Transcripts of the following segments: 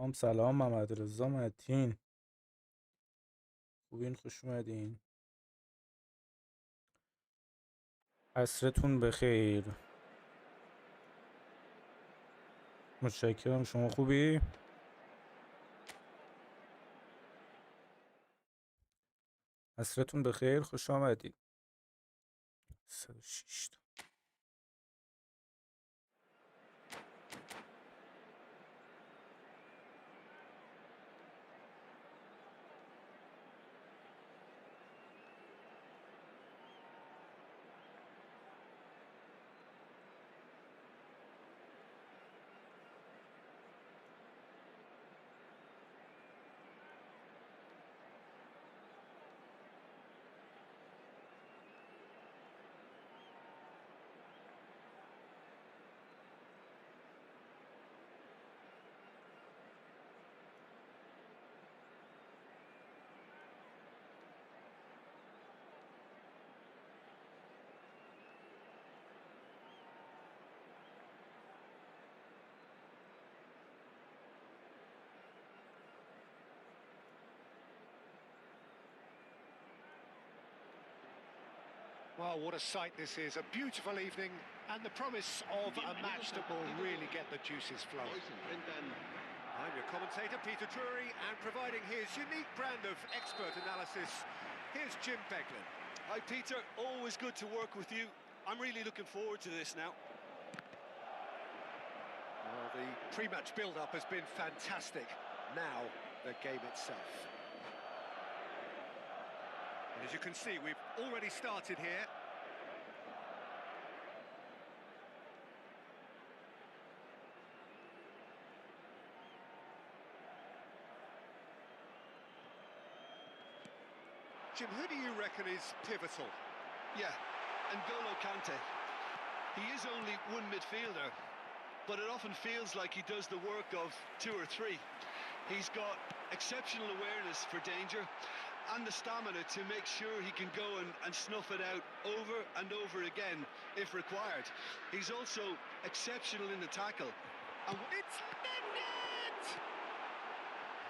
سلام محمد رضا متین، خوبین؟ خوش اومدین. عصرتون بخیر. متشکرم. شما خوبی؟ عصرتون بخیر، خوش آمدید. 106 تا. Well, what a sight this is. A beautiful evening and the promise of a match that will really get the juices flowing. I'm your commentator, Peter Drury, and providing his unique brand of expert analysis, here's Jim Beglin. Hi, Peter. Always good to work with you. I'm really looking forward to this now. Well, the pre-match build-up has been fantastic. Now, the game itself. And as you can see, we've already started here. Jim, who do you reckon is pivotal? Yeah, N'Golo Kante. He is only one midfielder, but it often feels like he does the work of two or three. He's got exceptional awareness for danger and the stamina to make sure he can go and snuff it out over and over again if required. He's also exceptional in the tackle. And it's net!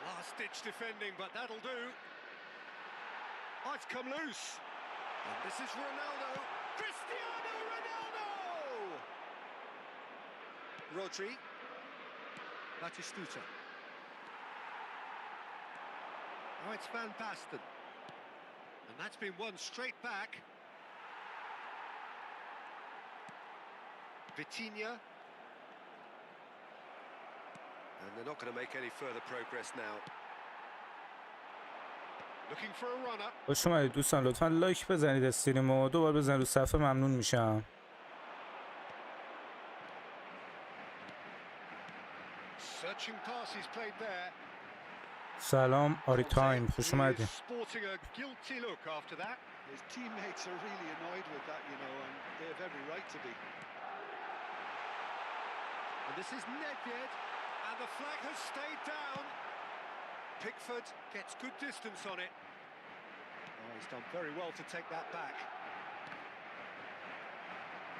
Last-ditch defending, but that'll do. Oh, it's come loose. And this is Ronaldo. Cristiano Ronaldo! Rodri. Batistuta. Oh, it's Van Basten. And that's been won straight back. Vitinha. And they're not going to make any further progress now. Looking for a runner. خوش اومدید دوستان، لطفا لایک بزنید، استریمو دوبار بزنید رو صفحه، ممنون میشم. Searching pass is played there. سلام آری تایم، خوش اومدید. Sporting a guilty look after that. His teammates are really annoyed with that, you know, and they have every right to be. And this is Nedved, and the flag has stayed down. Pickford gets good distance on it. Oh, he's done very well to take that back.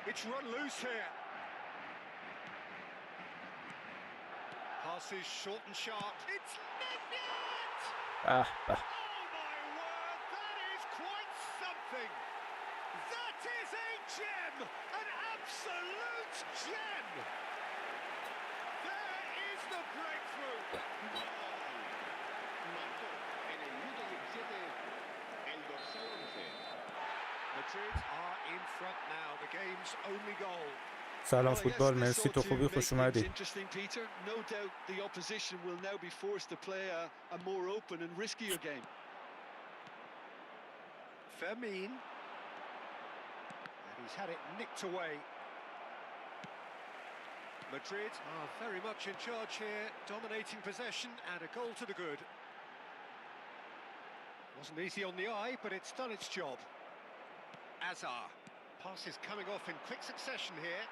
It's run loose here. Passes short and sharp. It's Nedved! به به. Oh my word, that is quite something. That is a gem, an absolute gem. There is the breakthrough. Madrid are in front now, the game's only goal. سلام فوتبال، مرسی، تو خوبی؟ خوش اومدی. Interesting, Peter. No doubt the opposition will now be forced to play a more open and riskier game. Fermin. And he's had it nicked away. Madrid are very much in charge here, dominating possession and a goal to the good. Wasn't easy on the eye, but it's done its job. Azar. Passes coming off in quick succession here.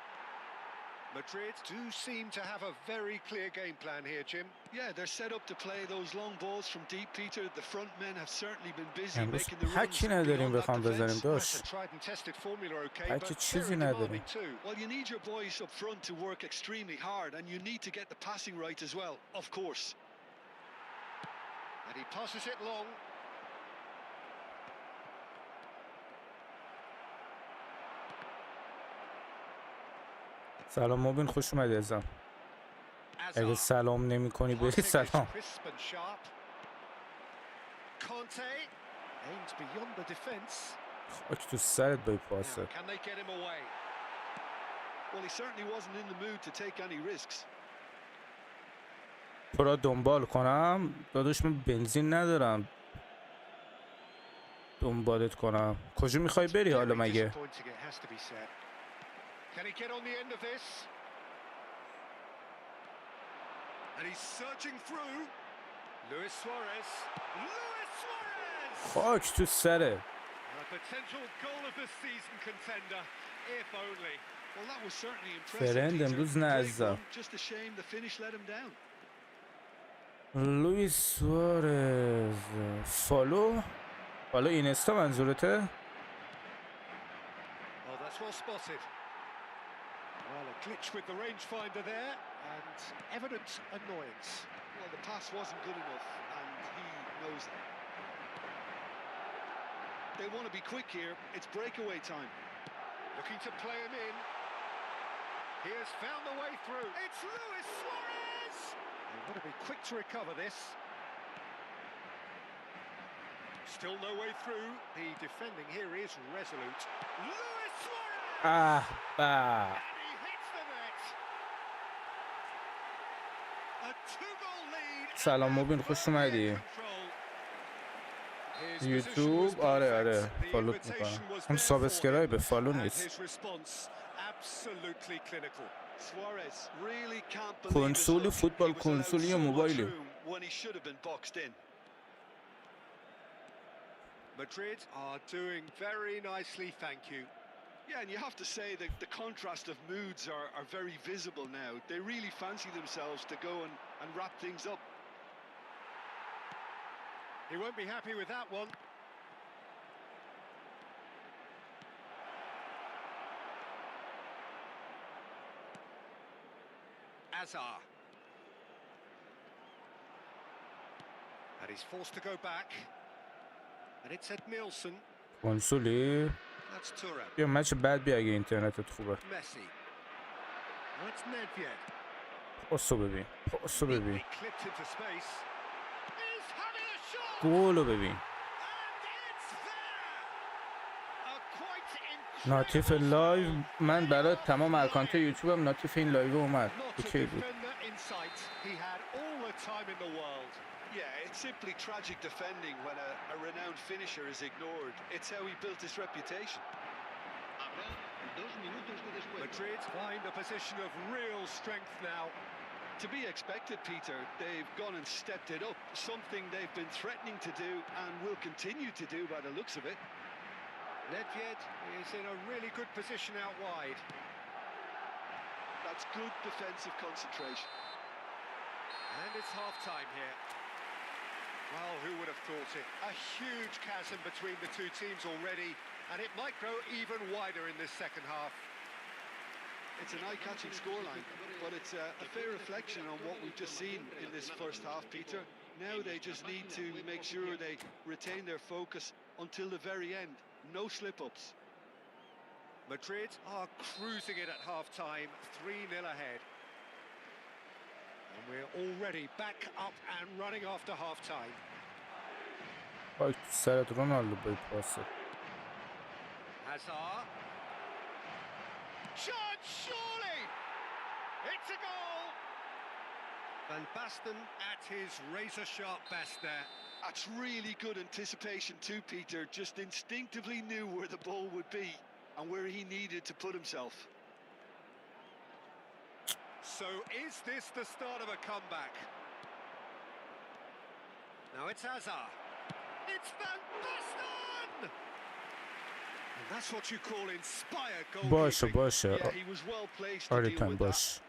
Madrid do seem to have a very clear game plan here, Jim. Yeah, they're set up to play those long balls from deep, Peter. The front men have certainly been busy امروز making the runs پکی نداریم beyond that بخوام بزنیم defense. داشت. That's a tried and tested formula, okay, پکی but چیزی very نداریم. demanding too. Well, you need your boys up front to work extremely hard, and you need to get the passing right as well, of course. And he passes it long. سلام مبین، خوش اومدی ازم. اگه سلام نمی کنی بری سلام. خاک تو سرت با این پاسه. تو را دنبال کنم داداش، من بنزین ندارم دنبالت کنم. کجا میخوای بری حالا مگه؟ Can he get on the end of this? And he's searching through. Luis Suarez. Luis Suarez! خاک تو سره. A potential goal of the season contender, if only. Well, that was certainly impressive. فرند امروز نه عزیزم. Just a shame the finish let him down. لوئیس سوارز. فالو اینستا منظورته؟ Oh, that's well spotted. Well, a glitch with the rangefinder there, and evident annoyance. Well, the pass wasn't good enough, and he knows it. They want to be quick here. It's breakaway time. Looking to play him in. He has found the way through. It's Luis Suarez! They want to be quick to recover this. Still no way through. The defending here is resolute. Luis Suarez! bah. سلام مبین، خوش اومدی. یوتیوب آره فالوت میکنم. هم سابسکرایب به فالو نیست. کنسولی فوتبال کنسولی یا موبایلی؟ Madrid are doing very nicely, thank you. Yeah, and you have to say that the contrast of moods are very visible now. They really fancy themselves to go and wrap things up. He won't be happy with that one. Azar. And he's forced to go back. And it's Ed Nielsen. کنسولی؟ That's Turan. بیا مچ بعد بیا اگه اینترنتت خوبه. Messi. And it's Nedved. پاسو ببین. پاسو ببین. Clipped into space. He's having a shot. گولو ببین. And it's there. A quite ناتیف لایو من برای تمام اکانت یوتیوبم ناتیف این لایو اومد. اوکی بود. He had all the time in the world. Yeah, it's simply tragic defending when a renowned finisher is ignored. It's how he built his reputation. Madrid find a position of real strength now. To be expected, Peter. They've gone and stepped it up, something they've been threatening to do and will continue to do by the looks of it. Nedved is in a really good position out wide. That's good defensive concentration. And it's half-time here. Well, who would have thought it? A huge chasm between the two teams already, and it might grow even wider in this second half. It's an eye-catching scoreline, but it's a fair reflection on what we've just seen in this first half, Peter. Now they just need to make sure they retain their focus until the very end. No slip-ups. Madrid are cruising it at half-time, 3-0 ahead. And we're already back up and running after half-time. خاک تو سرت رونالدو با این پاسه. Hazard. Shot, surely! It's a goal! Van Basten at his razor-sharp best there. That's really good anticipation too, Peter. Just instinctively knew where the ball would be and where he needed to put himself. So is this the start of a comeback? Now it's Hazard. It's Van Basten! And that's what you call inspired goalkeeping. باشه. Yeah, he was well placed to deal with that.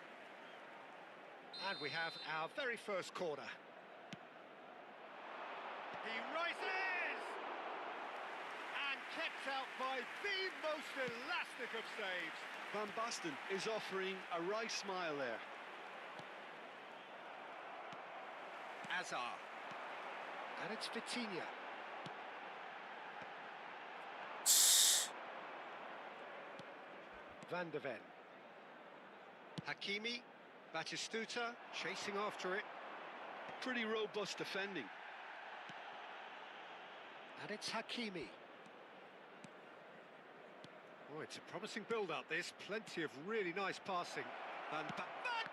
And we have our very first corner. He rises! And kept out by the most elastic of saves. Van Basten is offering a wry smile there. Hazard. And it's Vitinha. Van der Ven. Hakimi. Batistuta chasing after it. Pretty robust defending. And it's Hakimi. Oh, it's a promising build-up, this. Plenty of really nice passing. Van Basten!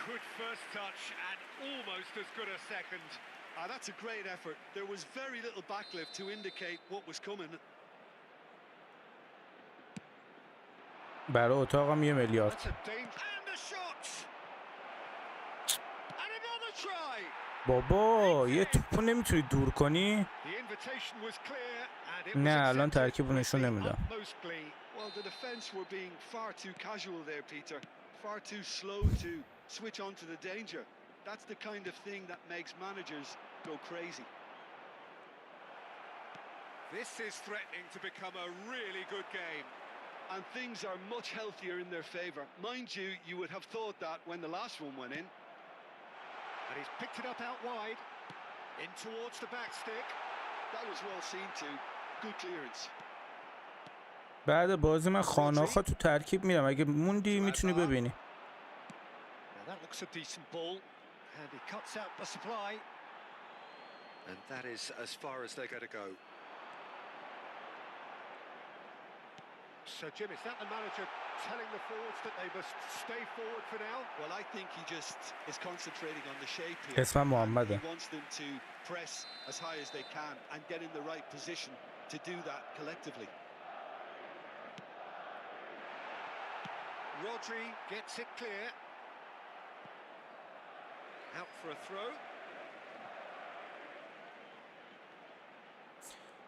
Good first touch and almost as good a second. That's a great effort. There was very little backlift to indicate what was coming. برای اتاقم 1 میلیارد. That's a danger. And a shot! And another try! بابا یه توپو نمیتونی دور کنی؟ The invitation was clear and it was نه الان accepted ترکیبو with نشون the نمیدم. utmost glee. Well, the defense were being far too casual there, Peter. Far too slow to switch on to the danger. That's the kind of thing that makes managers go crazy. This is threatening to become a really good game. And things are much healthier in their favour. Mind you, you would have thought that when the last one went in. And he's picked it up out wide. In towards the back stick. That was well seen too. Good clearance. بعد بازی من خاناخا تو ترکیب میرم، اگه موندی میتونی ببینی. Now that looks a decent ball. And he cuts out the supply. And that is as far as they're going to go. So Jim, is that the manager telling the forwards that they must stay forward for now? Well, I think he just is concentrating on the shape here. اسمم محمده. He wants them to press as high as they can and get in the right position to do that collectively. Rodri gets it clear. Out for a throw.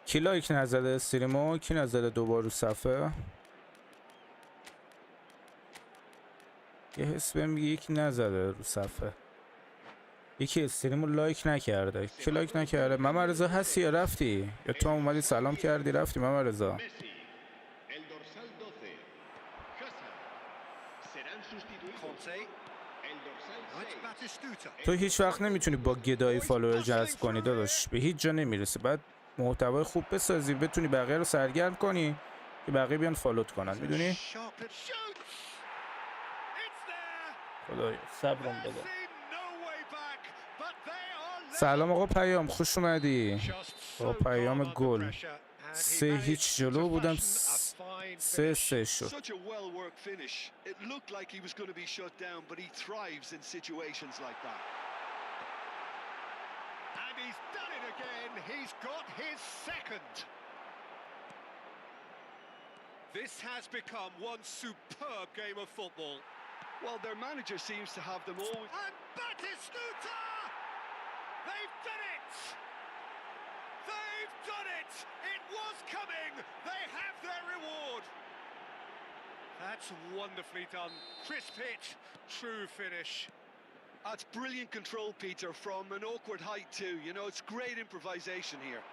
کی لایک نزده استریمو؟ کی نزده دوباره رو صفحه؟ یه حس بهم میگه یکی نزده رو صفحه. یکی استریمو لایک نکرده. کی لایک نکرده؟ محمد رضا هستی یا رفتی؟ یا تو هم اومدی سلام کردی رفتی محمد رضا؟ تو هیچ وقت نمیتونی با گدایی فالوور جذب کنی داداش، به هیچ جا نمیرسه. بعد محتوای خوب بسازی، بتونی بقیه رو سرگرم کنی که بقیه بیان فالوت کنن، میدونی؟ خدایا صبرم بده. سلام آقا پیام، خوش اومدی. آقا پیام گل. 3-0 جلو بودم، 3-3 شد. Such a well-worked finish. It looked like he was going to be shut down, but he thrives in situations like that. And he's done it again. He's got his second. This has become one superb game of football. Well, their manager seems to have them all. And Batistuta! They've done it! They've done it! It was coming! They have their reward! That's wonderfully done. Crisp hit, true finish. That's brilliant control, Peter, from an awkward height too. You know, it's great improvisation here.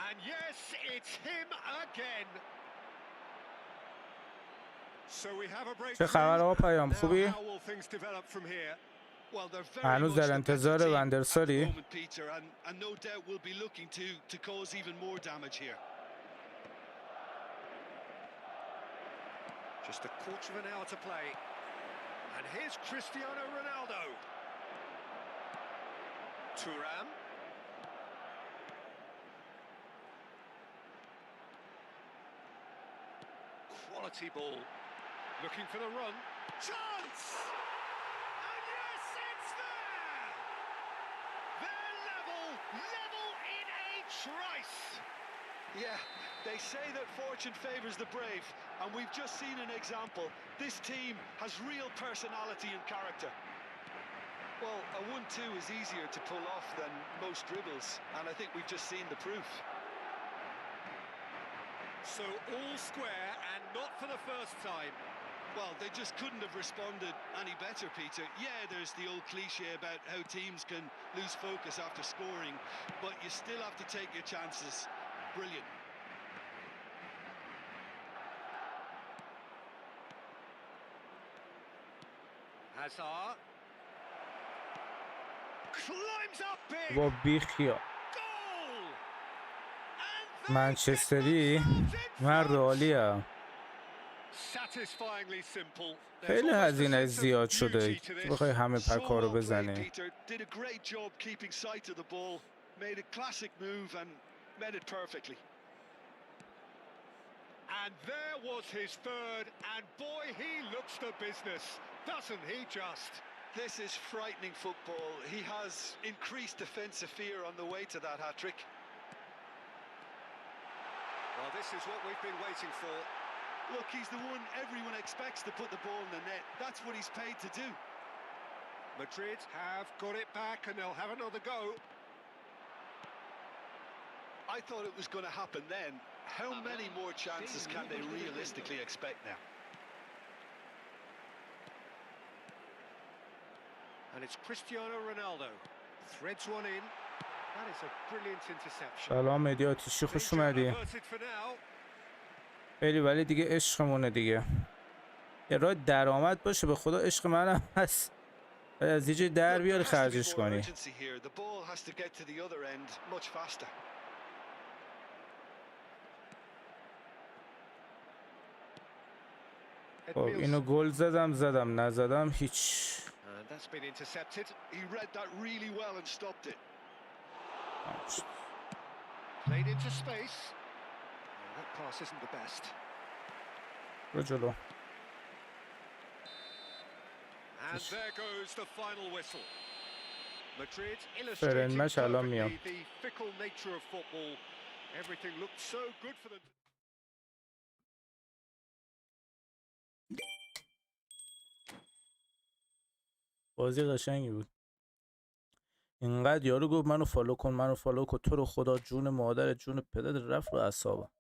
And yes, it's him again. So we have a break. چه خبر آقا پیام، خوبی؟ How will things develop from here? Well, they're very هنوز much در the better انتظار team at the وندرساری؟ moment, Peter, and no doubt will be looking to cause even more damage here. Just a quarter of an hour to play. And here's Cristiano Ronaldo. Thuram. Quality ball. Looking for the run. Chance! And yes, it's there! They're level in a trice. Yeah, they say that fortune favours the brave, and we've just seen an example. This team has real personality and character. Well, a 1-2 is easier to pull off than most dribbles, and I think we've just seen the proof. So all square and not for the first time. Well, they just couldn't have responded any better, Peter. Yeah, there's the old cliche about how teams can lose focus after scoring, but you still have to take your chances. Brilliant. Hazard. Climbs up big. با بیخیا Goal. And they منچستری get themselves in من front. رئالیم. Satisfyingly simple. There's خیلی almost a هزینه sense of زیاد شده beauty to که this. بخوای همه So پکا رو well played, بزنی. Peter. Did a great job keeping sight of the ball. Made a classic move and met it perfectly. And there was his third, and boy, he looks the business, doesn't he just? This is frightening football. He has increased defensive fear on the way to that hat-trick. Well, this is what we've been waiting for. Look, he's the one everyone expects to put the ball in the net. That's what he's paid to do. Madrid have got it back, and they'll have another go. I thought it was going to happen then. How many more chances can they realistically expect now? And it's Cristiano Ronaldo. Threads one in. That is a brilliant interception. سلام مهدی آتیشی خوش Danger اومدی. averted for now. خیلی ولی دیگه عشقمونه دیگه. یه راه درآمد باشه به خدا عشق منم هست. باید از یه جای در Look, بیاری there has to be خرجش more کنی. urgency here. The ball has to get to the other end much faster. It خب feels- اینو گل زدم نزدم هیچ. And that's been intercepted. He read that really well and stopped it. Played into space. Oh, that pass isn't the best. برو جلو. And there goes the final whistle. Madrid فرن illustrating مچ الان perfectly میام. the fickle nature of football. Everything looked so good for them. بازی قشنگی بود. اینقدر یارو گفت منو فالو کن تو رو خدا جون مادر جون پدر رفت رو اعصابم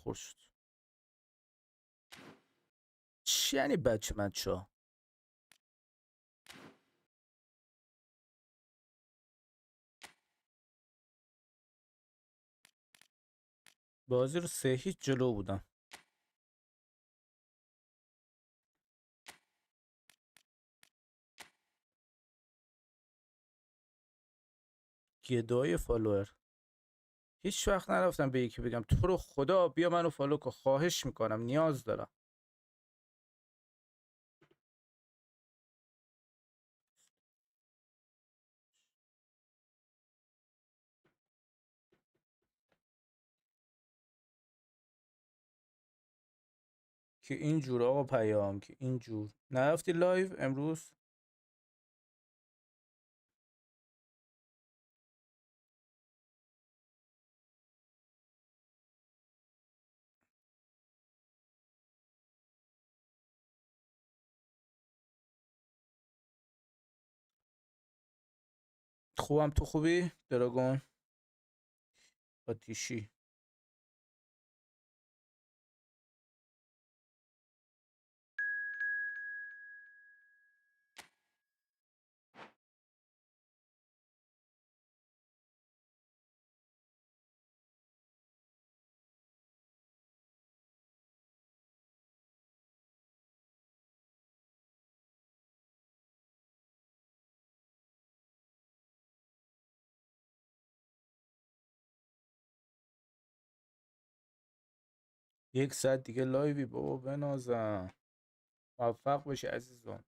خورد شد. چی یعنی بچه‌ها؟ بازی رو 3-0 جلو بودم. گدای فالوور. هیچ وقت نرفتم به یکی بگم تو رو خدا بیا منو فالو کن، خواهش میکنم نیاز دارم. که اینجور آقا پیام که اینجور. نرفتی لایو امروز؟ خوبم، تو خوبی؟ دراگون آتیشی. یک ساعت دیگه لایوی بابا بنازم. موفق باشی عزیزم.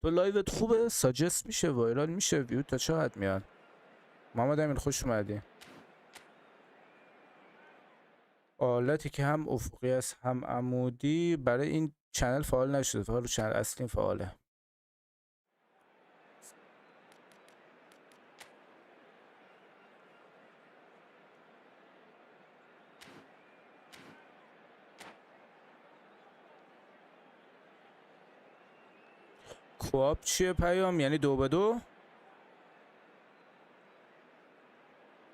تو لایوت خوبه؟ ساجست میشه، وایرال میشه، ویو تا چقدر میاد؟ محمد امین خوش اومدی. آلتی که هم افقی است هم عمودی برای این چنل فعال نشده، فقط رو چنل اصلی فعاله. کوآپ چیه پیام؟ یعنی 2-2؟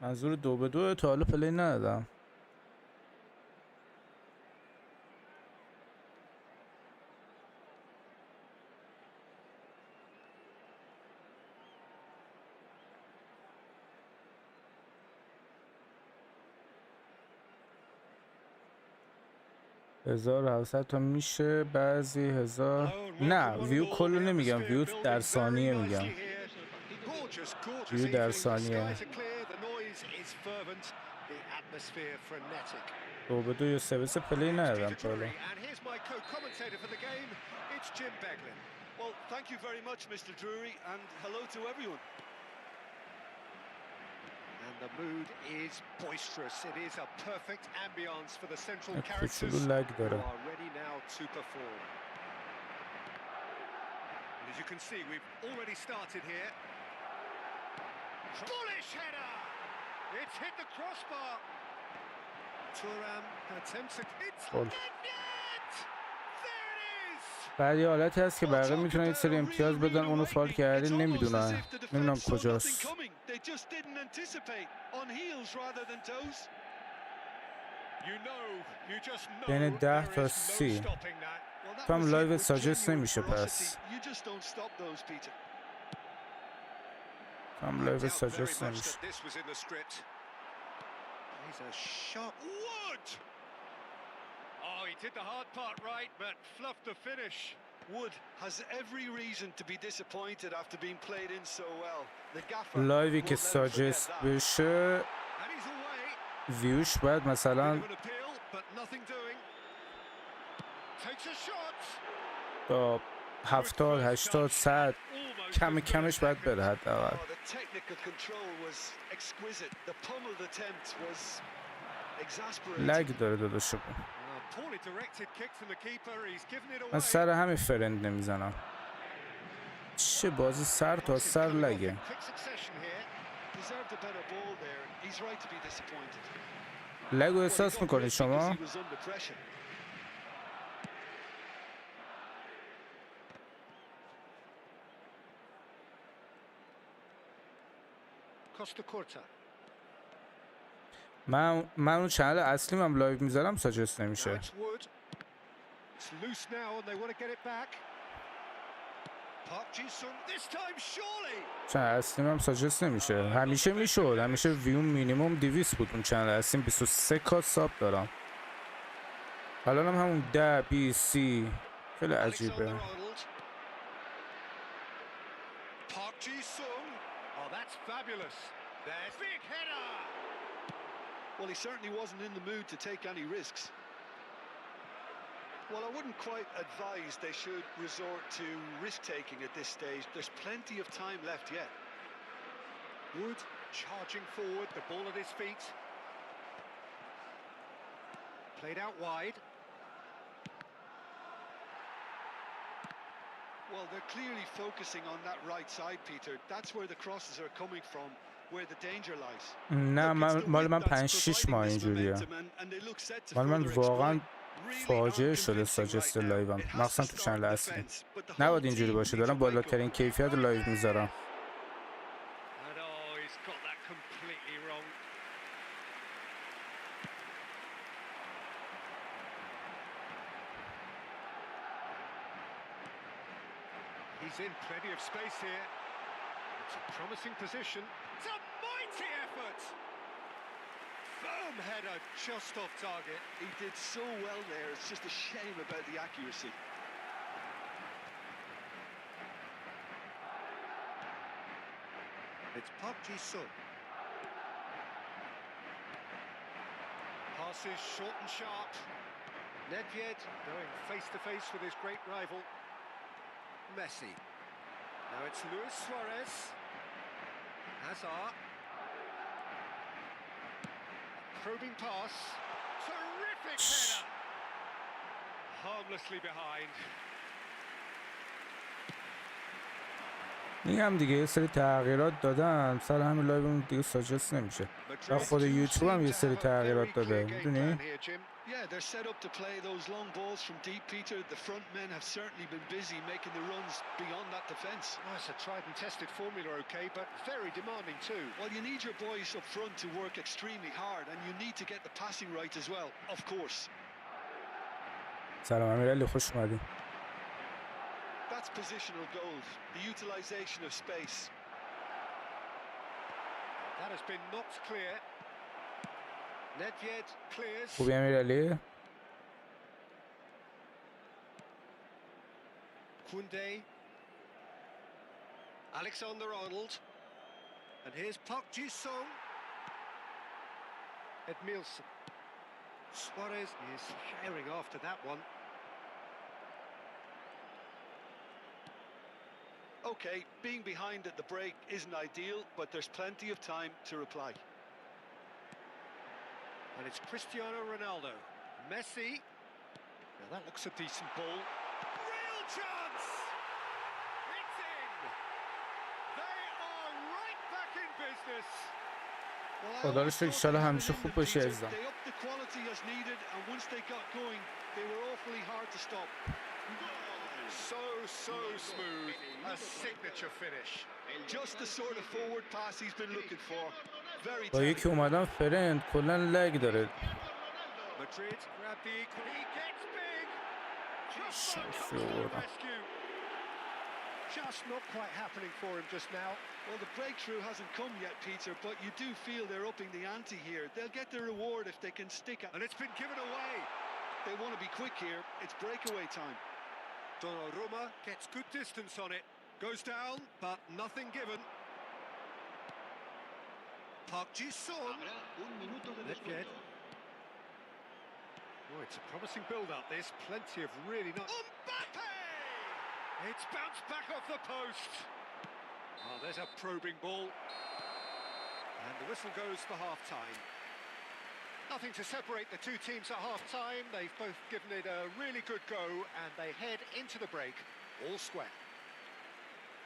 منظور 2-2 تا حالا پلی ندادم. 1700 تا میشه، بعضی 1000. نه ویو کلو نمیگم، ویو در ثانیه میگم، ویو در ثانیه. 2-2 یا سرویس پلی ندادم تا حالا. Well, thank you very much, Mr. Drury, and hello to everyone. And the mood is boisterous. It is a perfect ambience for the central کوچولو characters لگ who داره. are ready now to perform. And as you can see, we've already started here. Bullish header! It's hit the crossbar. Thuram attempts it. It's گل. net! There it is! بعد یه حالتی هست که بقیه میتونن یه سری امتیاز بدن، اونو فال کردی نمیدونن، نمیدونم کجاست. بین 10 تا 30 تو هم لایو ساجست نمیشه، پس تو هم لایو ساجست نمیشه. He's a shot. Wood! Oh, he did the hard part right, but fluffed the finish. Wood has every reason to be disappointed after being played in so well. The gaffer لایوی که ساجست بشه And he's away. ویوش باید مثلا Bit of an appeal, but nothing doing. Takes a shot. تا 70 80 100 کم کمش باید بره حداقل. Oh, the technical control was exquisite. The pummeled attempt was exasperating. لگ داره داداشو. Poorly directed kick from the keeper. He's given it من away. سر همین فرند نمیزنم. چه بازی سر تا سر لگه. Quick succession here. Deserved a better ball there. He's right to be disappointed. لگو Well, he احساس got میکنید rid شما؟ because he was under pressure. Costa Curta. من اون چنل اصلیم هم لایو میذارم ساجست Now نمیشه. it's Wood. It's loose now and they want to get it back. Park Ji-sung this time surely. چنل اصلیم هم ساجست نمیشه. همیشه میشد، همیشه ویو مینیمم 200 بود اون چنل اصلیم. 23 کا ساب دارم. الان هم همون 10 20 30 خیلی عجیبه. Alexander-Arnold. Park Ji-sung. Oh, that's fabulous. There's big header. Well, he certainly wasn't in the mood to take any risks. Well, I wouldn't quite advise they should resort to risk-taking at this stage. There's plenty of time left yet. Wood charging forward, the ball at his feet. Played out wide. Well, they're clearly focusing on that right side, Peter. That's where the crosses are coming from, where the danger lies. نه مال من 5 6 ماه اینجوریه. مال من واقعا فاجعه شده ساجست لایوم، مخصوصا تو چنل اصلی. نباید اینجوری باشه، دارم بالاترین کیفیت لایو میذارم. And oh, he's got that completely wrong. He's in plenty of space here. It's a promising position. It's a mighty effort. Firm header just off target. He did so well there. It's just a shame about the accuracy. It's Park Ji-sung. Passes short and sharp. Nedved going face to face with his great rival, Messi. Now it's Luis Suarez. Hazard. Probing pass. Terrific header. Harmlessly behind. میگم دیگه یه سری تغییرات دادن، سر همین لایو دیگه ساجست نمیشه. و خود یوتیوب هم یه سری تغییرات داده، میدونی؟ Yeah, they're set up to play those long balls from deep, Peter. The front men have certainly been busy making the runs beyond that defence. Oh, it's a tried and tested formula, okay, but very demanding too. Well, you need your boys up front to work extremely hard, and you need to get the passing right as well, of course. سلام امیرعلی، خوش اومدی. That's positional goals, the utilisation of space. That has been knocked clear. Nedved clears. خوبی امیرعلی؟ Koundé. Alexander-Arnold. And here's Park Ji-sung. Edmilson. Suarez is sharing after that one. Okay, being behind at the break isn't ideal, but there's plenty of time to reply. And it's Cristiano Ronaldo. Messi. Now that looks a decent ball. Real chance! It's in! They are right back in business. خدا رو شکر انشالله همیشه خوب باشی عزیزم. They upped the quality as needed, and once they got going, they were awfully hard to stop. So smooth. A signature finish. Just the sort of forward pass he's been looking for. Very با یکی اومدم فرند کلا لگ داره. Madrid grab the equal. He gets big. شانسی آوردم. Just not quite happening for him just now. Well, the breakthrough hasn't come yet, Peter, but you do feel they're upping the ante here. They'll get their reward if they can stick it. And it's been given away. They want to be quick here. It's breakaway time. Donnarumma gets good distance on it. Goes down, but nothing given. Park Ji-sung. Nedved. Oh, it's a promising build-up, this. Plenty of really nice... Mbappe! It's bounced back off the post. Oh, there's a probing ball. And the whistle goes for half-time. Nothing to separate the two teams at half-time. They've both given it a really good go, and they head into the break all square.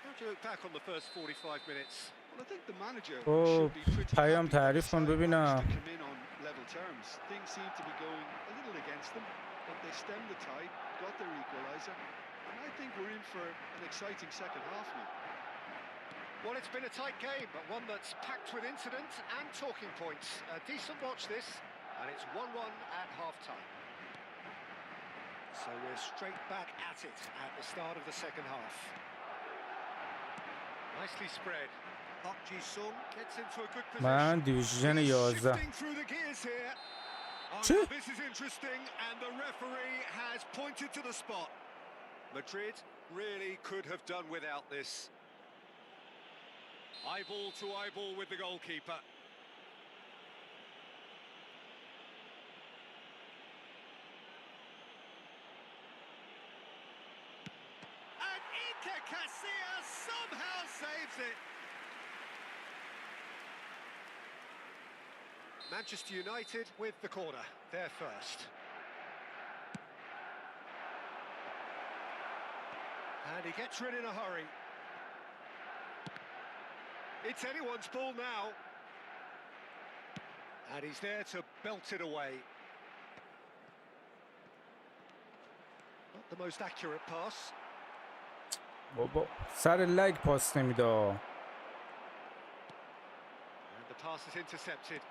How do you look back on the first 45 minutes? Well, I think the manager اوه should be pretty پیام happy that تعریف the کن side ببینم. managed to come in on level terms. Things seem to be going a little against them, but they stemmed the tide, got their equaliser, and I think we're in for an exciting second half now. Well, it's been a tight game, but one that's packed with incident and talking points. A decent watch this, and it's 1-1 at half-time. So we're straight back at it at the start of the second half. Nicely spread. Park Ji-sung gets into a good من position. دیویژن 11. Shifting through the gears here. Oh, Choo. now this is interesting, and the referee has pointed to the spot. Madrid really could have done without this. Eyeball to eyeball with the goalkeeper. And Iker Casillas somehow saves it. Manchester United with the corner, they're first. And he gets rid in a hurry. It's anyone's ball now. And he's there to belt it away. Not the most accurate pass. بابا سر لگ پاس نمیده. And the pass is intercepted.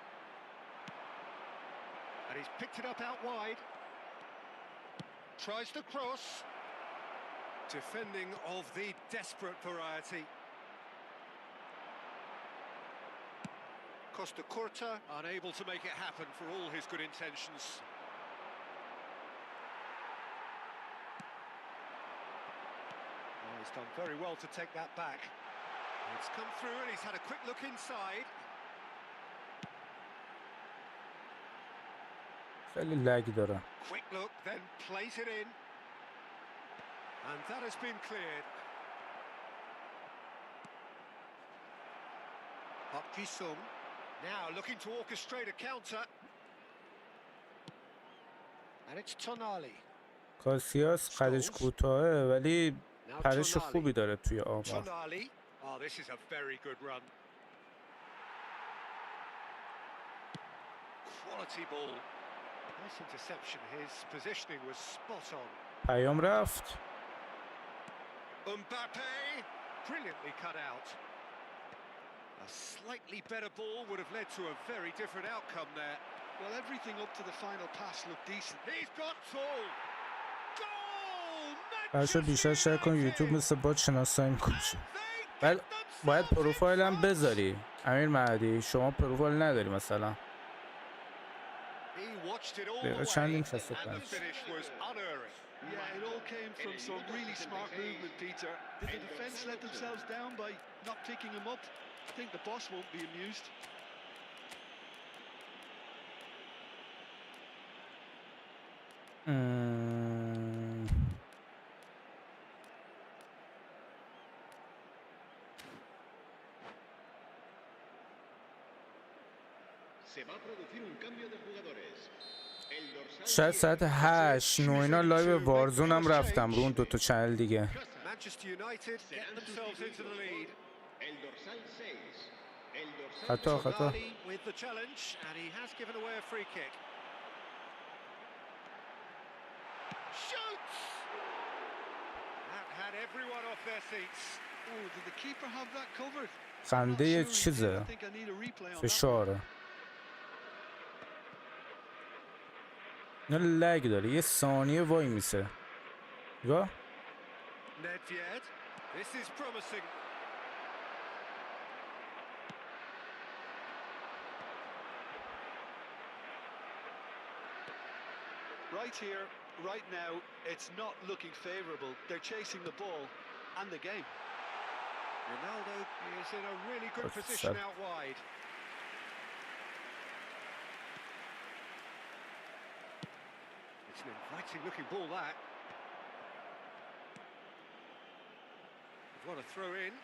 And he's picked it up out wide. Tries the cross. Defending of the desperate variety. Costa Curta unable to make it happen for all his good intentions. Oh, he's done very well to take that back. It's come through and he's had a quick look inside. خیلی لگ داره. Quick look, then plays it in. And that has been cleared. Park Ji-sung now looking to orchestrate a counter. And it's Tonali. کاسیاس قدش کوتاهه ولی Now پرش Tonali. خوبی داره توی آمار. Tonali. Oh, this is a very good run. Quality ball. Nice interception. His positioning was spot on. پیام رفت. Mbappe, brilliantly cut out. A slightly better ball would have led to a very different outcome there. Well, everything up to the final pass looked decent. He's got full. Goal! بچه بیشتر شرک کن یوتیوب مثل بات شناسایی میکنه. بعد باید پروفایل هم بذاری. امیر مهدی شما پروفایل نداری مثلا. He watched it all دقیقه the چندیم way, 65. and the finish was unerring. Yeah, it all came from some really smart movement, Peter. Did the defence let themselves down by not picking him up? I think the boss won't be amused. شاید ساعت 8 9 اینا لایو وارزون هم رفتم رو اون دوتا چنل دیگه. خطا خنده چیزه، فشاره. نه لگ داره، یه ثانیه وای میسه. نگاه Right here, right now, it's not looking favourable. They're chasing the ball and the game. Ronaldo is in a really good position out wide. It's an inviting looking ball, that. They've got to throw in.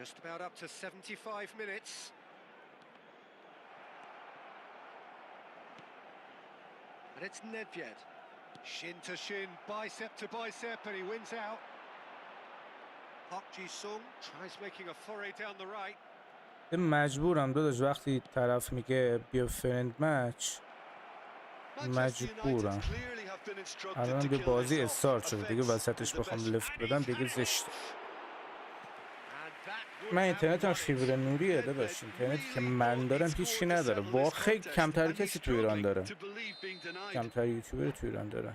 Just about up to 75 minutes. And it's Nedved. Shin to shin, bicep to bicep, and he wins out. Park Ji-sung tries making a foray down the right. مجبورم داداش وقتی طرف میگه بیا فرند مچ مجبورم. الان به بازی استارت شده دیگه، وسطش بخوام لفت بدم دیگه زشته. من اینترنتم فیبر نوریه داداش، اینترنتی که من دارم هیچی نداره. با خیلی کمتر کسی تو ایران داره، کمتر یوتیوبر تو ایران داره.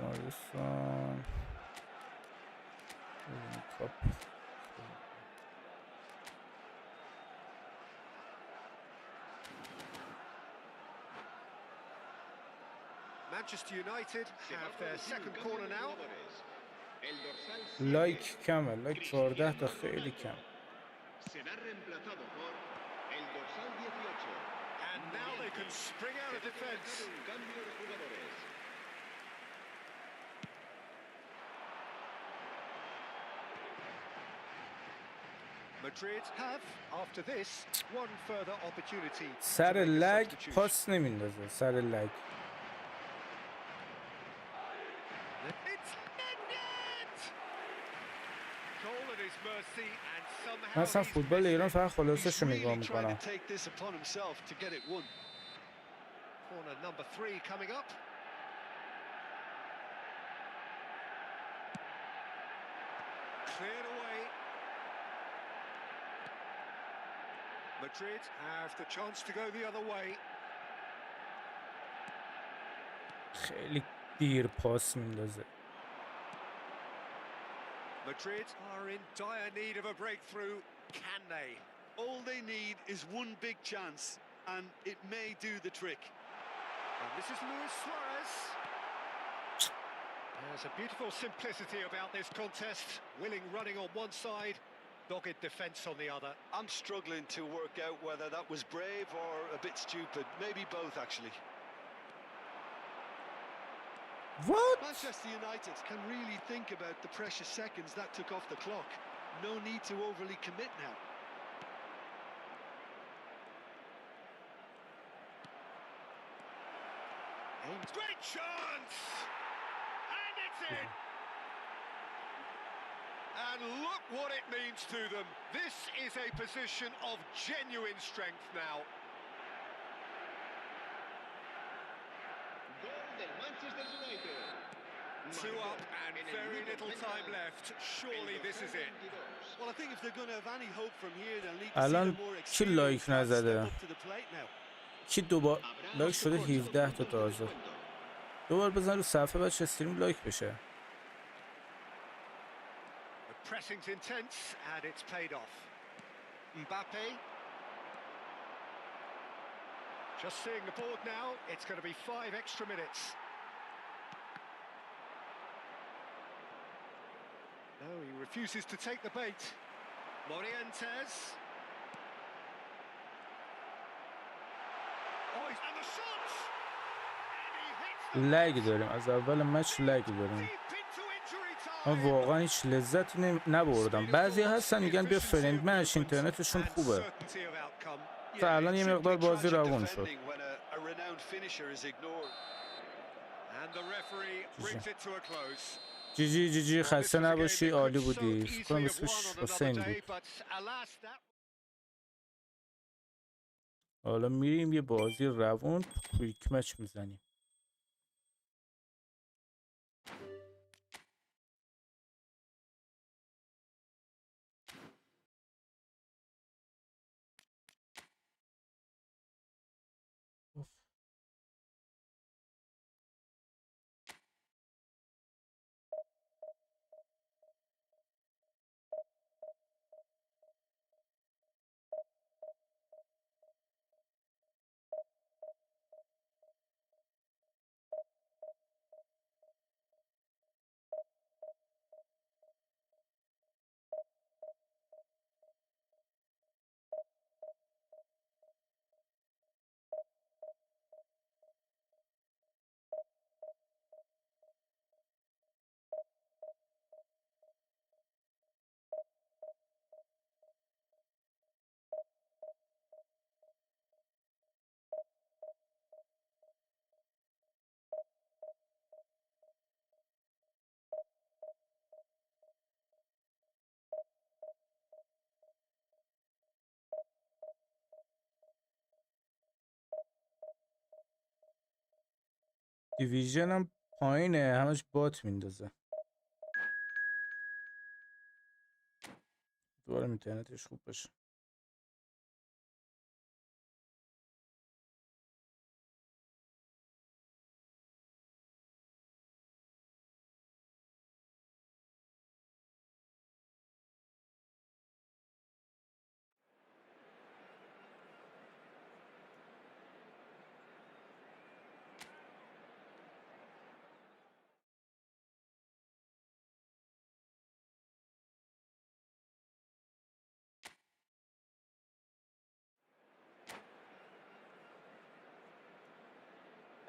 مارسان Manchester United have their second corner now. لایک کمه، لایک 14 تا خیلی کم. And now they can spring out of defense. Madrid have, after this, one further opportunity. سر لگ پاس نمیندازه، سر لگ. من اصلا فوتبال ایران فقط خلاصش رو نگاه میکنم. Madrid have the chance to go the other way. خیلی دیر پاس میندازه. Madrid are in dire need of a breakthrough. Can they? All they need is one big chance, and it may do the trick. And this is Luis Suarez. There's a beautiful simplicity about this contest. Willing running on one side, dogged defence on the other. I'm struggling to work out whether that was brave or a bit stupid. Maybe both, actually. What? Manchester United can really think about the precious seconds that took off the clock. No need to overly commit now. Great chance! And it's in! And look what it means to them. This is a position of genuine strength now. Two up and very little time left. Surely this is it. Well, I think if they're going to have any hope from here, they'll need to see الان the more کی لایک experienced lads step نزده؟ up to the plate now. کی دوبار لایک شده 17 تا تازه. دوبار بزن رو صفحه بچه استریم لایک بشه. The pressing's intense and it's paid off. Mbappe. Just seeing the board now, it's going to be 5 extra minutes. No, he refuses to take the bait. Morientes. Oh, and the shots! And he hits the لگ داریم از اول مچ لگ داریم. deep into injury من time. واقعا هیچ لذتی نبردم. بعضی هستن میگن بیا فرند مچ اینترنتشون خوبه. تا الان یه مقدار بازی روون شد. جی جی جی خسته نباشی عالی بودی. فکر کنم اسمش حسین بود. حالا میریم یه بازی روون کویک مچ میزنیم. دیویژن هم پایینه همش بات میندازه. دوباره اینترنتش خوب باشه.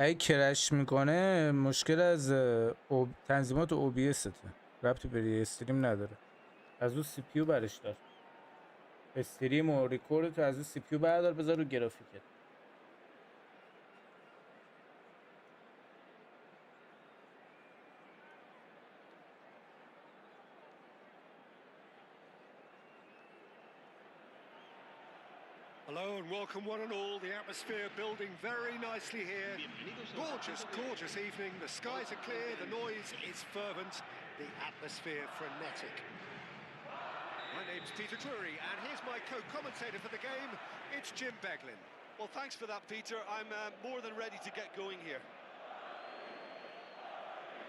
اگه کرش میکنه مشکل از تنظیمات OBS ربطی به استریم نداره. از اون سی پیو برش دار. استریم و ریکورد تو از اون سی پیو بردار بذار رو گرافیکت. Hello and welcome one and all. The atmosphere building very nicely here. Gorgeous, gorgeous evening. The skies are clear, the noise is fervent, the atmosphere frenetic. My name's Peter Drury and here's my co-commentator for the game. It's Jim Beglin. Well, thanks for that, Peter. I'm more than ready to get going here.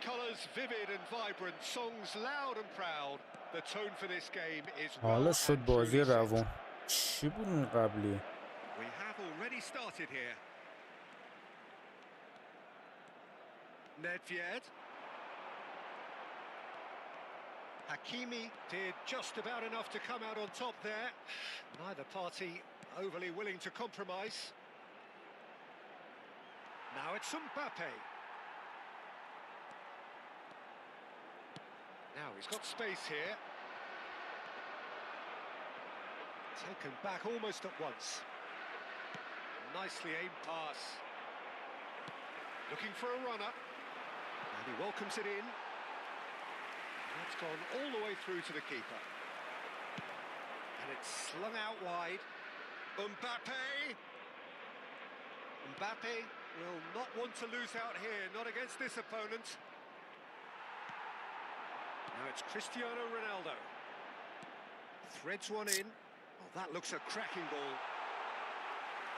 Colours vivid and vibrant, songs loud and proud. The tone for this game is well حالا and شد بازی truly set. روون. چی بود این قبلی؟ We have already started here. Nedved. Hakimi did just about enough to come out on top there. Neither party overly willing to compromise. Now it's Mbappe. Now he's got space here. Taken back almost at once. Nicely aimed pass. Looking for a runner. And he welcomes it in. That's gone all the way through to the keeper. And it's slung out wide. Mbappe! Mbappe will not want to lose out here, not against this opponent. Now it's Cristiano Ronaldo. Threads one in. Oh, that looks a cracking ball.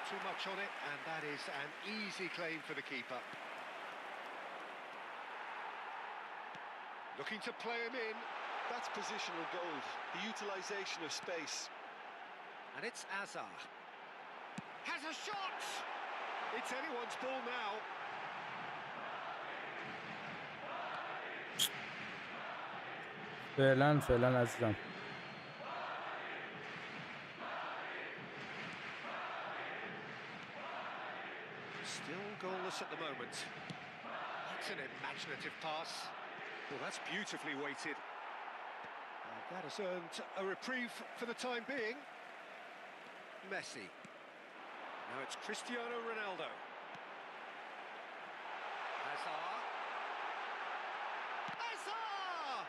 Too much on it, and that is an easy claim for the keeper. Looking to play him in. That's positional gold, the utilisation of space. And it's Azar. Has a shot! It's anyone's ball now. فعلا عزیزم. Still goalless at the moment. That's an imaginative pass. Well, that's beautifully weighted. And that has earned a reprieve for the time being. Messi. Now it's Cristiano Ronaldo. Hazard. Hazard!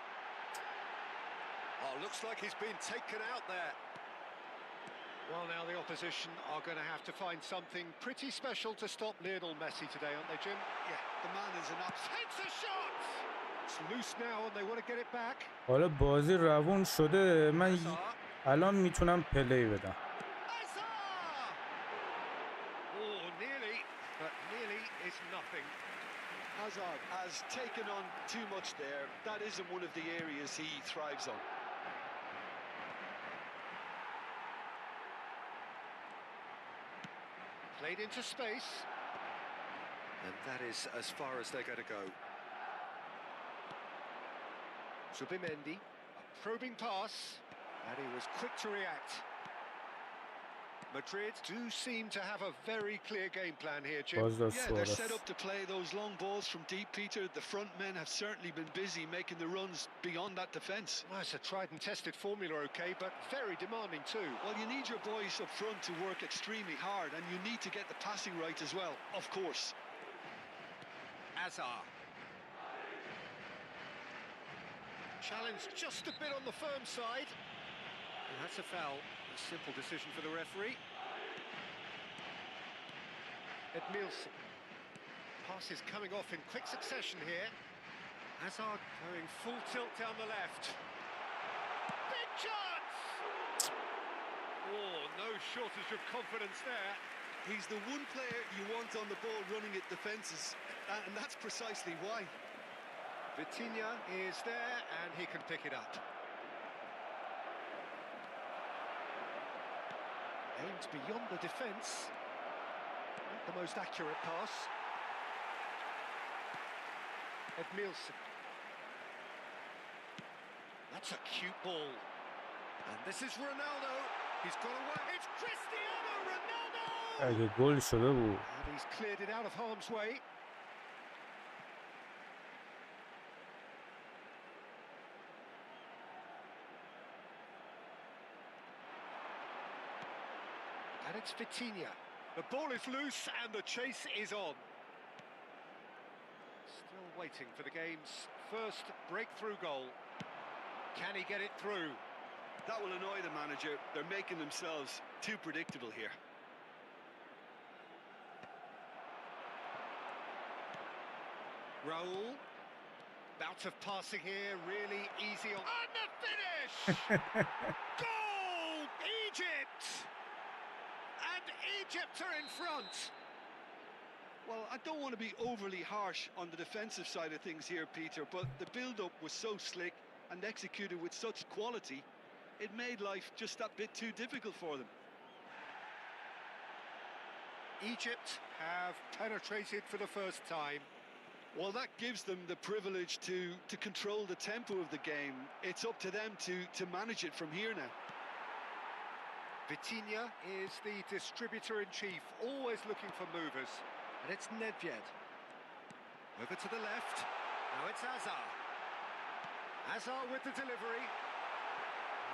Oh, looks like he's been taken out there. Well, now the opposition are going to have to find something pretty special to stop Lionel Messi today, aren't they, Jim? Yeah, the man is an absolute... Takes a shot! It's loose now and they want to get it back. حالا بازی روون شده، من الان میتونم پلی بدم. Oh, nearly, but nearly is nothing. Hazard has taken on too much there. That isn't one of the areas he thrives on. Played into space. And that is as far as they're going to go. Zubimendi, a probing pass, and he was quick to react. Madrid do seem to have a very clear game plan here, Jim. Yeah, they're set up to play those long balls from deep, Peter. The front men have certainly been busy making the runs beyond that defence. Well, it's a tried and tested formula, okay, but very demanding too. Well, you need your boys up front to work extremely hard, and you need to get the passing right as well, of course. Azar. Challenged just a bit on the firm side. And that's a foul. A simple decision for the referee. Edmilson. Pass is coming off in quick succession here. Hazard going full tilt down the left. Big chance! Oh, no shortage of confidence there. He's the one player you want on the ball running at defences, and that's precisely why. Vitinha is there, and he can pick it up. Aimed beyond the defence. Not the most accurate pass. Edmilson. That's a cute ball. And this is Ronaldo. He's got away. It's Cristiano Ronaldo! اگه گل شده بود. And he's cleared it out of harm's way. And it's Vitinha. The ball is loose and the chase is on. Still waiting for the game's first breakthrough goal. Can he get it through? That will annoy the manager. They're making themselves too predictable here. Raul. Bout of passing here, really easy on. And the finish! Goal! Egypt! And Egypt are in front. Well, I don't want to be overly harsh on the defensive side of things here, Peter, but the build-up was so slick and executed with such quality, it made life just that bit too difficult for them. Egypt have penetrated for the first time. Well, that gives them the privilege to control the tempo of the game. It's up to them to manage it from here now. Vitinha is the distributor-in-chief, always looking for movers. And it's Nedved. Over to the left. Now it's Azar. Azar with the delivery.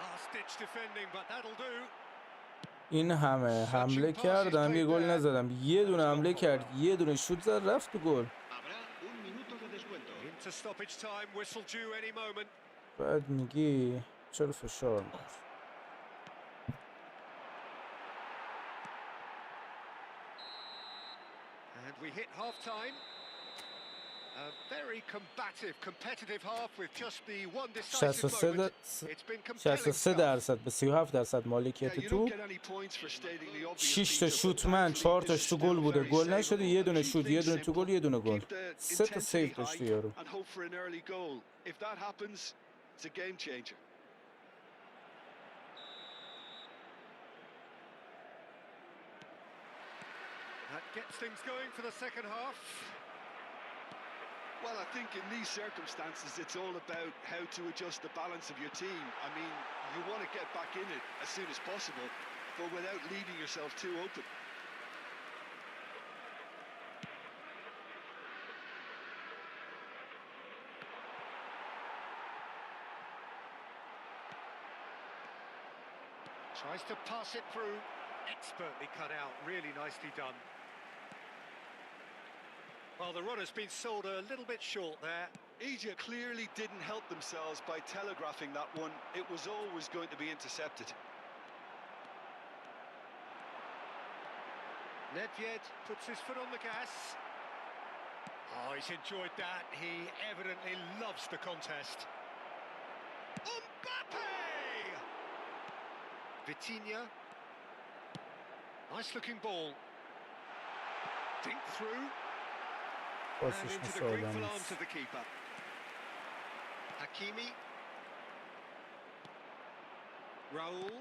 Last-ditch defending, but that'll do. این همه حمله کردم یه گل نزدم. یه دونه حمله کرد، یه دونه شوت زد، رفت تو گل. Into stoppage time, whistle due any moment. بعد میگی چرا فشار می‌کنی؟ And we hit half-time. A very combative, competitive half with just the one decisive moment. It's been compelling 63% به 37% مالکیت تو. 6 تا شوت من 4 تاش تو گل بوده، گل نشده، یه دونه شوت، یه دونه تو گل، یه دونه گل. 3 تا سیو داشته یارو. That gets things going for the second half. Well, I think in these circumstances, it's all about how to adjust the balance of your team. I mean, you want to get back in it as soon as possible, but without leaving yourself too open. Tries to pass it through. Expertly cut out, really nicely done. Well, the runner's been sold a little bit short there. Egypt clearly didn't help themselves by telegraphing that one. It was always going to be intercepted. Nedved puts his foot on the gas. Oh, he's enjoyed that. He evidently loves the contest. Mbappe! Vitinha. Nice looking ball. Think through. And into the grateful arms of the keeper. Hakimi. Raul.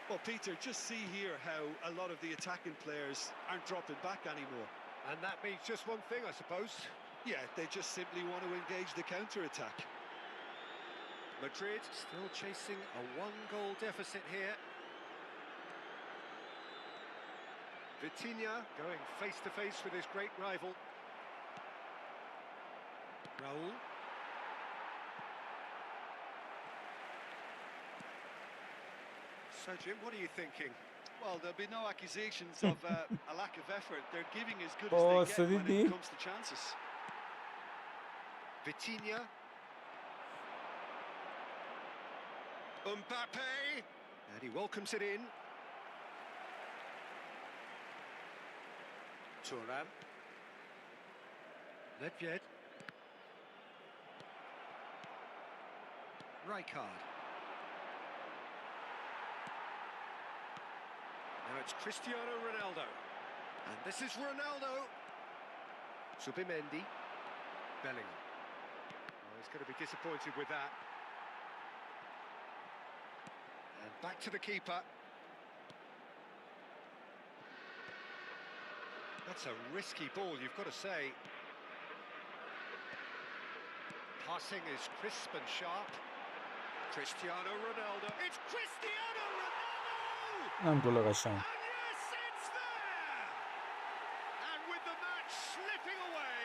Well, Peter, just see here how a lot of the attacking players aren't dropping back anymore. And that means just one thing, I suppose. Yeah, they just simply want to engage the counter-attack. Madrid still chasing a one-goal deficit here. Vitinha going face-to-face with his great rival. Raul. So, Jim, what are you thinking? Well, there'll be no accusations of a lack of effort. They're giving as good as they get when it comes to chances. Vitinha. Mbappe. And he welcomes it in. Turan. Nedved. Rijkaard. Now it's Cristiano Ronaldo. And this is Ronaldo. Subimendi. Bellingham. Oh, he's going to be disappointed with that. And back to the keeper. That's a risky ball, you've got to say. Passing is crisp and sharp. Cristiano Ronaldo. It's Cristiano Ronaldo! هم گل قشنگ. And yes, it's there! And with the match slipping away,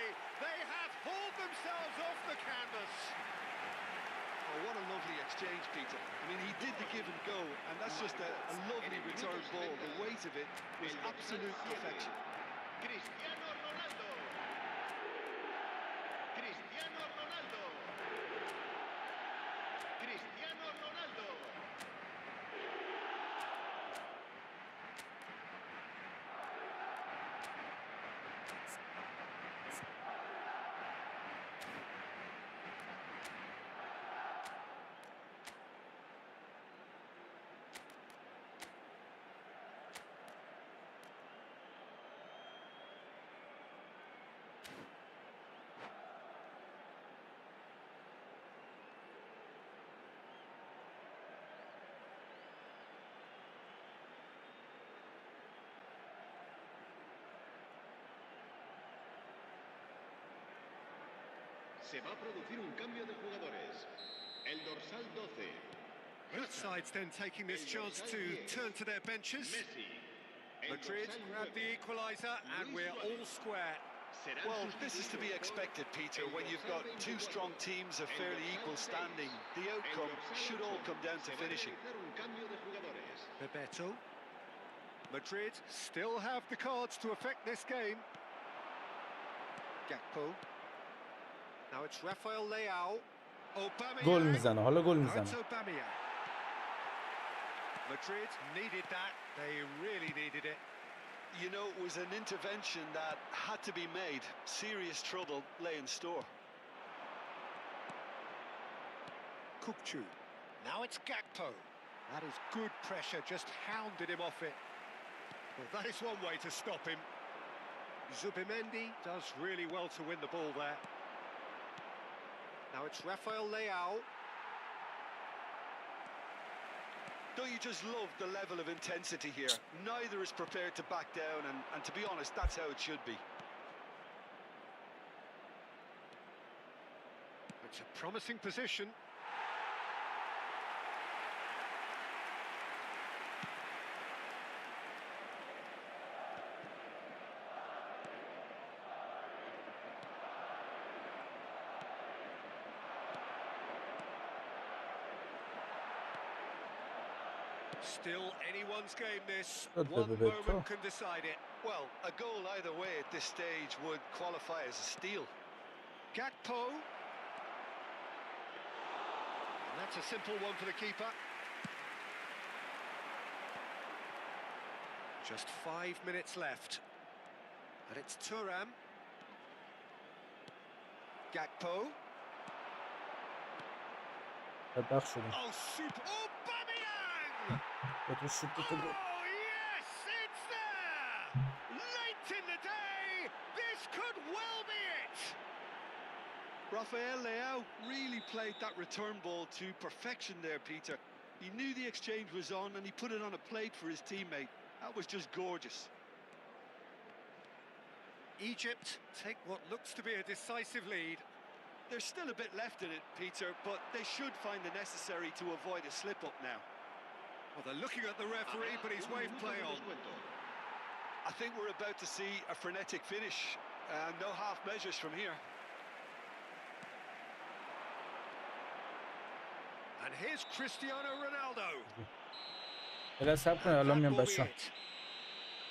they have hauled themselves off the canvas. Oh, what a lovely exchange, Peter. I mean, he did the give and go, and that's just a lovely return ball. The weight of it was absolute perfection. Cristiano Ronaldo. Cristiano Ronaldo. Cristiano Ronaldo. Se va a producir un cambio de jugadores. El dorsal 12. Both sides then taking this chance to turn to their benches. Madrid grab the equaliser and we're all square. Well, this is to be expected, Peter, when you've got two strong teams of fairly equal standing. The outcome should all come down to finishing. Bebeto. Madrid still have the cards to affect this game. Gakpo. Now it's Rafael Leao. گل میزنه، حالا گل میزنه. Madrid needed that. They really needed it. You know, it was an intervention that had to be made. Serious trouble lay in store. Kukçu. Now it's Gakpo. That is good pressure, just hounded him off it. Well, that is one way to stop him. Zubimendi does really well to win the ball there. Now it's Rafael Leao. Don't you just love the level of intensity here? Neither is prepared to back down, and to be honest, that's how it should be. It's a promising position. Still anyone's game this. One moment can decide it. Well, a goal either way at this stage would qualify as a steal. Gakpo. And that's a simple one for the keeper. Just 5 minutes left. And it's Thuram. Gakpo. Oh, super. Oh, Bamiyang! Oh yes, it's there! Late in the day, this could well be it! Rafael Leao really played that return ball to perfection there, Peter. He knew the exchange was on and he put it on a plate for his teammate. That was just gorgeous. Egypt take what looks to be a decisive lead. There's still a bit left in it, Peter, but they should find the necessary to avoid a slip-up now. Well, they're looking at the referee, but he's waved play on. I think we're about to see a frenetic finish. No half measures from here. And here's Cristiano Ronaldo.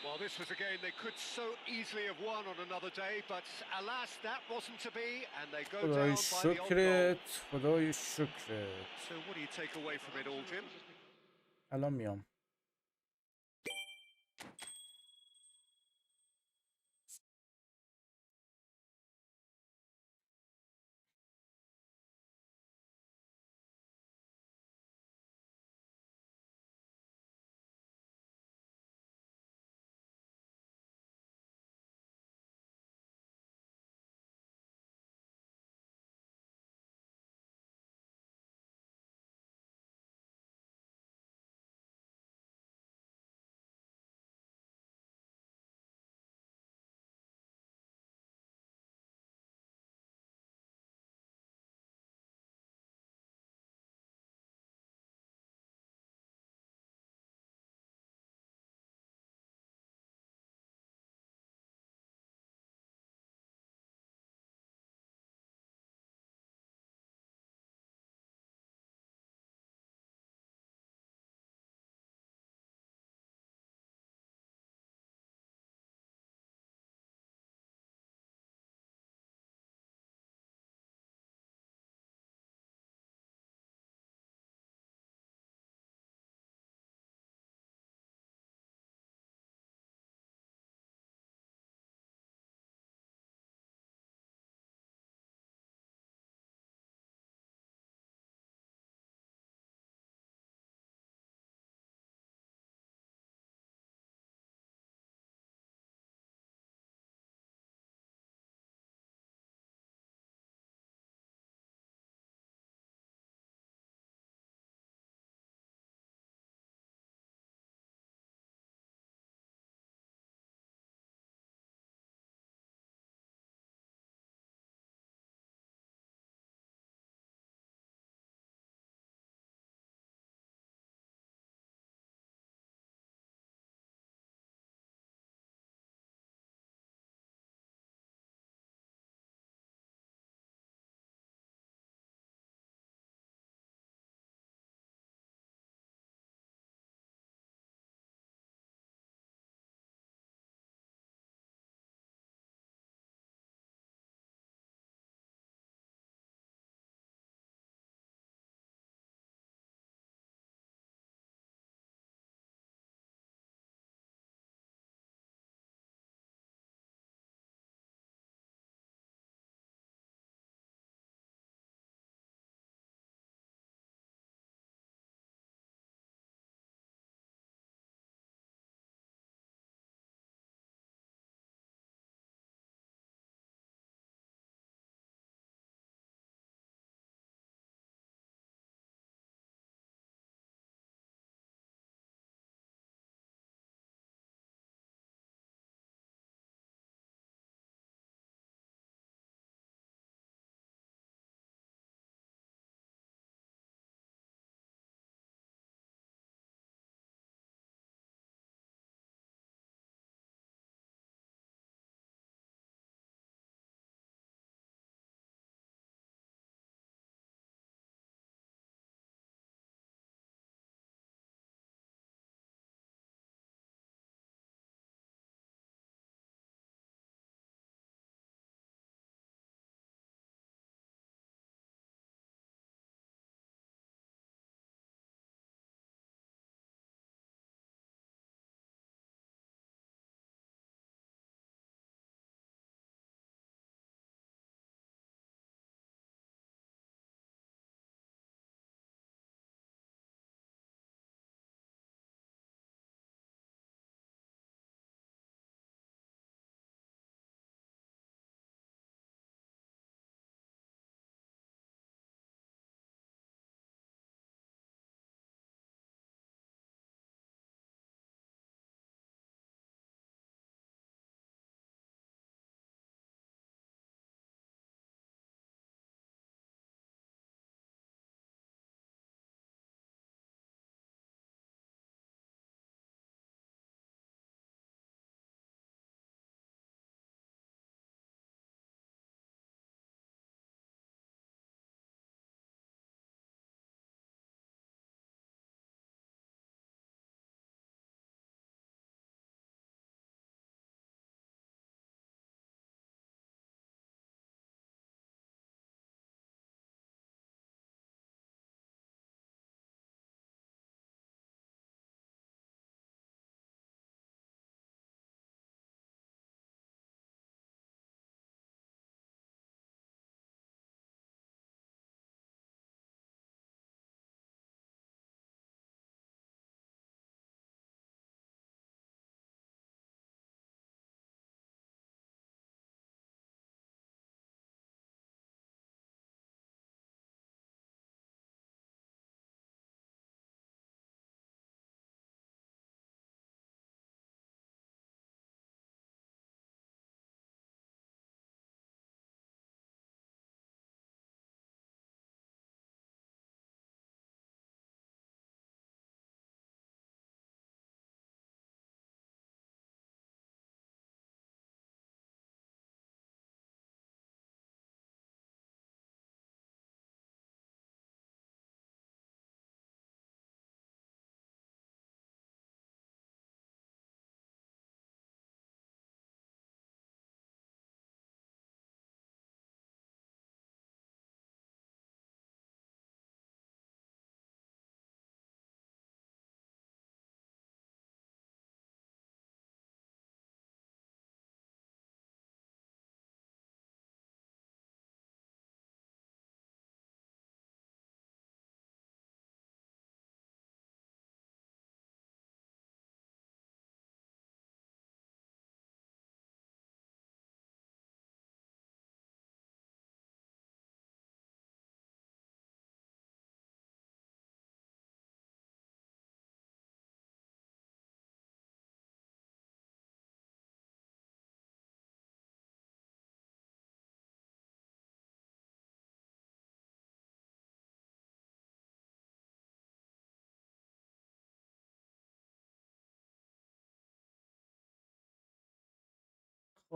Well, this was a game they could so easily have won on another day, but alas, that wasn't to be, and they go down by the own goal. So what do you take away from it all, Jim? الان میام.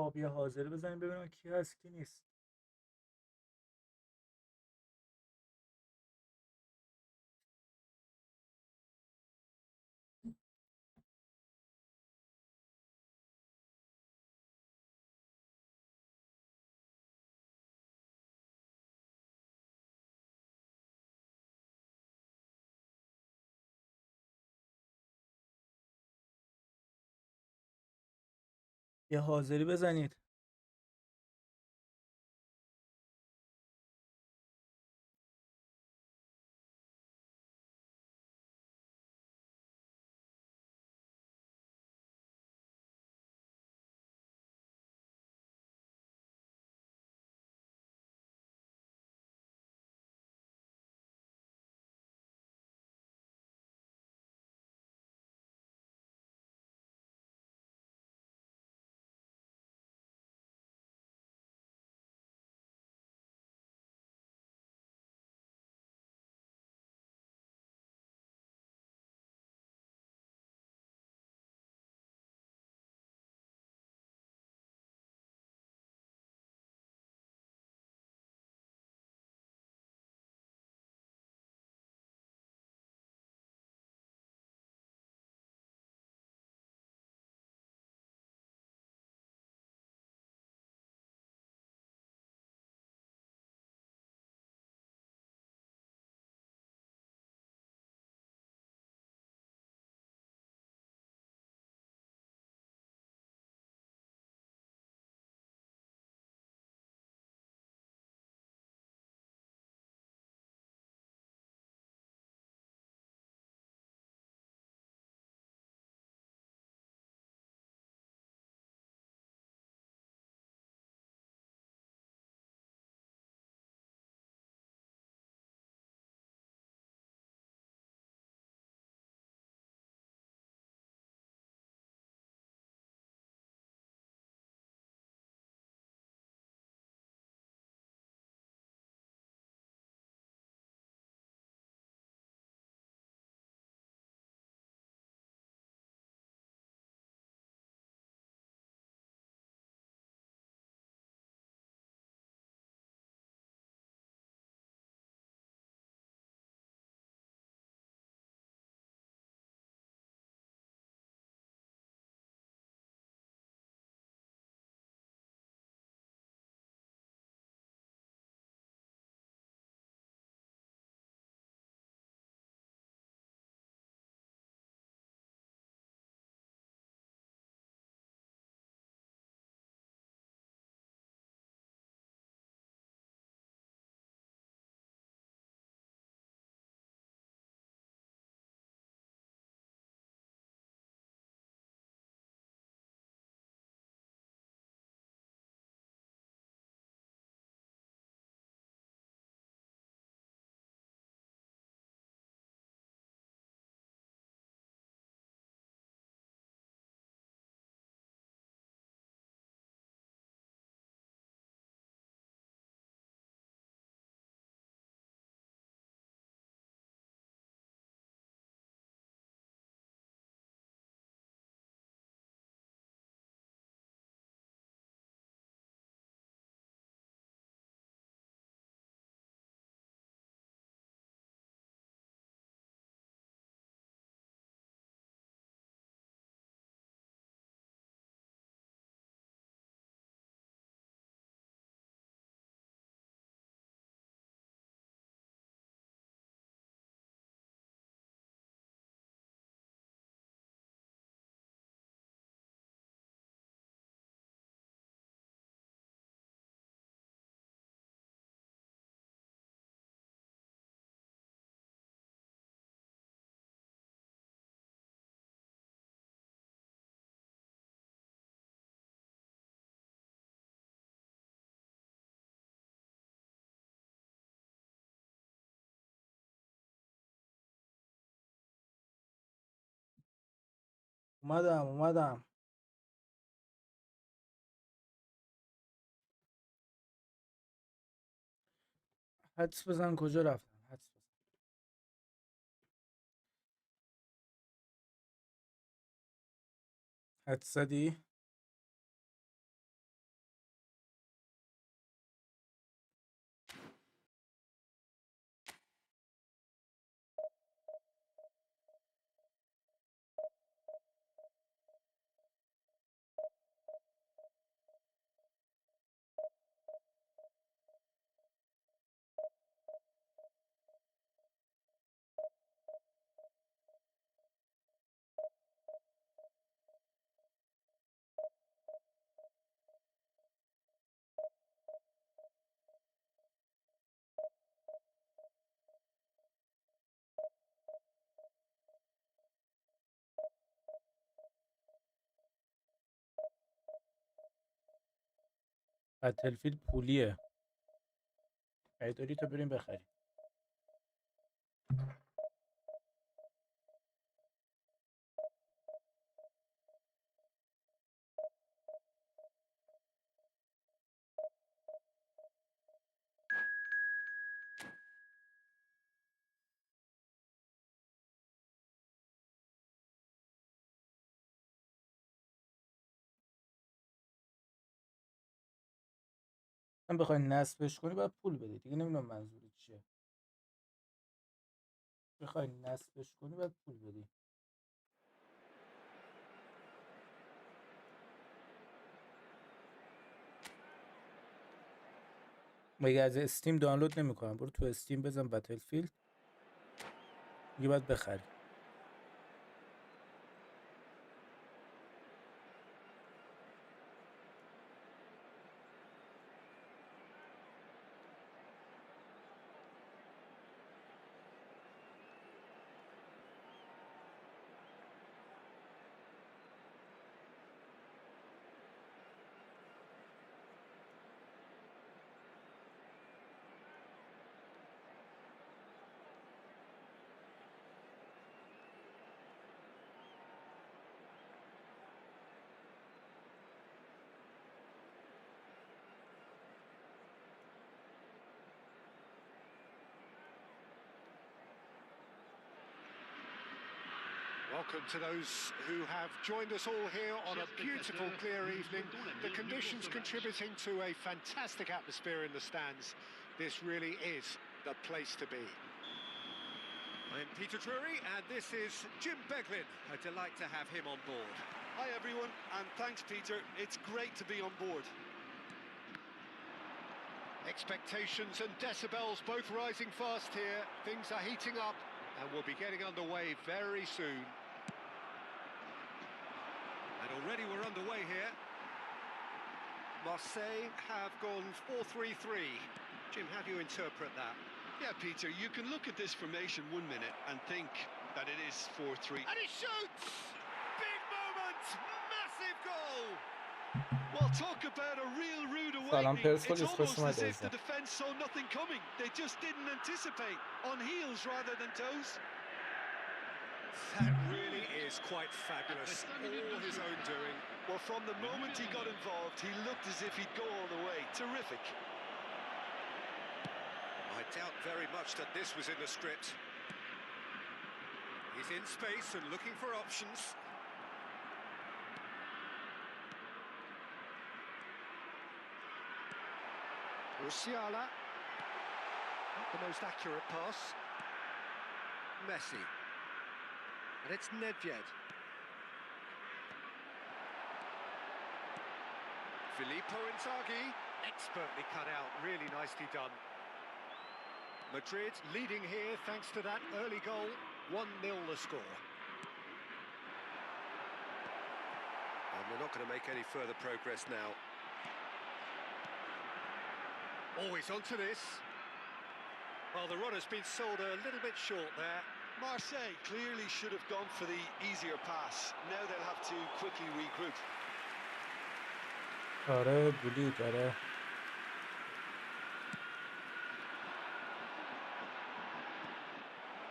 خب یه حاضری بزنیم ببینم کی هست کی نیست. یه حاضری بزنید. اومدم. حدس بزن کجا رفتم. حدس بزن. حدس زدی؟ بتلفیلد پولیه. خریداری تا بریم بخریم. من بخوای نصبش کنی باید پول بدی دیگه. نمیدونم منظورت چیه. بخوای نصبش کنی باید پول بدی. مگه از استیم دانلود نمیکنم؟ برو تو استیم بزن بتلفیلد دیگه باید بخری. Welcome to those who have joined us all here on a beautiful, clear evening. The conditions contributing to a fantastic atmosphere in the stands. This really is the place to be. I'm Peter Drury, and this is Jim Beglin. A delight to have him on board. Hi everyone, and thanks Peter. It's great to be on board. Expectations and decibels both rising fast here. Things are heating up and we'll be getting underway very soon. And already we're underway here. Marseille have gone 4-3-3. Jim, how do you interpret that? Yeah, Peter, you can look at this formation 1 minute and think that it is 4-3. And he shoots! Big moment! Massive goal! Well, talk about a real rude سلام awakening. پرسپولیس، It's خوش almost اومدی as if the defence saw nothing coming. They just didn't anticipate. On heels rather than toes. That really is quite fabulous. All his own doing. Well, from the moment he got involved, he looked as if he'd go all the way. Terrific. I doubt very much that this was in the script. He's in space and looking for options. Musiala. Not the most accurate pass. Messi. And it's Nedved. Filippo Inzaghi. Expertly cut out. Really nicely done. Madrid leading here thanks to that early goal. 1-0 the score. And they're not going to make any further progress now. Always onto this. Well, the run has been sold a little bit short there. Marseille clearly should have gone for the easier pass. Now they'll have to quickly regroup. آره بولی داره.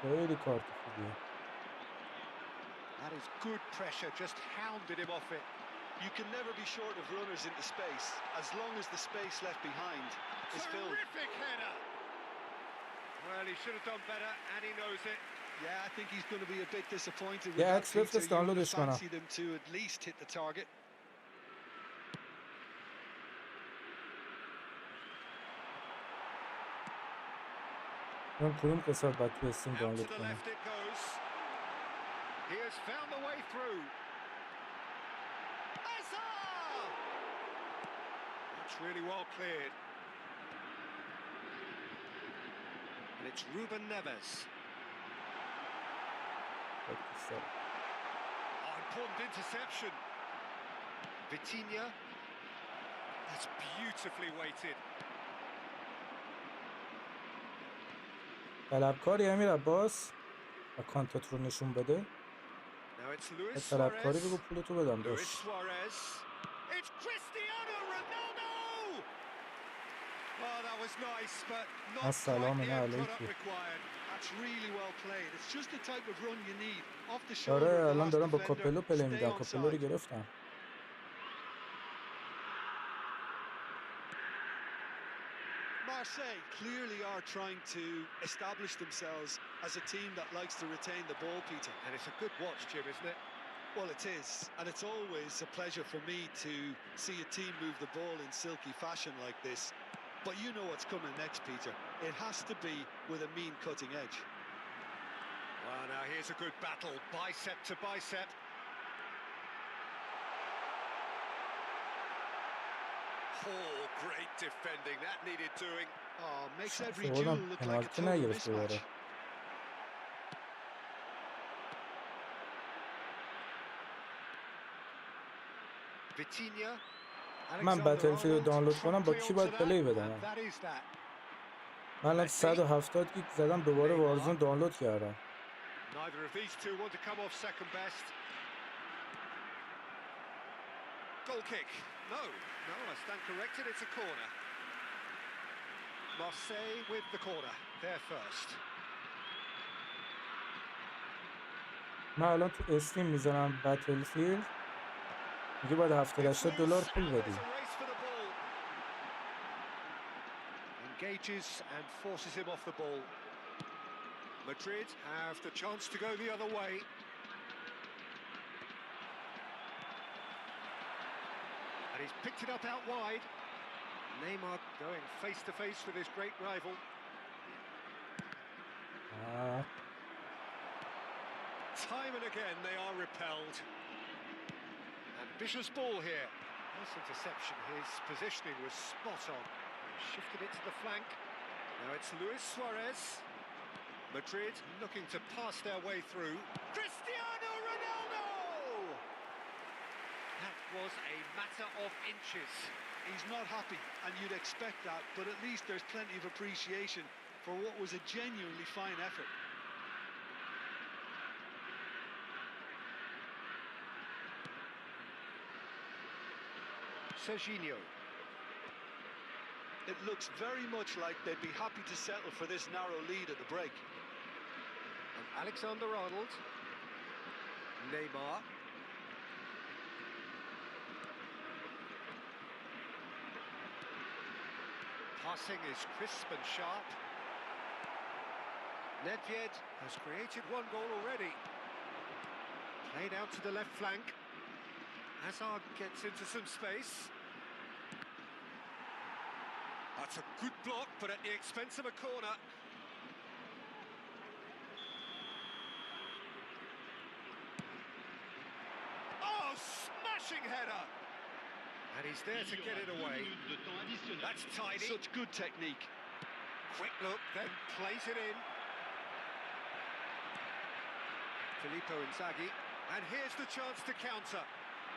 خیلی کارت خوبیه. That is good pressure, just hounded him off it. You can never be short of runners into space, as long as the space left behind is filled. Terrific header! Well, he should have done better, and he knows it. Yeah, I think he's going to be a bit disappointed with Yeah, that, Xbox Peter. You would downloadش have کنم. fancied him to at least hit the target. من کدوم قسمت باید تو استیم Out to دانلود the کنم؟ left it goes. He has found the way through. Hazard! That's really well cleared. And it's Ruben Neves. Oh, important interception. Vitinha. That's beautifully weighted. طلبکاری امیر عباس اکانتت رو نشون بده. Now it's Luis طلبکاری Suarez. بگو پولتو بدم Luis داش. Suarez. It's Cristiano Ronaldo! was nice, but not سلام quite the end علیکم. product required. That's really well played. It's just the type of run you need. Off the shoulder آره of the الان last دارم با defender. کاپلو پلی Stay میدم. کاپلو رو onside. گرفتم. Marseille clearly are trying to establish themselves as a team that likes to retain the ball, Peter. And it's a good watch, Jim, isn't it? Well, it is, and it's always a pleasure for me to see a team move the ball in silky fashion like this. But you know what's coming next, Peter. It has to be with a mean cutting edge. Well, now here's a good battle, bicep to bicep. Oh, great defending, that needed doing. Oh, makes every Hold duel on, look penalty like a total نگرفت mismatch. دوباره. Vitinha. من بتلفیلد رو دانلود کنم با کی باید پلی بدم؟ من الان 170 گیگ زدم دوباره وارزون دانلود کردم. Neither of these two want to come off second best. Goal kick. No, I stand corrected, it's a corner. Marseille with the corner, they're first. من الان تو استریم میزنم بتلفیلد میگه باید $70 پول بدی. Race for the ball. Engages and forces him off the ball. Madrid have the chance to go the other way. And he's picked it up out wide. Neymar going face to face with his great rival. Time and again they are repelled. Ambitious ball here. Nice interception. His positioning was spot on. Shifted it to the flank. Now it's Luis Suarez. Madrid looking to pass their way through. Cristiano Ronaldo! That was a matter of inches. He's not happy, and you'd expect that, but at least there's plenty of appreciation for what was a genuinely fine effort. Serginho. It looks very much like they'd be happy to settle for this narrow lead at the break. And Alexander-Arnold. Neymar. Passing is crisp and sharp. Nedved has created one goal already. Played out to the left flank. Hazard gets into some space. That's a good block, but at the expense of a corner. Oh, smashing header! And he's there to get it away. That's tidy. Such good technique. Quick look, then plays it in. Filippo Inzaghi. And here's the chance to counter.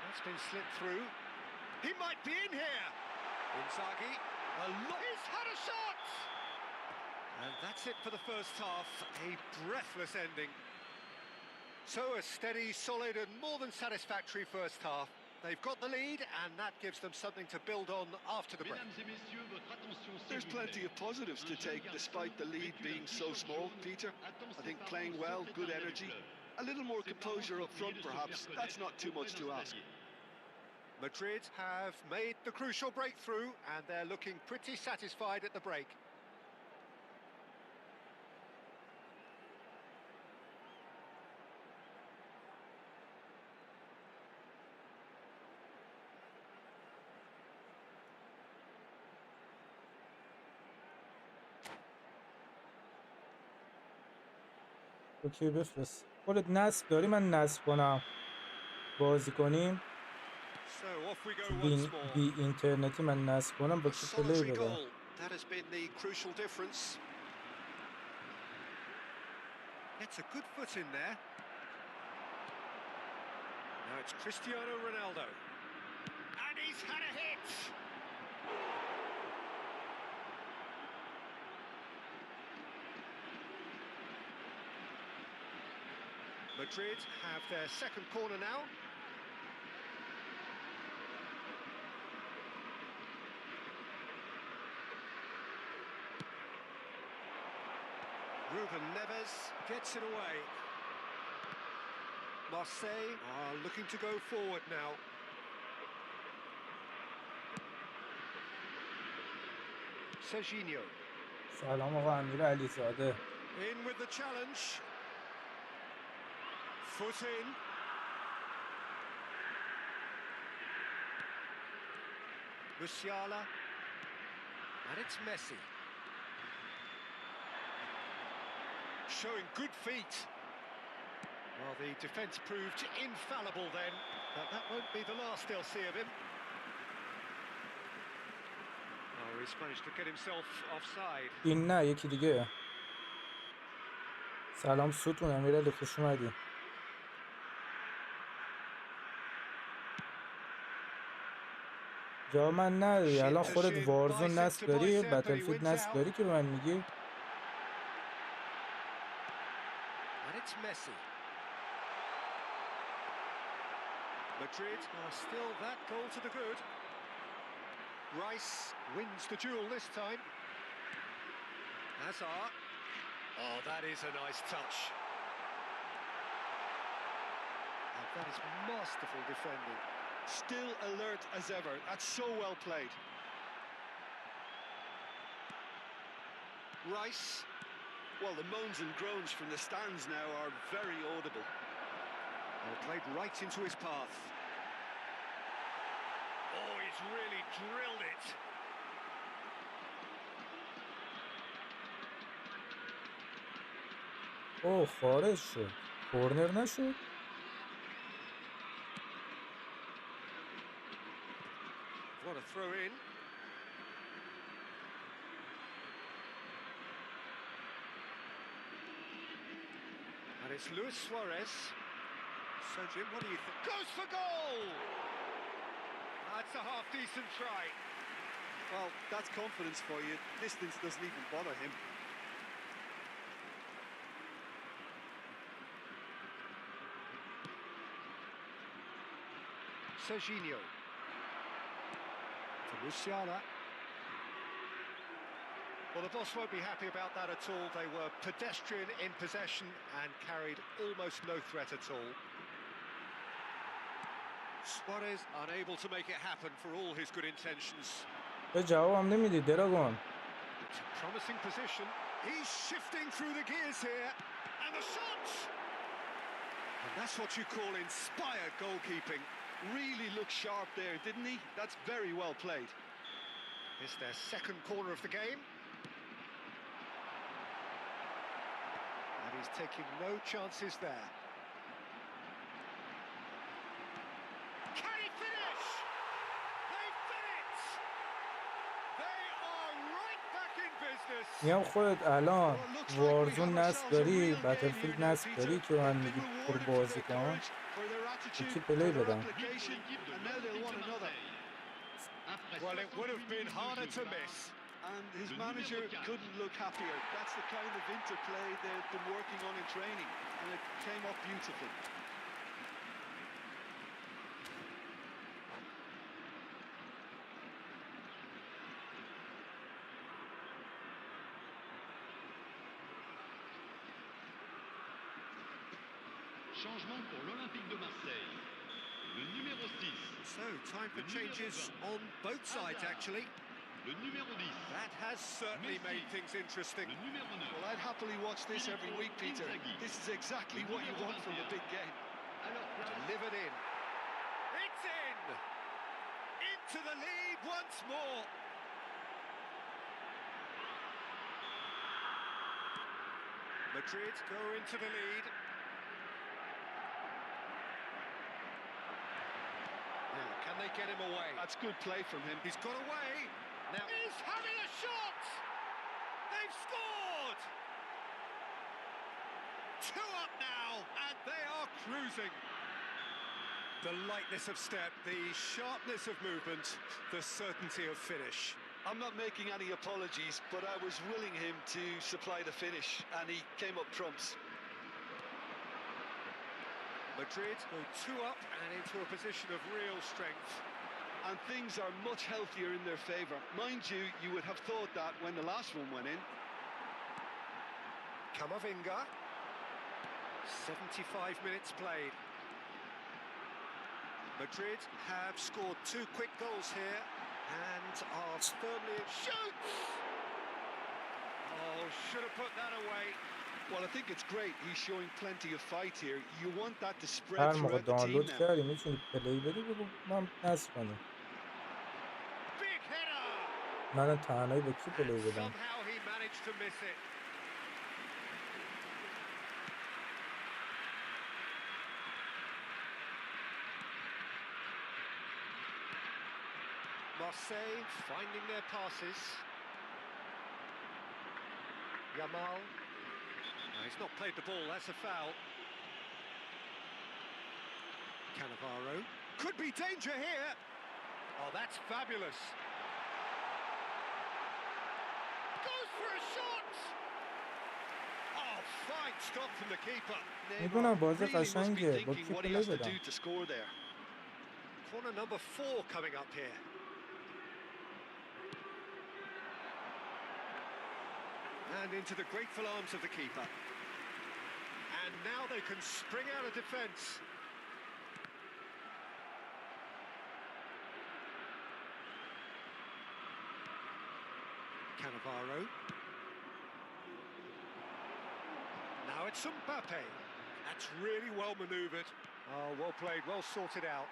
That's been slipped through. He might be in here. Inzaghi. He's had a shot! And that's it for the first half. A breathless ending. So a steady, solid and more than satisfactory first half. They've got the lead and that gives them something to build on after the break. There's plenty of positives to take despite the lead being so small, Peter. I think playing well, good energy. A little more composure up front perhaps. That's not too much to ask. Madrid have made the crucial breakthrough and they're looking pretty satisfied at the break. اوکی بفرست. خودت نصب داری من نصب کنم بازی کنیم. So off we go once more. بی اینترنتی من نصب کنم با کی پلی بدم. That has been the crucial difference. Gets a good foot in there. Now it's Cristiano Ronaldo. And he's had a hit. Madrid have their second corner now. Ruben Neves gets it away. Marseille are looking to go forward now. Serginho. سلام آقا امیر علیزاده. In with the challenge. Foot in. Musiala. And it's Messi. Showing good feet. Well, the defence proved infallible then, but that won't be the last they'll see of him. Oh, he's managed to get himself offside. این نه یکی دیگه. سلام ستون امیرعلی خوش اومدی. جا من نداری الان خودت وارزون نصب داری بتلفیلد نصب داری که به من میگی. And it's Messi. Madrid are still that goal to the good. Rice wins the duel this time. Hazard. Oh, that is a nice touch. And that is masterful defending. Still alert as ever. That's so well played. Rice. Well, the moans and groans from the stands now are very audible. Well, played right into his path. Oh, he's really drilled it. اوه خارج شد. کورنر نشد. What a throw in. And it's Luis Suarez. So Jim, what do you think? Goes for goal! That's a half-decent try. Well, that's confidence for you. Distance doesn't even bother him. Serginho. For Musiala. Well, the boss won't be happy about that at all. They were pedestrian in possession and carried almost no threat at all. Suarez unable to make it happen for all his good intentions. به جوابم نمیدی دراگون. It's a promising position. He's shifting through the gears here. And the shot! And that's what you call inspired goalkeeping. Really looked sharp there, didn't he? That's very well played. It's their second corner of the game. And he's taking no chances there. Can he finish? They've done it! They are right back in business. میگم خودت الان وارزون نصب داری بتلفیلد نصب داری که من میگی پر بازی کن. یکی پلی بدم. Well, it would have been harder to miss. And his manager couldn't look happier. That's the kind of interplay they've been working on in training, and it came up beautifully. Changement pour l'Olympique de Marseille. Le numéro 6. So, time for changes on both sides, actually. Le numéro 10. That has certainly made things interesting. Le numéro 9. Well, I'd happily watch this every week, Peter. This is exactly what you want from a big game. Delivered in. It's in! Into the lead once more. Madrid go into the lead. Now, can they get him away? That's good play from him. He's got away. Now he's having a shot. They've scored. 2 up now, and they are cruising. The lightness of step, the sharpness of movement, the certainty of finish. I'm not making any apologies, but I was willing him to supply the finish, and he came up trumps. Madrid go 2 up and into a position of real strength. And things are much healthier in their favour. Mind you, you would have thought that when the last one went in. Kamavinga. 75 minutes played. Madrid have scored 2 quick goals here and are firmly... Shoots! Oh, should have put that away. Well, I think it's great. He's showing plenty of fight here. You want that to spread هر موقع throughout the team دانلود now. کردی میتونی پلی بدی بگو من نصب کنی. Big header! من تنهایی با کی پلی بدم؟ Somehow he managed to miss it. Marseille finding their passes. Yamal. No, he's not played the ball, that's a foul. Cannavaro. Could be danger here. Oh, that's fabulous. Goes for a shot. Oh, fine stop from the keeper. میدونم بازی Really must be قشنگه با thinking کی what he پلی has to بدم. do to score there. Corner number 4 coming up here. And into the grateful arms of the keeper. And now they can spring out of defence. Cannavaro. Now it's Mbappe. That's really well manoeuvred. Oh, well played, well sorted out.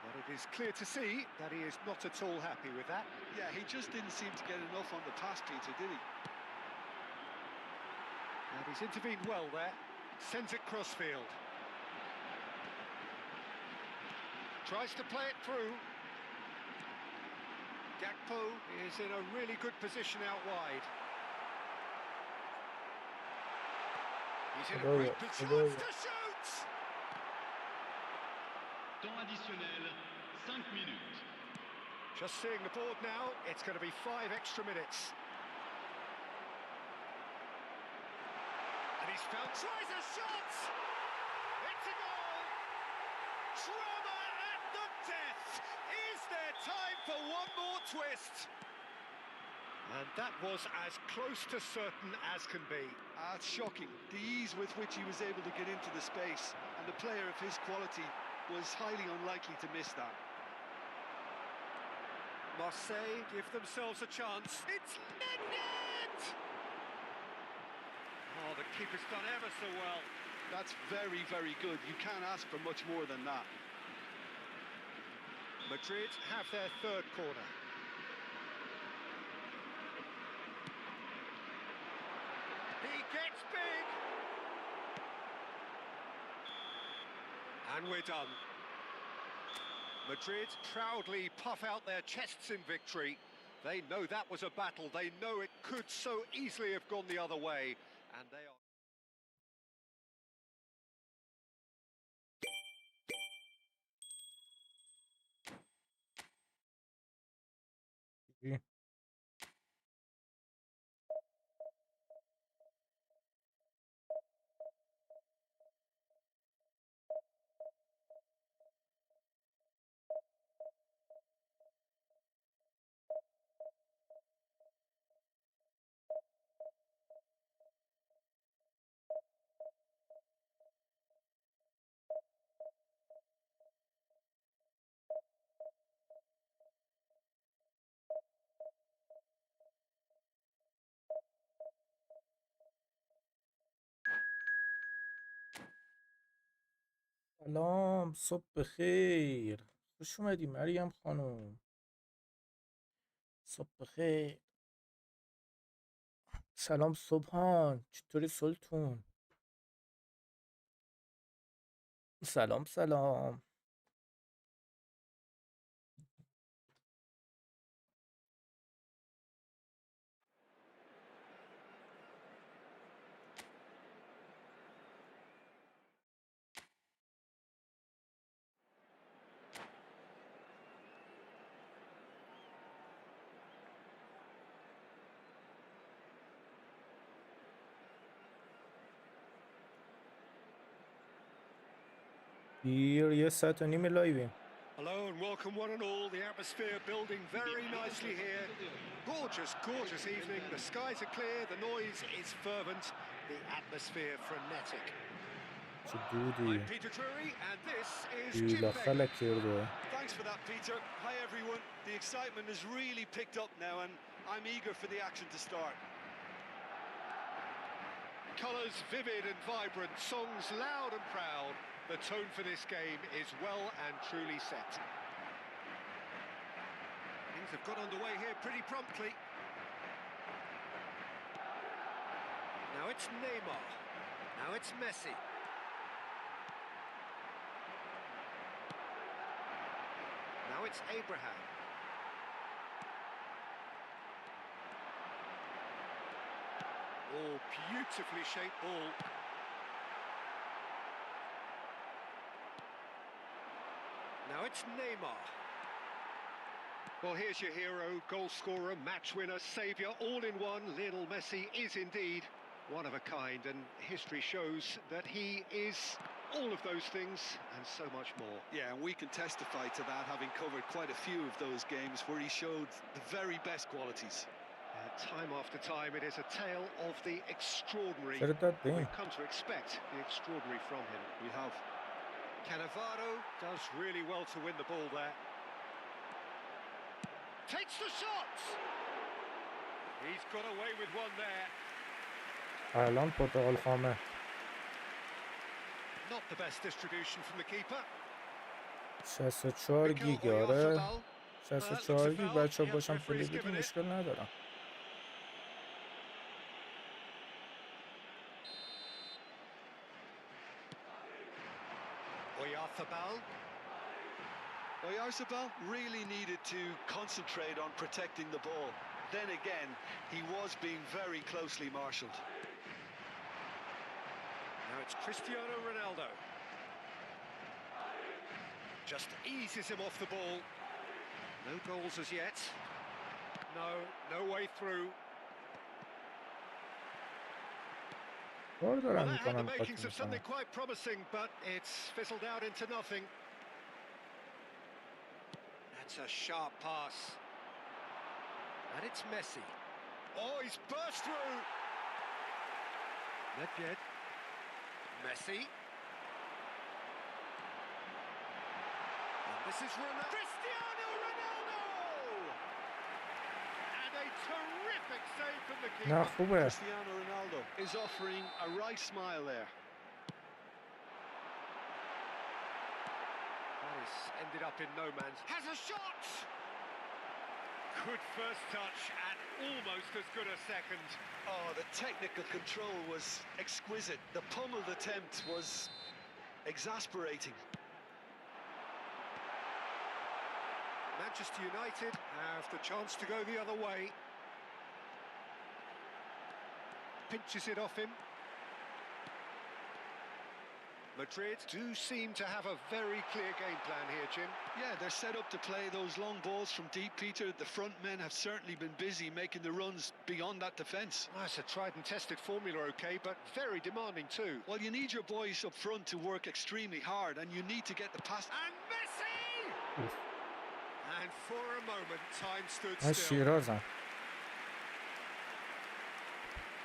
But it is clear to see that he is not at all happy with that. Yeah, he just didn't seem to get enough on the pass, Peter, did he? And he's intervened well there. Sends it crossfield. Tries to play it through. Gakpo is in a really good position out wide. He's in a great chance to shoot! Temps additionnel, 5 minutes. Just seeing the board now, it's going to be 5 extra minutes. And he's found, tries a shot! It's a goal! Drama at the death! Is there time for one more twist? And that was as close to certain as can be. It's shocking. The ease with which he was able to get into the space, and a player of his quality was highly unlikely to miss that. Marseille give themselves a chance. It's net! Oh, the keeper's done ever so well. That's very, very good. You can't ask for much more than that. Madrid have their third corner. He gets big! And we're done. Madrid proudly puff out their chests in victory. They know that was a battle. They know it could so easily have gone the other way. And they are... سلام، صبح بخیر. خوش اومدی مریم خانم. صبح بخیر. سلام صبحان، چطوری سلطون؟ سلام سلام. دیر 1 ساعت و نیم لایویم. Hello, and welcome one and all. The atmosphere building very nicely here. Gorgeous, gorgeous evening. The skies are clear, the noise is fervent, the atmosphere frenetic. چه دودی I'm Peter Drury, and this is بیلا Jim خلک کرده. Thanks for that, Peter. Hi, everyone. The excitement has really picked up now, and I'm eager for the action to start. Colours vivid and vibrant, songs loud and proud. The tone for this game is well and truly set. Things have got underway here pretty promptly. Now it's Neymar. Now it's Messi. Now it's Abraham. Oh, beautifully shaped ball. Now it's Neymar. Well, here's your hero, goal scorer, match winner, saviour, all in one. Lionel Messi is indeed one of a kind, and history shows that he is all of those things and so much more. Yeah, and we can testify to that, having covered quite a few of those games where he showed the very best qualities. Time after time, it is a tale of the extraordinary. چرا داد به این؟ We've come to expect the extraordinary from him. We have. Cannavaro does really well to win the ball there. Takes the shot! He's got away with one there. الان پرتغال خامه. Not the best distribution from the keeper. 64 گیگ آره 64 گیگ بچه باشم فلی بدی مشکل ندارم. Oyarzabal really needed to concentrate on protecting the ball. Then again, he was being very closely marshalled. Now it's Cristiano Ronaldo. Just eases him off the ball. No goals as yet. No way through. کار Well, دارم that had the میکنم makings of something quite promising, but it's fizzled out into nothing. That's a sharp pass. And it's Messi. Oh, he's burst through. Not yet. Messi. And this is Ronaldo. Cristiano Ronaldo! And a terrific save from the keeper. نه خوبه. Cristiano Ronaldo is offering a right smile there. That is ended up in no man's. Has a shot! Good first touch and almost as good a second. Oh, the technical control was exquisite. The pummeled attempt was exasperating. Manchester United have the chance to go the other way. Pinches it off him. Madrid do seem to have a very clear game plan here, Jim. Yeah, they're set up to play those long balls from deep, Peter. The front men have certainly been busy making the runs beyond that defence. Well, it's a tried and tested formula, okay, but very demanding too. Well, you need your boys up front to work extremely hard, and you need to get the pass. And Messi! And for a moment, time stood من still. شیرازم.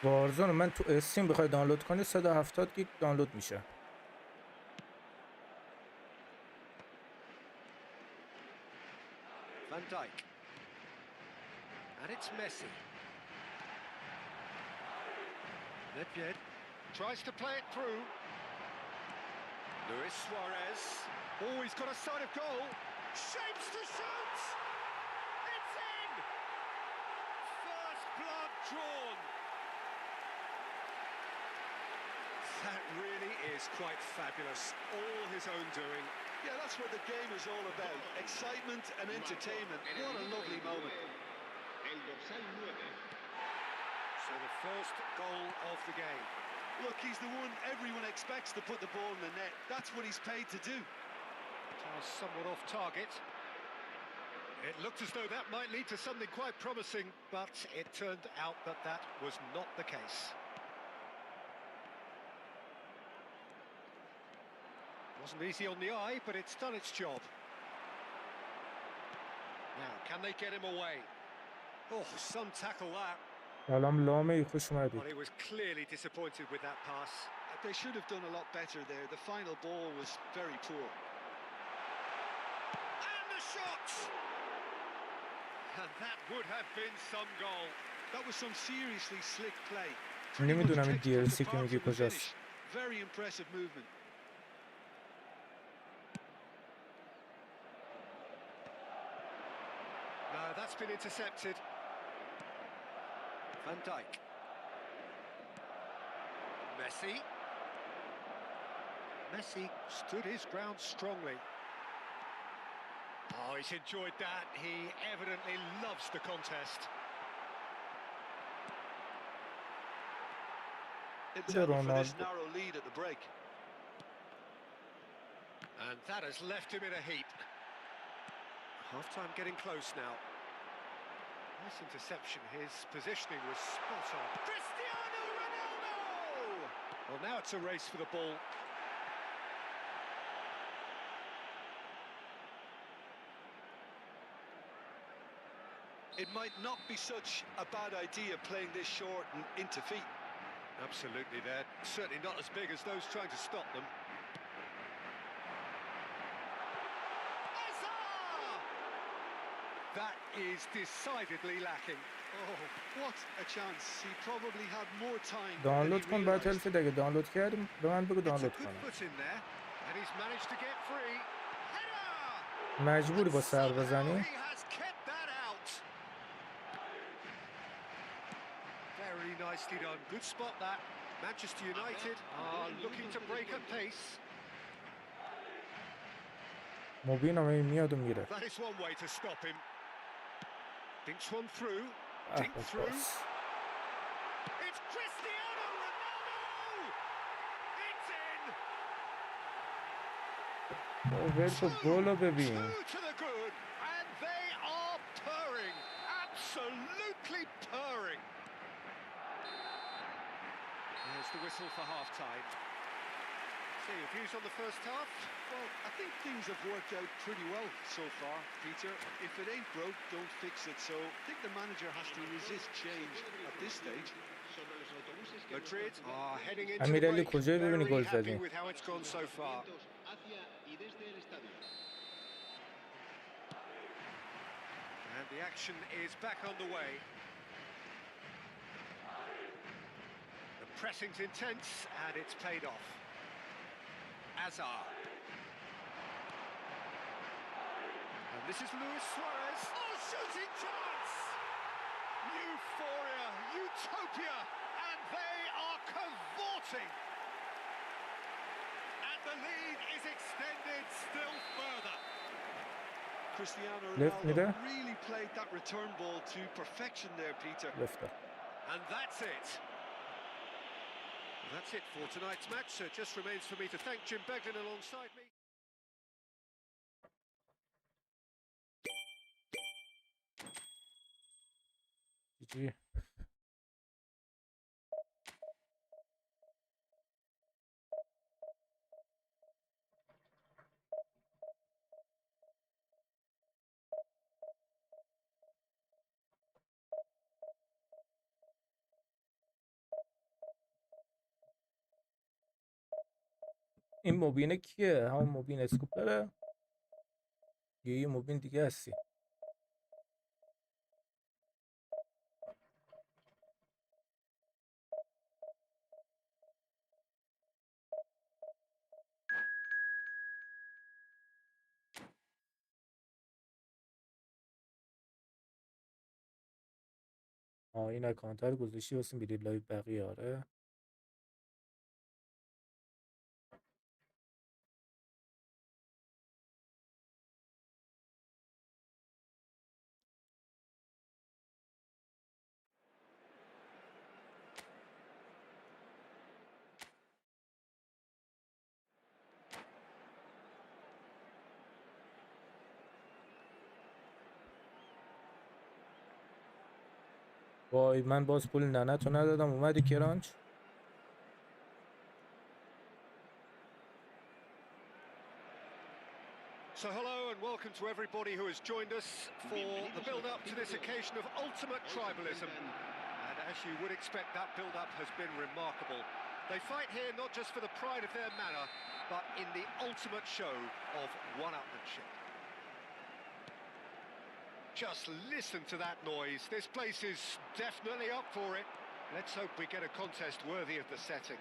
وارزون من تو استریم بخوای دانلود کنی 170 گیگ دانلود میشه. Van Dijk. And it's Messi. Nedved tries to play it through. Luis Suarez. Oh, he's got a sight of goal. Shapes to shoot! It's in! First blood drawn. That really is quite fabulous. All his own doing. Yeah, that's what the game is all about. Excitement and entertainment. What a lovely moment. El dorsal 9. So the first goal of the game. Look, he's the one everyone expects to put the ball in the net. That's what he's paid to do. Somewhat off target. It looked as though that might lead to something quite promising, but it turned out that that was not the case. Wasn't easy on the eye, but it's done its job. Now, can they get him away? Oh, some tackle that. سلام لامه خوش Well, اومدید. he was clearly disappointed with that pass. They should have done a lot better there. The final ball was very poor. And the shot! And that would have been some goal. That was some seriously slick play. نمیدونم این DLC که میگی کجاست. Very impressive movement. No, that's been intercepted. Van Dijk. Messi. Messi stood his ground strongly. Oh, he's enjoyed that. He evidently loves the contest. Intended for this narrow lead at the break. And that has left him in a heap. Half-time getting close now. Nice interception. His positioning was spot on. Cristiano Ronaldo! Well, now it's a race for the ball. It might not be such a bad idea playing this short and into feet. Absolutely, they're certainly not as big as those trying to stop them. That is decidedly lacking. Oh, what a chance. He probably had more time. دانلود کن بعد تلفی دیگه دانلود کردیم به من بگو It's a دانلود good کنم. foot in there, and he's managed to get free. Header! مجبوری با سر بزنی. He has kept that out. Very nicely done. Good spot that. Manchester United are looking to break at pace. مبین هم میاد و میره. That is one way to stop him. Dinks one through. اه Dink through. باس. It's Cristiano Ronaldo! It's in! ول کن گل رو ببین. Two to the good, and they are purring. Absolutely purring. There's the whistle for half-time. So your views on the first half? Well, I think things have worked out pretty well so far, Peter. If it ain't broke, don't fix it. So I think the manager has to resist change at this stage. Madrid are heading into امیر the علی break. کجای ببینی Very گل happy زدی؟ with how it's gone so far. Hacia y desde el estadio. And the action is back on the way. The pressing's intense and it's paid off. Azar. And this is Luis Suarez. Oh, shooting chance! Euphoria, utopia, and they are cavorting. And the lead is extended still further. Cristiano Left Ronaldo middle. really played that return ball to perfection there, Peter. لفته. And that's it. That's it for tonight's match. So it just remains for me to thank Jim Beglin alongside me. جی. این مبینه کیه؟ همون مبین اسکوپره؟ یه مبین دیگه هستی. این اکانت رو گذاشتی واسه میری لایو بقیه. آره وای من باز پول ننتو ندادم اومدی کرانچ. So hello and and welcome to everybody who has joined us for the build-up to this occasion of ultimate tribalism. And as you would expect, that build-up has been remarkable. They fight here not just for the pride of their manor, but in the ultimate show of one-upmanship. Just listen to that noise. This place is definitely up for it. Let's hope we get a contest worthy of the setting.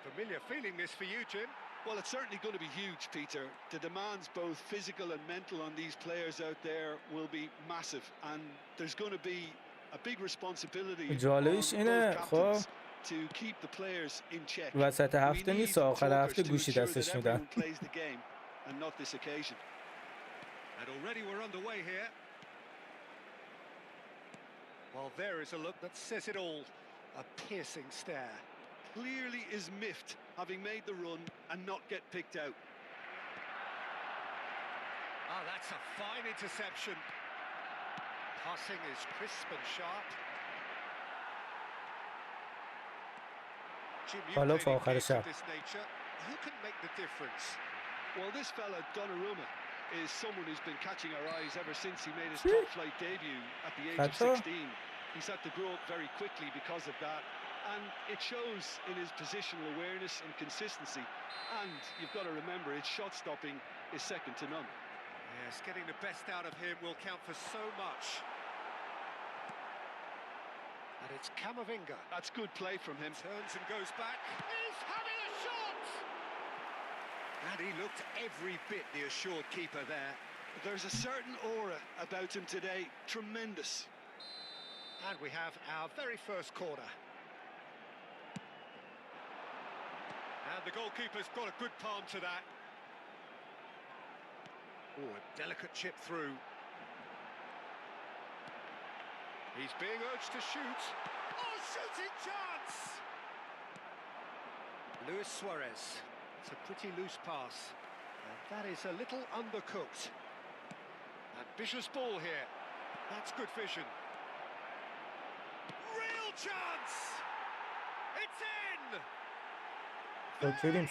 Familiar feeling this for you, Jim? Well, it's certainly going to be huge, Peter. The demands, both physical and mental, on these players out there will be massive, and there's going to be a big responsibility on جالبش اینه both خب captains to keep the players in check. وسط هفته We نیست need آخر هفته focus to گوشی ensure دستش that میدن everyone plays the game and not this occasion. And already we're underway here. Well, there is a look that says it all. A piercing stare. Clearly is miffed, having made the run and not get picked out. Ah, that's a fine interception. Passing is crisp and sharp. Jim, you've حالا played تا in آخر games شب of this nature. Who can make the difference? Well, this fella, Donnarumma, is someone who's been catching our eyes ever since he made his top-flight debut at the age of Hatta. 16. He's had to grow up very quickly because of that, and it shows in his positional awareness and consistency. And you've got to remember, his shot-stopping is second to none. Yes, getting the best out of him will count for so much. And it's Camavinga. That's good play from him. Turns and goes back. He's having a shot! And he looked every bit the assured keeper there. There's a certain aura about him today. Tremendous. And we have our very first corner. And the goalkeeper's got a good palm to that. Oh, a delicate chip through. He's being urged to shoot. Oh, shooting chance! Luis Suarez. It's a pretty loose pass. And that is a little undercooked. Ambitious ball here. That's good vision. Real chance! It's in! اوکییم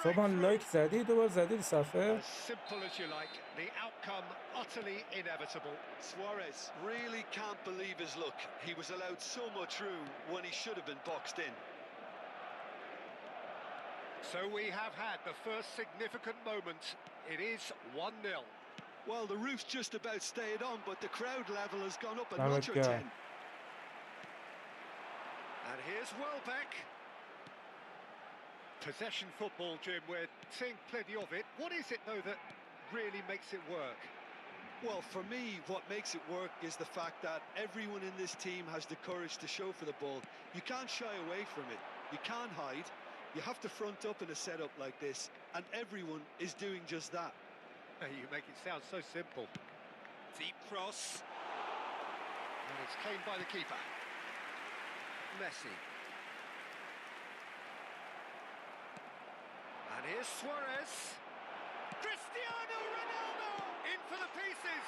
صبحان لایک زدی دوبار زدی صفحه As simple as you like, the outcome utterly inevitable. Suarez really can't believe his luck. He was allowed so much room when he should have been boxed in. So we have had the first significant moment. It is 1-0. Well, the roof's just about stayed on, but the crowd level has gone up a Have a notch or go. 10. And here's Welbeck. Possession football, Jim, we're seeing plenty of it. What is it, though, that really makes it work? Well, for me, what makes it work is the fact that everyone in this team has the courage to show for the ball. You can't shy away from it. You can't hide. You have to front up in a setup like this, and everyone is doing just that. You make it sound so simple. Deep cross. And it's claimed by the keeper. Messi. And here's Suarez. Cristiano Ronaldo in for the pieces.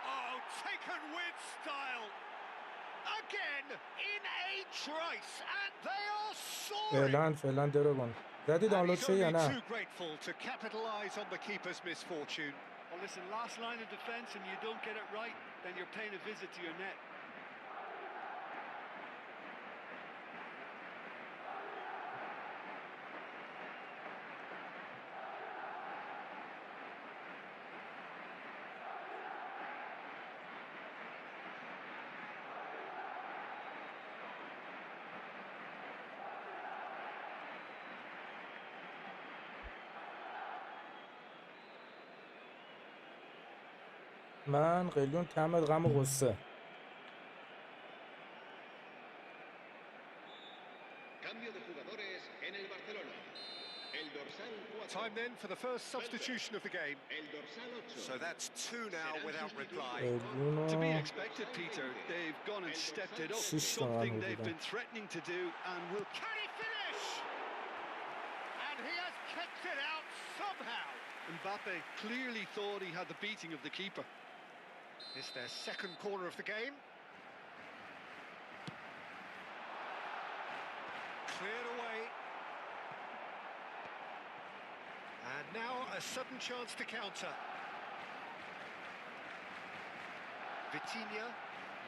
Oh, taken with style. Again in a trice, and they are soaring. فعلا دروگون زدی And دانلود he's شه یا only نه too grateful to capitalise on the keeper's misfortune. Well, listen, last line of defence and you don't get it right, then you're paying a visit to your net. من قلیون طعم غم و غصه Cambio de jugadores en el Barcelona. El dorsal 4. Time then for the first substitution of the game. El dorsal 8. So that's two now without reply. قلیون To be و expected, Peter. They've gone and stepped it up. Six Something on they've Hoover. been threatening to do and will. Can he finish? And he has kept it out somehow. Mbappe clearly thought he had the beating of the keeper. It's their second corner of the game. Cleared away. And And now a sudden chance to counter. Vitinha,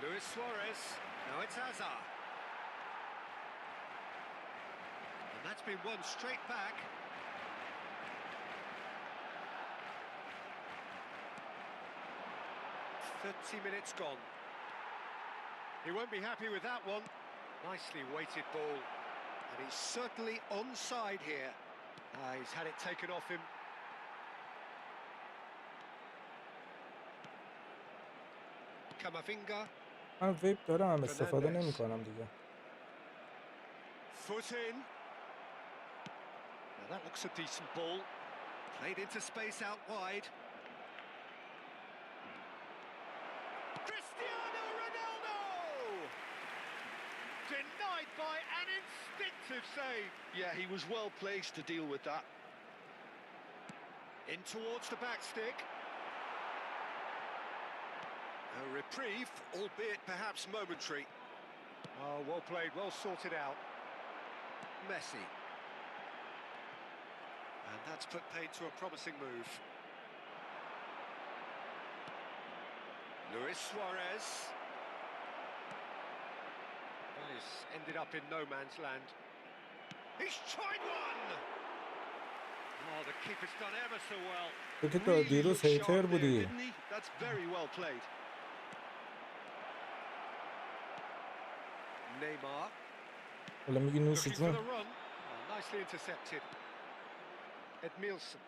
Luis Suarez, now it's Hazard. And that's been won straight back. Minutes gone. He won't be happy with that one. Nicely weighted ball. And he's certainly onside here. He's had it taken off him. Kamavinga. من ویب دارم هم استفاده نمی کنم دیگه. Foot in. Now that looks a decent ball. Played into space out wide. Cristiano Ronaldo! Denied by an instinctive save. Yeah, he was well placed to deal with that. In towards the back stick. A reprieve, albeit perhaps momentary. Oh, well played, well sorted out. Messi. And that's put paid to a promising move. Luis Suarez. Well, he's ended up in no man's land. He's tried one! Oh, the keeper's done ever so well. تو تا دیروز هیتر بودی. Didn't he? That's very well played. Neymar. حالا میگی نوش Looking for جون. the run. Oh, nicely intercepted. Edmilson.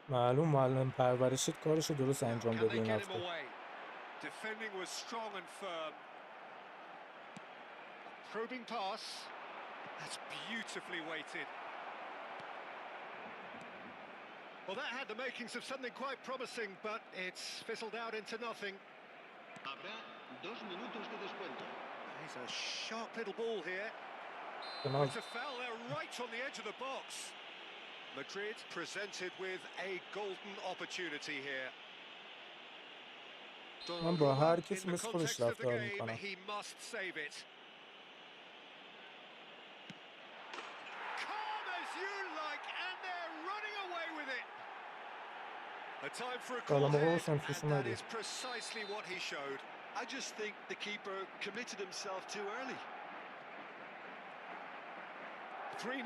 معلم پرورشت کارشو درست انجام Can دادی they این get him هفته. away? Defending was strong and firm. A probing pass. That's beautifully weighted. Well, that had the makings of something quite promising, but it's fizzled out into nothing. Habrá 2 minutos de descuento. He's a sharp little ball here. کنال. It's a foul there right on the edge of the box. Madrid presented with a golden opportunity here. من با هر کسی In the مثل خودش context of the رفتار game, میکنم. he must save it. Calm as you like, and they're running away with it. A time for a call سلام آقا here, حسین، خوش and that اومدی. is precisely what he showed. I just think the keeper committed himself too early. 3-0,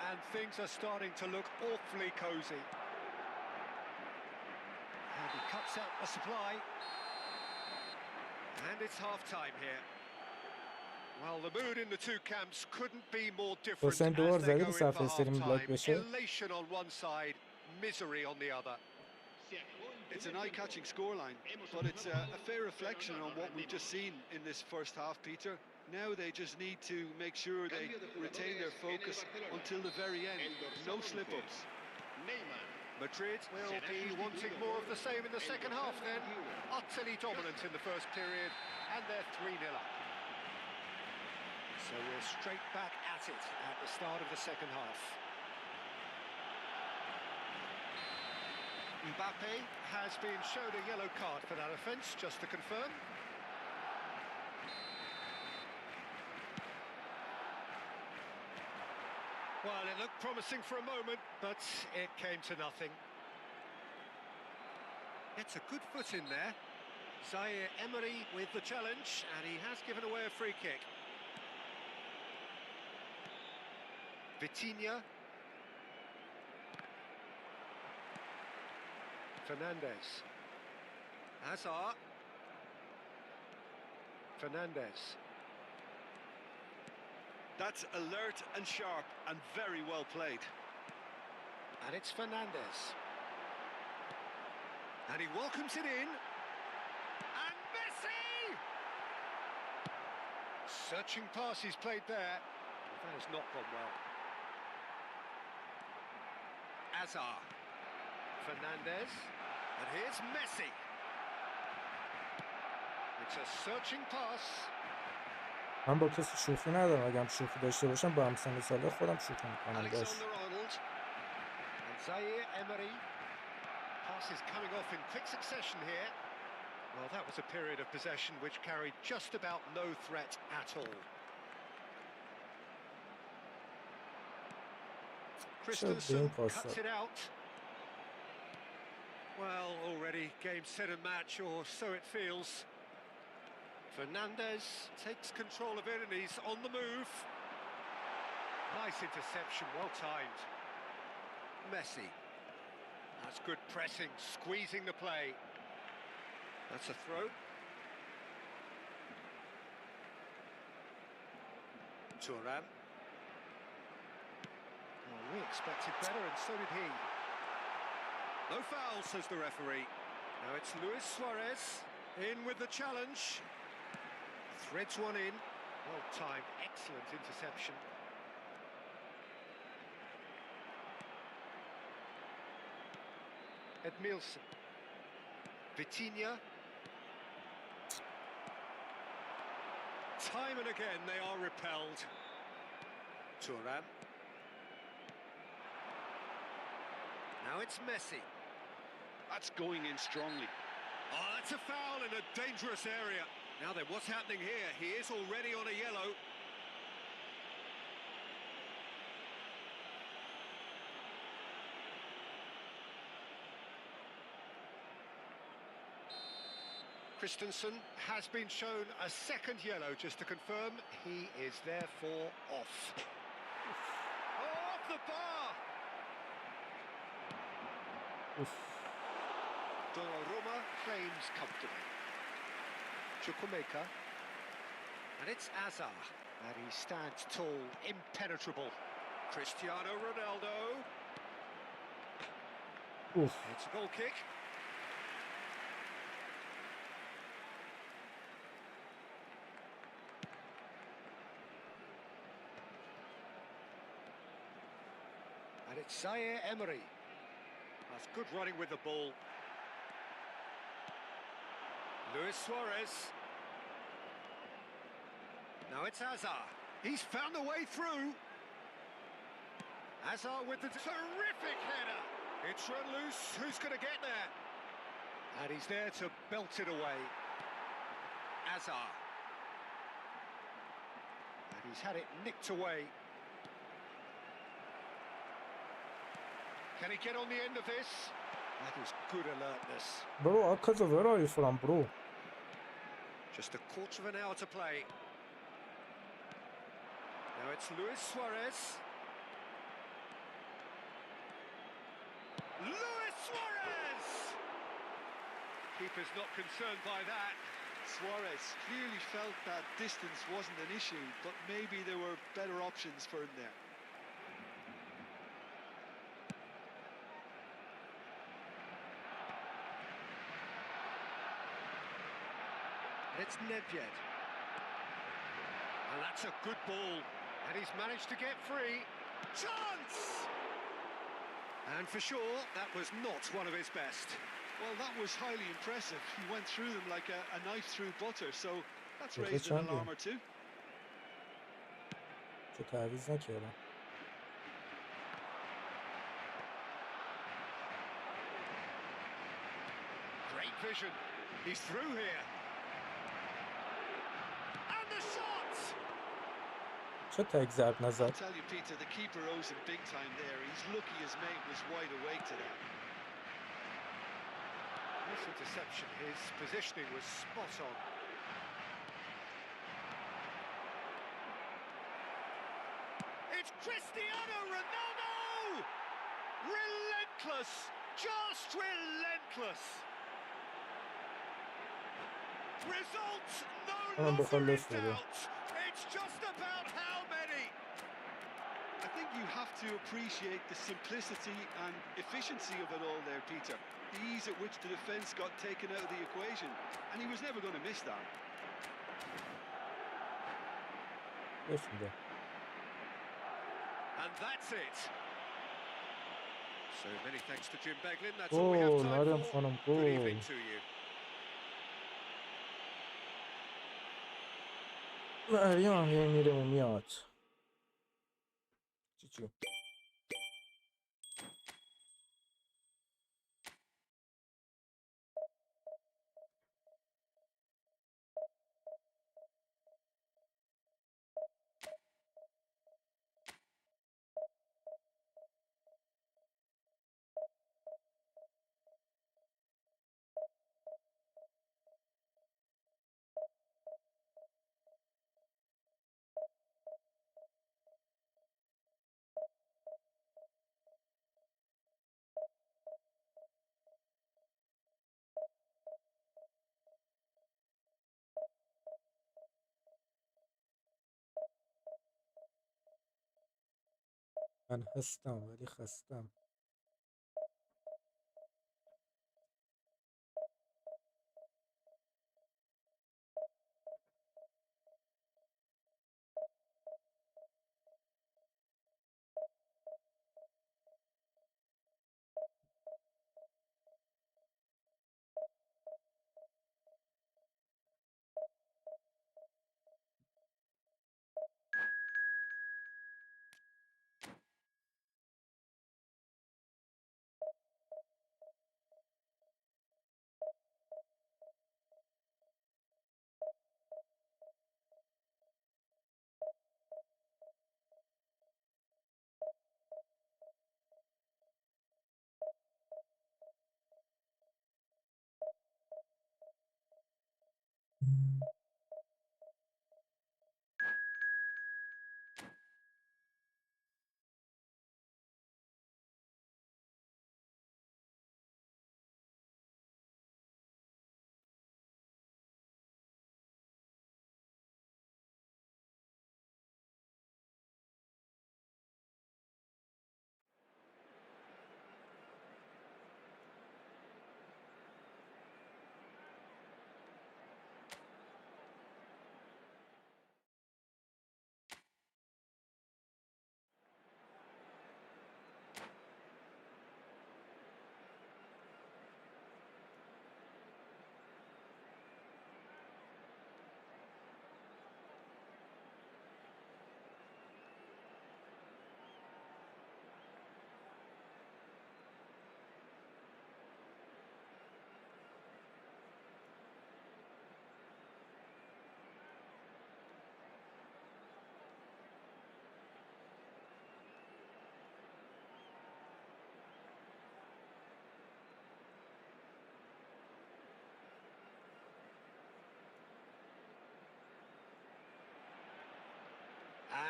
and things are starting to look awfully cosy. And he cuts out the supply. And it's half-time here. Well, the mood in the two camps couldn't be more different حسین دوبار as they زدی go تو in صفحه for استریم بلاک half-time. بشه. Elation on one side, misery on the other. It's an eye-catching scoreline, but it's a fair reflection on what we've just seen in this first half, Peter. Now they just need to make sure they retain their focus until the very end. No slip-ups. Neymar. Madrid will be wanting more of the same in the second half then. Utterly dominant in the first period, and they're 3-0 up. So we're straight back at it at the start of the second half. Mbappe has been shown a yellow card for that offence, just to confirm. Well, it looked promising for a moment, but it came to nothing. It's a good foot in there. Zaire Emery with the challenge, and he has given away a free kick. Vitinha. Fernandez. Hazard. Fernandez. That's alert and sharp and very well played. And it's Fernandez. And he welcomes it in. And Messi! Searching pass he's played there. That has not gone well. Hazard. Fernandez. And here's Messi. It's a searching pass. من با کسی شوخی ندارم. اگه هم شوخی داشته باشم با همسن ساله خودم شوخی میکنم باش. Alexander-Arnold. And Zaire Emery. Passes coming off in quick succession here. Well, that was a period of possession which carried just about no threat at all. Christensen cuts it out. Well, already game, set and match, or so it feels. Fernandez takes control of it and he's on the move. Nice interception, well timed. Messi. That's good pressing, squeezing the play. That's a throw. Thuram. Oh, we expected better and so did he. No foul, says the referee. Now it's Luis Suarez in with the challenge. Threads one in. Well timed, excellent interception. Edmilson. Vitinha. Time and again they are repelled. Thuram. Now it's Messi. That's going in strongly. Oh, that's a foul in a dangerous area. Now then, what's happening here? He is already on a yellow. Christensen has been shown a second yellow, just to confirm he is therefore off. Oh, off the bar! Donnarumma claims comfortably. Chukwuemeka. And it's Azar. And he stands tall, impenetrable. Cristiano Ronaldo. It's a goal kick. And it's Zaire Emery. That's good running with the ball. Luis Suarez. Now it's Azar. He's found a way through. Azar with the terrific header. It's run loose. Who's going to get there? And he's there to belt it away. Azar. And he's had it nicked away. Can he get on the end of this? That is good alertness. Bro, Akaza, where are you from, bro? Just a quarter of an hour to play. Now it's Luis Suarez. Luis Suarez! Keeper's not concerned by that. Suarez clearly felt that distance wasn't an issue, but maybe there were better options for him there. It's Nedved. And that's a good ball. And he's managed to get free. Chance! And for sure, that was not one of his best. Well, that was highly impressive. He went through them like a knife through butter, so that's raised an alarm or two. چه تعویض نکردم. Great vision. He's through here. And the shot! چه تک ضرب نزد. I'll tell you, Peter, the keeper owes him big time there. He's lucky his mate was wide awake to that. This interception, his positioning was spot on. It's Cristiano Ronaldo! Relentless! Just relentless! Results no longer in doubt. It's just about how many. I think you have to appreciate the simplicity and efficiency of it all there, Peter. The ease at which the defence got taken out of the equation, and he was never going to miss that. And that's it. So many thanks to Jim Beglin. That's all we have time for. Good evening to you. مریم هم میره و میاد. چی من هستم ولی خستم.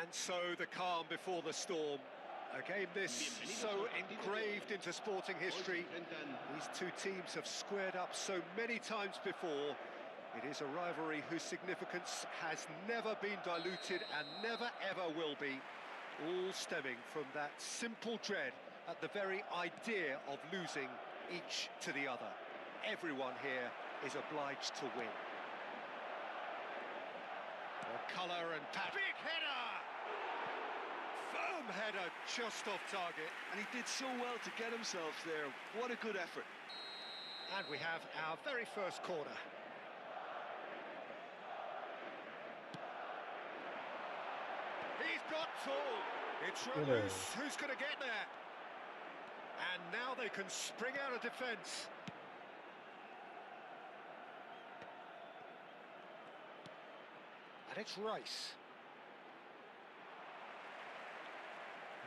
And so the calm before the storm. A game this so engraved into sporting history. These two teams have squared up so many times before. It is a rivalry whose significance has never been diluted and never ever will be. All stemming from that simple dread at the very idea of losing each to the other. Everyone here is obliged to win. Colour and big header! Firm header just off target. And he did so well to get himself there. What a good effort. And we have our very first corner. He's got tall. It's run loose. Who's going to get there? And now they can spring out of defence. And it's Rice.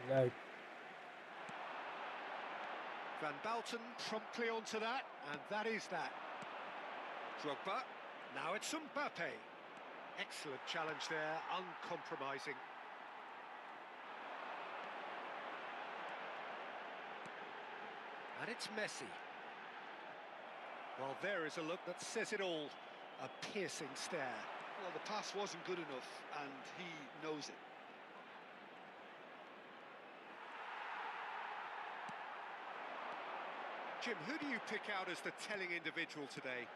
لایو. Van Balten promptly onto that, and that is that. Drogba. Now it's Mbappe. Excellent challenge there, uncompromising. And it's Messi. Well, there is a look that says it all. A piercing stare. Well, the pass wasn't good enough, and he knows it. Jim, who do you pick out as the telling individual today?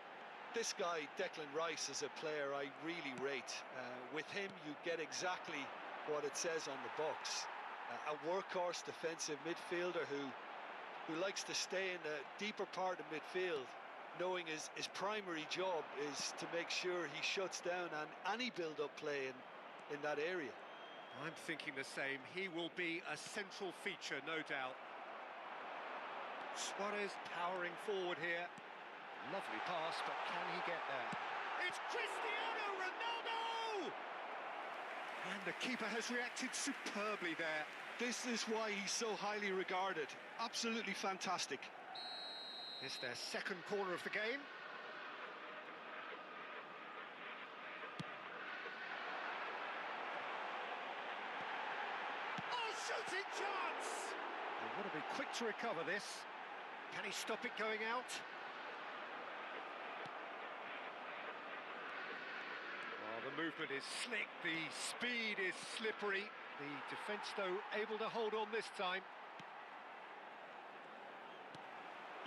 This guy, Declan Rice, is a player I really rate. With him, you get exactly what it says on the box. A workhorse defensive midfielder who likes to stay in the deeper part of midfield, knowing his primary job is to make sure he shuts down any build-up play in that area. I'm thinking the same. He will be a central feature, no doubt. Suarez powering forward here. Lovely pass, but can he get there? It's Cristiano Ronaldo! And the keeper has reacted superbly there. This is why he's so highly regarded. Absolutely fantastic. It's their second corner of the game. Oh, shooting chance! They want to be quick to recover this. Can he stop it going out? Oh, the movement is slick, the speed is slippery. The defence, though, able to hold on this time.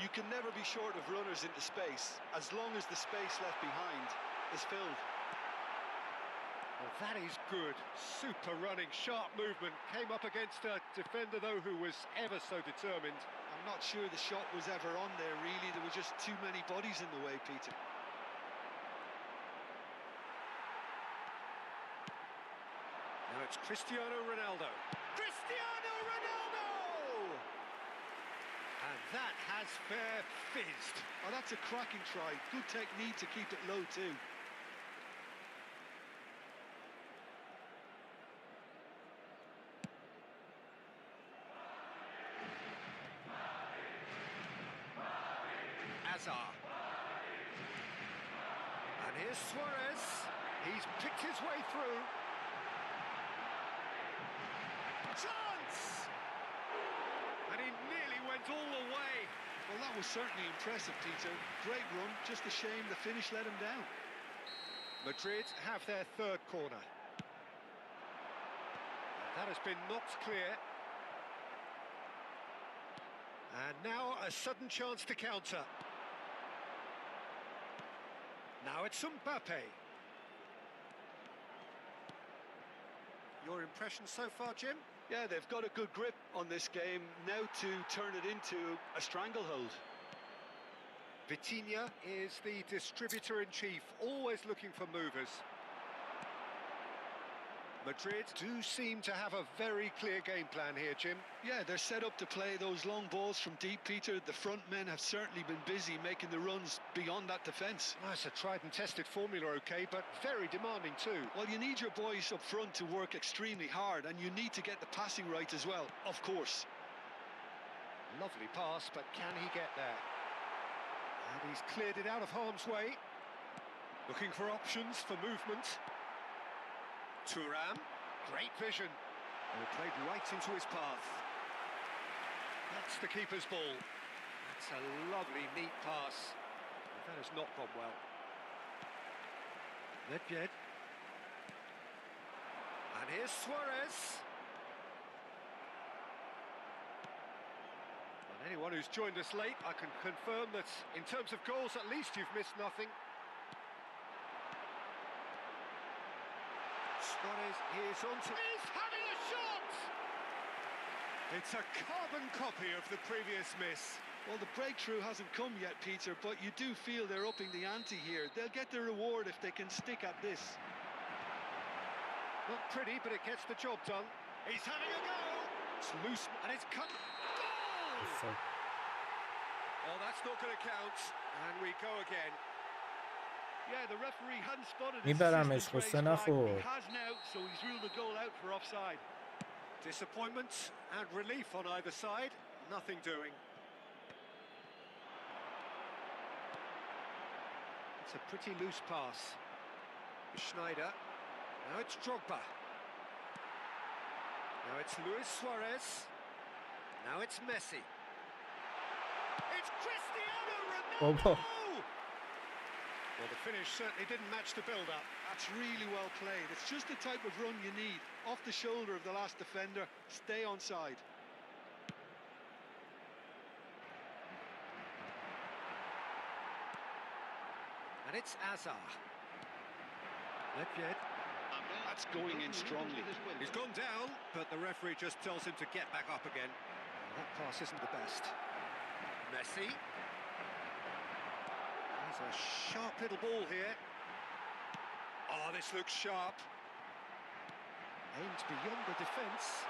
You can never be short of runners into space, as long as the space left behind is filled. Well, that is good. Super running, sharp movement. Came up against a defender, though, who was ever so determined. I'm not sure the shot was ever on there, really. There were just too many bodies in the way, Peter. Now it's Cristiano Ronaldo. Cristiano Ronaldo! And that has fair fizzed. Oh, that's a cracking try. Good technique to keep it low, too. And here's Suarez. He's picked his way through. Chance! And he nearly went all the way. Well, that was certainly impressive, Peter. Great run, just a shame the finish let him down. Madrid have their third corner. And that has been knocked clear. And now a sudden chance to counter. Now it's Mbappe. Your impression so far, Jim? Yeah, they've got a good grip on this game. Now to turn it into a stranglehold. Vitinha is the distributor-in-chief, always looking for movers. Madrid do seem to have a very clear game plan here, Jim. Yeah, they're set up to play those long balls from deep, Peter. The front men have certainly been busy making the runs beyond that defence. Well, it's a tried and tested formula, okay, but very demanding too. Well, you need your boys up front to work extremely hard, and you need to get the passing right as well, of course. Lovely pass, but can he get there? And he's cleared it out of harm's way. Looking for options for movement. Thuram, great vision. And played right into his path. That's the keeper's ball. That's a lovely, neat pass. But that has not gone well. Nedved. And here's Suarez. And anyone who's joined us late, I can confirm that in terms of goals, at least you've missed nothing. Suarez is onto... He's having a shot! It's a carbon copy of the previous miss. Well, the breakthrough hasn't come yet, Peter, but you do feel they're upping the ante here. They'll get their reward if they can stick at this. Not pretty, but it gets the job done. He's having a go! It's loose, and it's cut... Goal! Oh, that's not going to count. And we go again. Yeah, the referee hadn't spotted his میبرمش assistant قصه raised flag. نخور. He has now, so he's ruled the goal out for offside. Disappointment and relief on either side. Nothing doing. It's a pretty loose pass. Schneider. Now it's Drogba. Now it's Luis Suarez. Now it's Messi. It's Cristiano Ronaldo! Well, the finish certainly didn't match the build-up. That's really well played. It's just the type of run you need. Off the shoulder of the last defender, stay onside. And it's Azar. Nedved. That's going in strongly. He's gone down, but the referee just tells him to get back up again. Well, that pass isn't the best. Messi. There's a sharp little ball here. Oh, this looks sharp. Aimed beyond the defence.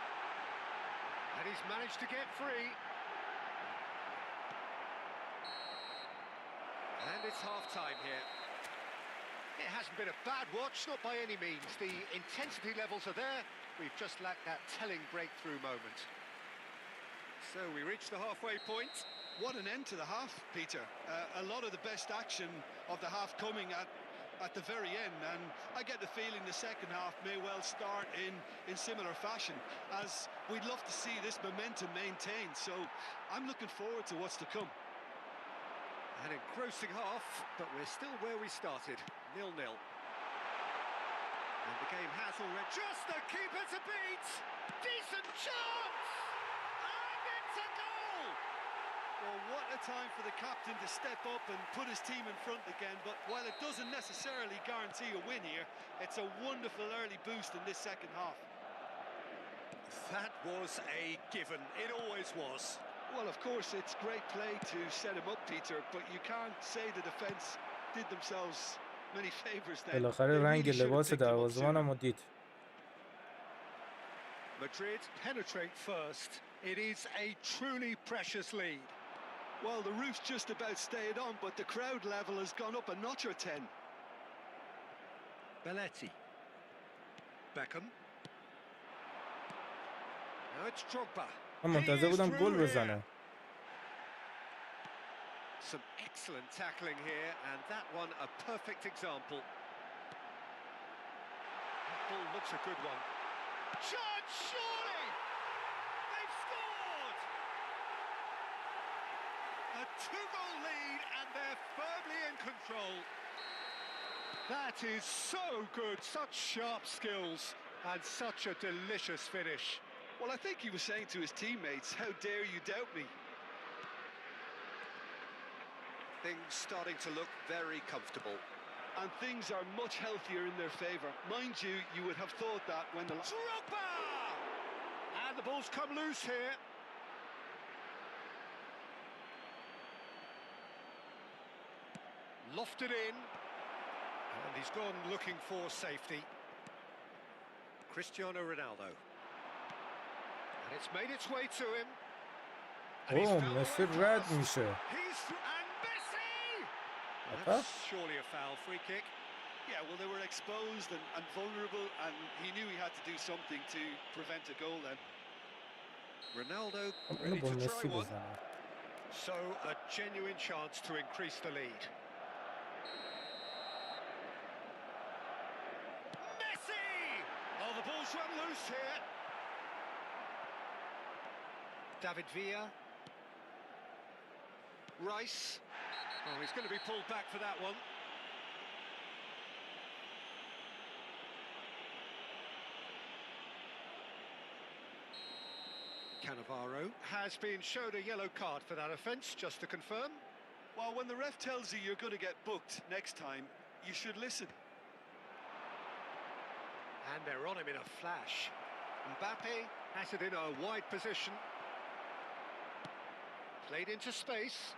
And he's managed to get free. And it's half-time here. It hasn't been a bad watch, not by any means. The intensity levels are there. We've just lacked that telling breakthrough moment. So we reach the halfway point. What an end to the half, Peter. A lot of the best action of the half coming at the very end, and I get the feeling the second half may well start in similar fashion, as we'd love to see this momentum maintained. So I'm looking forward to what's to come. An engrossing half, but we're still where we started, 0-0. And the game has has already. Just the keeper to beat. Decent chance. And it's a goal. Well, what a time for the captain to step up and put his team in front again. But while it doesn't necessarily guarantee a win here, it's a wonderful early boost in this second half. That was a given. It always was. Well, of course, it's great play to set him up, Peter, but you can't say the defence did themselves many favours then. بالاخره رنگ لباس دروازه‌بانم دید. Madrid penetrate first. It is a truly precious lead. Well, the roof's just about stayed on, but the crowd level has gone up a notch or 10. Belletti. Beckham. Now it's Drogba. من منتظر بودم گل بزنه. Some excellent tackling here, and that one a perfect example. That ball looks a good one. Shot, surely! They've scored! A two-goal lead, and they're firmly in control. That is so good, such sharp skills, and such a delicious finish. Well, I think he was saying to his teammates, how dare you doubt me? Things starting to look very comfortable. And things are much healthier in their favour. Mind you, you would have thought that when the... Drogba! And the ball's come loose here. Lofted in. And he's gone looking for safety. Cristiano Ronaldo. And it's made its way to him. مسی رد میشه. And Messi! Apa? That's surely a foul, free kick. Yeah, well, they were exposed and vulnerable, and he knew he had to do something to prevent a goal then. Ronaldo اینو ready با to مسی try one. بزنه. So a genuine chance to increase the lead. Messi! Oh, the ball's run loose here. David Villa. Rice. Oh, he's going to be pulled back for that one. Cannavaro has been showed a yellow card for that offence, just to confirm. Well, when the ref tells you you're going to get booked next time, you should listen. And they're on him in a flash. Mbappe has it in a wide position. Played into space.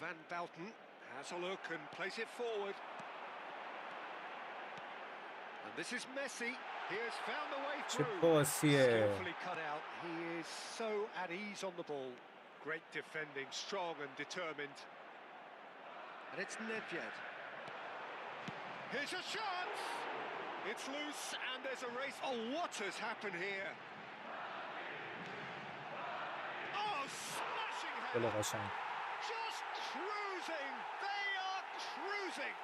Van Bouten has a look and plays it forward. And this is Messi. He has found the way چه through. پاسیه. Skillfully cut out. He is so at ease on the ball. Great defending, strong and determined. And it's Nedved. Here's a shot! It's loose and there's a race. Oh, what has happened here? Oh, smashing گل header. قشنگ. Just cruising. They are cruising.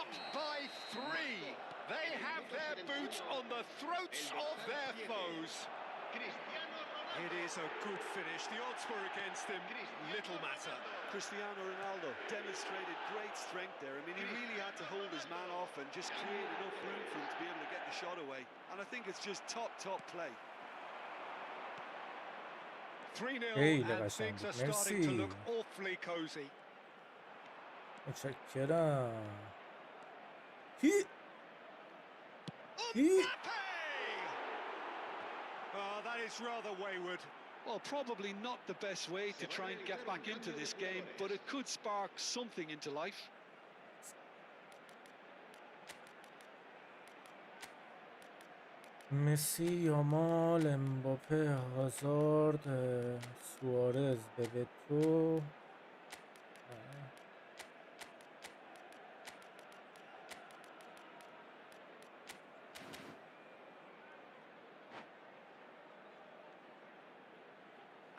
Up by 3. They have their boots on the throats of their foes. It is a good finish. The odds were against him. Little matter. Cristiano Ronaldo demonstrated great strength there. I mean, he really had to hold his man off and just create enough room for him to be able to get the shot away. And I think it's just top play. 3-0 خیلی and قشنگ things بود. are starting to مرسی. look awfully cozy. متشکرم. Mbappe! Oh, that is rather wayward. Well, probably not the best way to try and get back into this game, but it could spark something into life. مسی، یامال، امباپه، هازارد، سوارز، ببتو.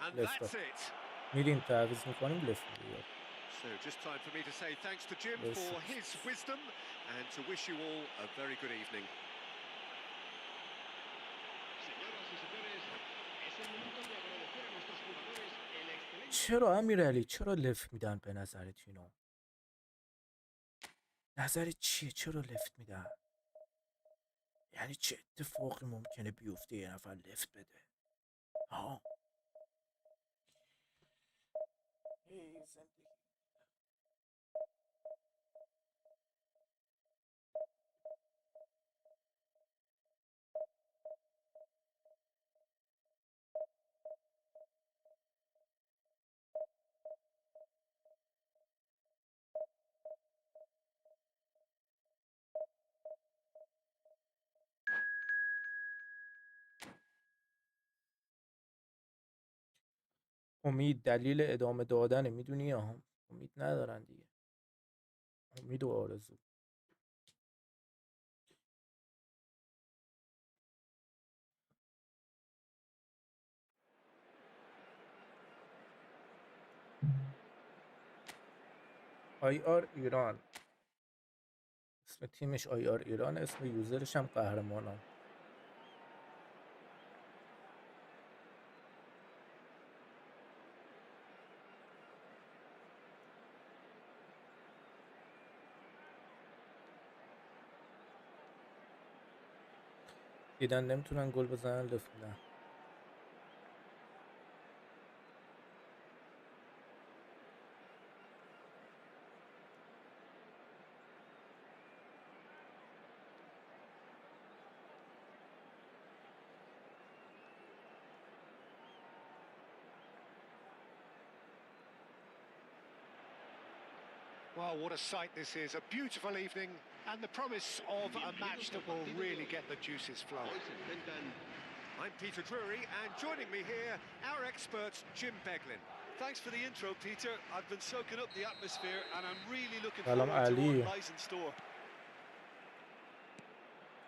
And Let's that's go. it. میریم تعویض میکنیم لفت میگیریم. So just time for me to say thanks to Jim Yes. for his wisdom and to wish you all a very good evening. Señoras y señores, es el momento de agradecer a nuestros jugadores el excelente چرا امیرعلی چرا لفت میدن به نظرت اینو؟ نظرت چیه چرا لفت میدن؟ یعنی چه اتفاقی ممکنه بیفته یه نفر لفت بده؟ ها؟ ای زندگی. امید دلیل ادامه دادن میدونی یا امید ندارن دیگه. امید و آرزو. آی آر ایران، اسم تیمش آی آر ایران، اسم یوزرش هم قهرمانان. دیدن نمیتونن گل بزنن لفت میدن. Well, what a sight this is. A beautiful evening and the promise of a match that will really get the juices flowing. I'm Peter Drury, and joining me here, our expert, Jim Beglin. Thanks for the intro, Peter. I've been soaking up the atmosphere and I'm really looking Salam forward to Ali. what lies in store.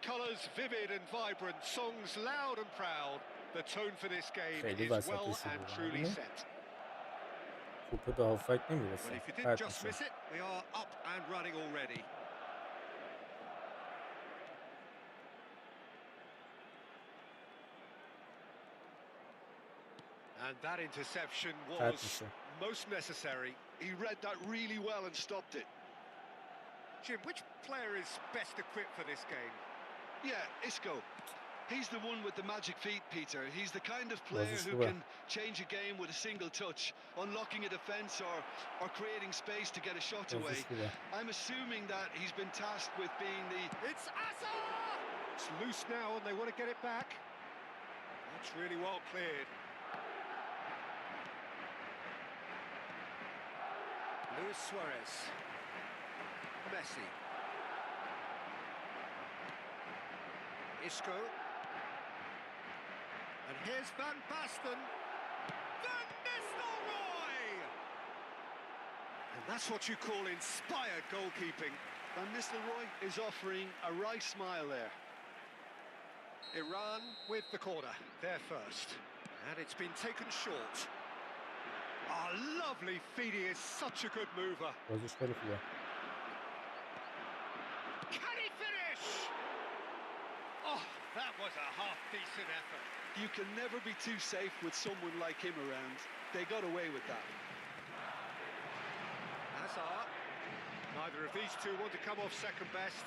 Colours vivid and vibrant, songs loud and proud. The tone for this game خیلی is وسط well شروع and truly کنه. set. توپ به هافک But نمیرسه. if you did قطع just میشه. miss it, we are up and running already. And that interception قطع was میشه. most necessary. He read that really well and stopped it. Jim, which player is best equipped for this game? Yeah, Isco. He's the one with the magic feet, Peter. He's the kind of player بازیش who خوبه. can change a game with a single touch, unlocking a defence or creating space to get a shot away. بازیش خوبه. I'm assuming that he's been tasked with being the... It's Asa! It's loose now and they want to get it back. That's really well cleared. Luis Suarez. Messi. Isco. And here's Van Basten. Van Nistelrooy! And that's what you call inspired goalkeeping. Van Nistelrooy is offering a right smile there. Iran with the corner, there first. And it's been taken short. Ah, lovely feed, he is such a good mover. بازیش خیلی خوبه. Can he finish? Oh, that was a half-decent effort. You can never be too safe with someone like him around. They got away with that. Hazard. Neither of these two want to come off second best.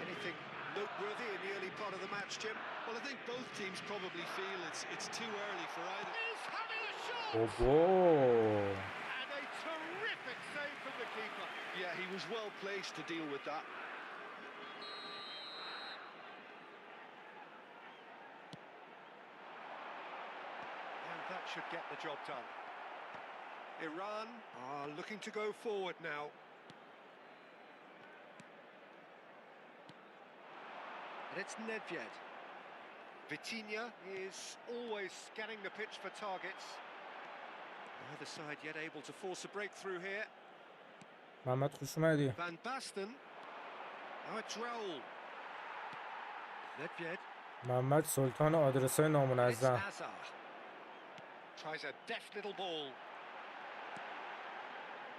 Anything noteworthy in the early part of the match, Jim? Well, I think both teams probably feel it's too early for either. He's having a shot! بابا. And a terrific save from the keeper. Yeah, he was well placed to deal with that. And that should get the job done. Iran are looking to go forward now. And it's Nedved. Vitinha is always scanning the pitch for targets. Neither side yet able to force a breakthrough here. محمد خوش اومدی. Van Basten. Now it's Raul. Nedved. محمد سلطان آدرسای It's نامنظم. Hazard. Tries a deft little ball.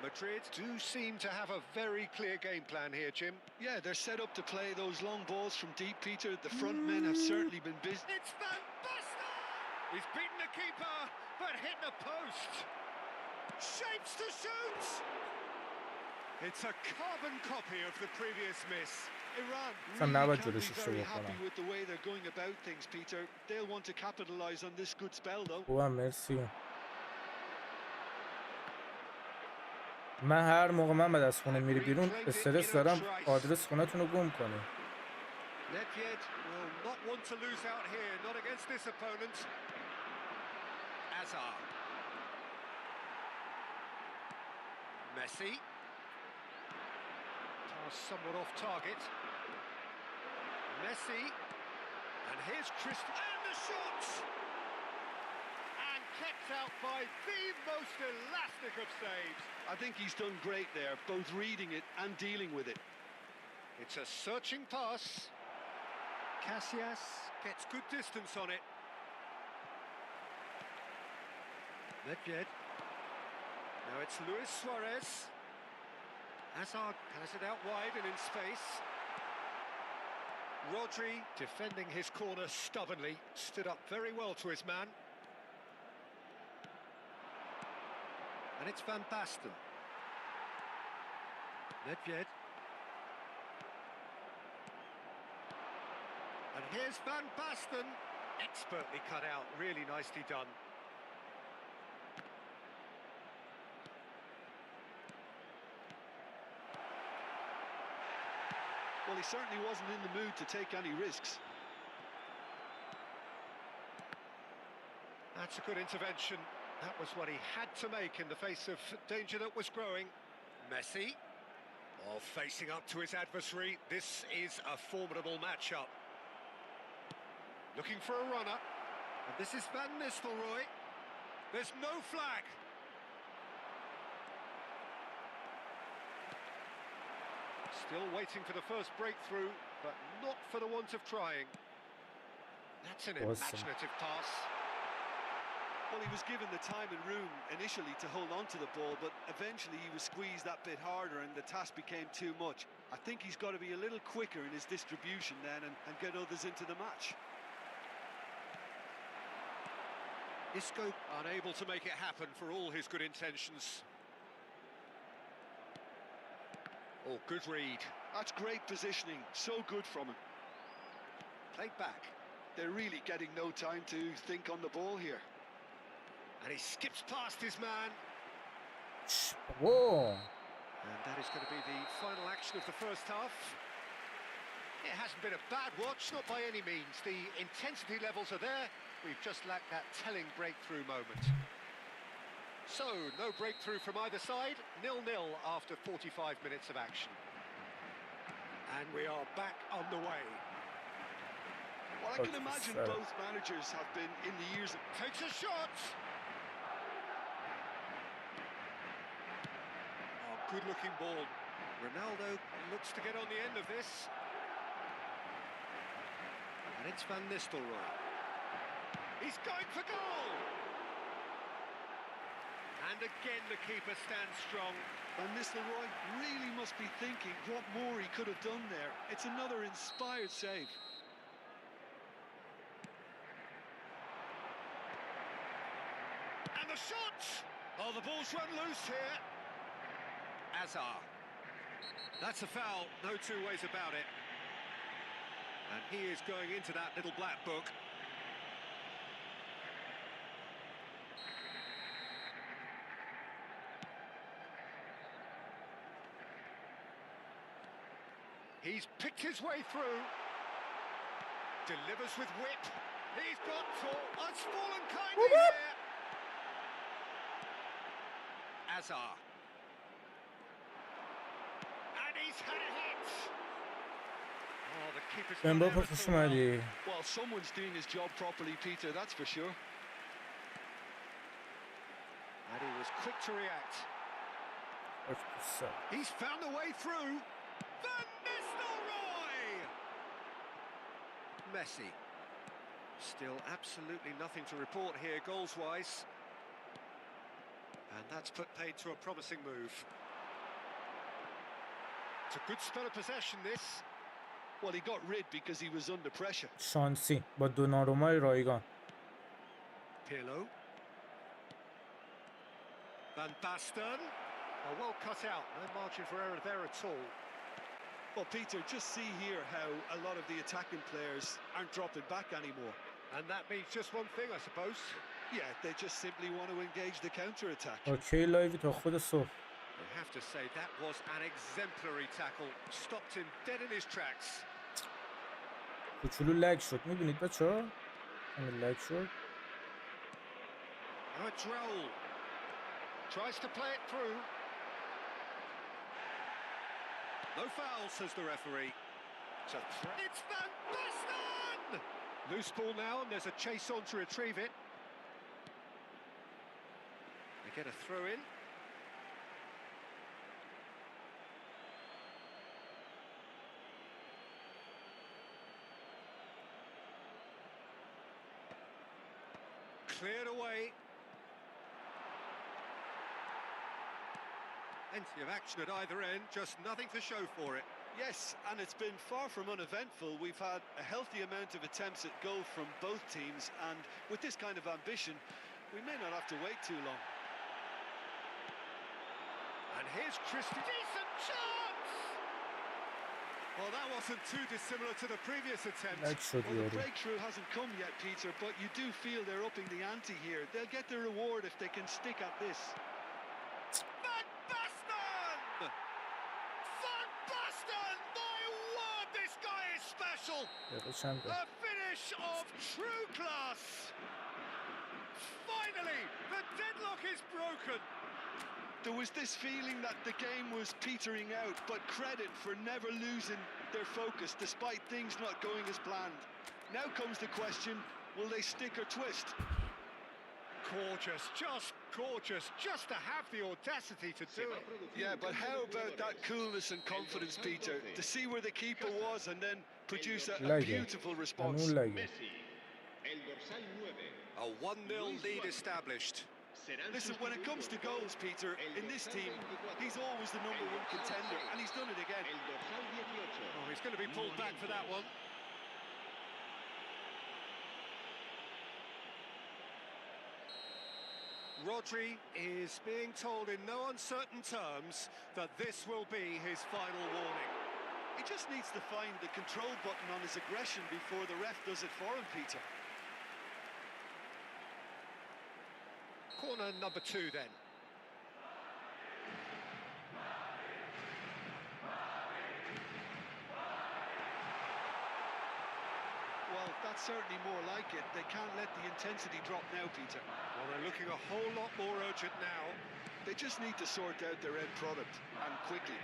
Madrid do seem to have a very clear game plan here, Jim. Yeah, they're set up to play those long balls from deep, Peter. The front men have certainly been busy. It's Van Basten! He's beaten the keeper, but hit the post. Shapes to shoot. It's a carbon copy of the previous miss. Iran Sen ne really can't yapacağız be işte very bu falan. happy with the way they're going about things, Peter. They'll want to capitalize on this good spell, though. خوبم مرسی. من هر موقع من از خونه میری بیرون استرس دارم آدرس خونه‌تون رو گم کنی. Nedved will not want to lose out here, not against this opponent. Azar. Messi. Toss somewhat off target. Messi. And here's Christ. And the shot! And kept out by the most elastic of saves. I think he's done great there, both reading it and dealing with it. It's a searching pass. Casillas gets good distance on it. Nedved. Now it's Luis Suarez. Hazard has it out wide and in space. Rodri defending his corner stubbornly, stood up very well to his man. And it's Van Basten. Nedved. And here's Van Basten. Expertly cut out, really nicely done. Well, he certainly wasn't in the mood to take any risks. That's a good intervention. That was what he had to make in the face of danger that was growing. Messi. Oh, facing up to his adversary. This is a formidable matchup. Looking for a runner. And this is Van Nistelrooy. There's no flag. Still waiting for the first breakthrough, but not for the want of trying. That's an imaginative pass. Well, he was given the time and room initially to hold on to the ball, but eventually he was squeezed that bit harder and the task became too much. I think he's got to be a little quicker in his distribution then and get others into the match. Isco unable to make it happen for all his good intentions. Oh, good read. That's great positioning, so good from him. Played back. They're really getting no time to think on the ball here. And he skips past his man. Whoa. And that is going to be the final action of the first half. It hasn't been a bad watch, not by any means. The intensity levels are there. We've just lacked that telling breakthrough moment. So, no breakthrough from either side. 0-0 after 45 minutes of action. And we are back on the way. Well, I can imagine both managers have been in the years... Takes a shot! Oh, good-looking ball. Ronaldo looks to get on the end of this. And it's Van Nistelrooy. He's going for goal! And again the keeper stands strong. And Nistelrooy really must be thinking what more he could have done there. It's another inspired save. And the shot! Oh, the ball's run loose here. Azar. That's a foul, no two ways about it. And he is going into that little black book. He's picked his way through. Delivers with whip. He's got tall. It's fallen kindly here. Azar. And he's had a hit. Oh, the keeper's Ben gone bu ever so pozisyonu well. hadi. Well, someone's doing his job properly, Peter, that's for sure. And he was quick to react. Çok güzel. He's found the way through. Van Nistelrooy! Messi. Still absolutely nothing to report here goals-wise. And that's put paid to a promising move. It's a good spell of possession, this. Well, he got rid because he was under pressure. شانسی با دونارومای رایگان. Pirlo. Van Basten. Oh, well cut out. No margin for error there at all. Well, Peter, just see here how a lot of the attacking players aren't dropping back anymore. And that means just one thing, I suppose. Yeah, they just simply want to engage the counter-attack. اوکی لایو تا خود صبح. I have to say that was an exemplary tackle. Stopped him dead in his tracks. کوچولو لگ شد میبینید بچه‌ها؟ همین لگ شد. Now it's Raul. Tries to play it through. No foul, says the referee. It's Van Basten! Loose ball now, and there's a chase on to retrieve it. They get a throw in. Cleared away. Plenty of action at either end, just nothing to show for it. Yes, and it's been far from uneventful. We've had a healthy amount of attempts at goal from both teams, and with this kind of ambition, we may not have to wait too long. And here's Christie. Decent chance! Well, that wasn't too dissimilar to the previous attempt. لگ شد Well, the یارو. breakthrough hasn't come yet, Peter, but you do feel they're upping the ante here. They'll get their reward if they can stick at this. Van Basten! Van Basten! My word, this guy is special! دقیقه چنده؟ A finish of true class! Finally, the deadlock is broken! There was this feeling that the game was petering out, but credit for never losing their focus despite things not going as planned. Now comes the question, will they stick or twist? Gorgeous, just to have the audacity to do it. Yeah, but how about that coolness and confidence, Peter, to see where the keeper was and then produce a لگه. beautiful response. همون لگه. Messi, el dorsal 9. A 1-0 lead established. Listen, when it comes to goals, Peter, in this team, he's always the number one contender, and he's done it again. El dorsal 18. Oh, he's going to be pulled back for that one. Rodri is being told in no uncertain terms that this will be his final warning. He just needs to find the control button on his aggression before the ref does it for him, Peter. Corner number 2 then. Well, that's certainly more like it. They can't let the intensity drop now, Peter. Well, they're looking a whole lot more urgent now. They just need to sort out their end product, and quickly.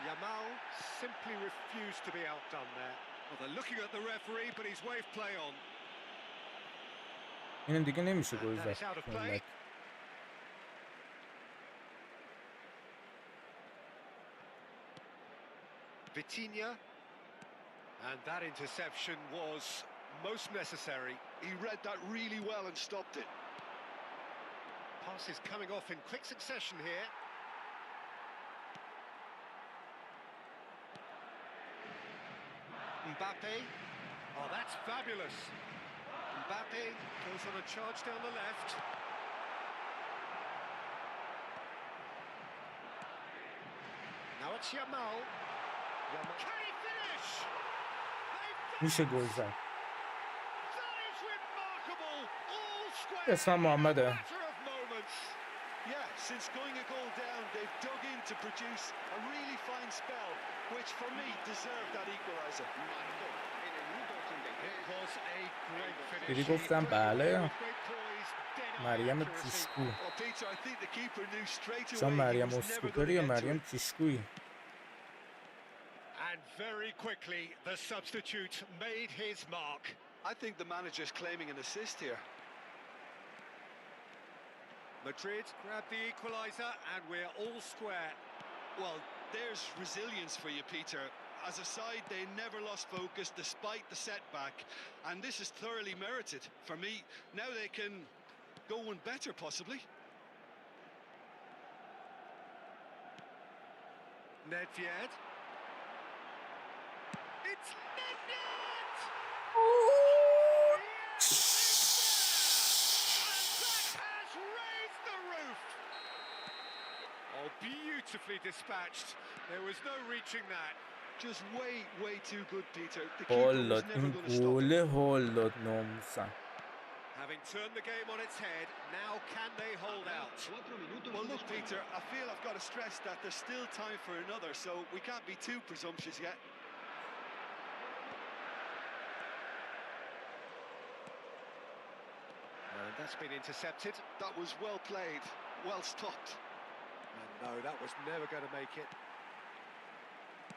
Yamal simply refused to be outdone there. Well, they're looking at the referee, but he's waved play on. اینم دیگه نمیشه گل And زد. it's out of اون play. لگ. Vitinha. And that interception was most necessary. He read that really well and stopped it. Passes coming off in quick succession here. Mbappe. Oh, that's fabulous. Mbappe goes on a charge down the left. Now it's Yamal. Can he finish? میشه گل زد. That is remarkable. All square. اسمم محمده. Matter of moments. Yeah, since going a goal down, they've dug in to produce a really fine spell, which for me deserved that equaliser. Marcó en el minuto 83. It was a great finish. دیدی گفتم بله. Great poise, dead eye مریم accuracy. پیشگو. Well, Peter, I think the keeper knew straight away چون he مریم was never اسکوپری going یا to get to مریم it. پیشگویی. And very quickly, the substitute made his mark. I think the manager's claiming an assist here. Madrid grab the equaliser, and we're all square. Well, there's resilience for you, Peter. As a side, they never lost focus despite the setback, and this is thoroughly merited. For me, now they can go one better, possibly. Nedved. It's Nedved! beautifully dispatched. There was no reaching that. Just way too good, Peter. The keeper هول was داد never این going to stop him. گله، هول داد ناموسن. Having turned the game on its head, now can they hold out? 4 minutos. Well, look, Peter, I feel I've got to stress that there's still time for another, so we can't be too presumptuous yet. And that's been intercepted. That was well played, well stopped. And no, that was never going to make it.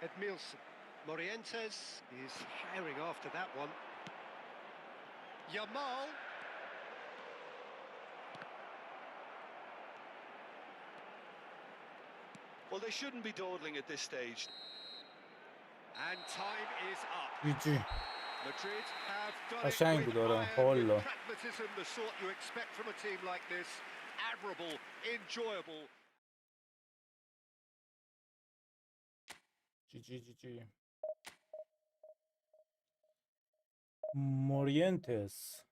Edmilson. Morientes is herring after that one. Yamal. Well, they shouldn't be dawdling at this stage. And time is up. جی Madrid have done قشنگ it بود with آره، iron, حالا. with pragmatism, the sort you expect from a team like this. Admirable, enjoyable. جی مورینتس.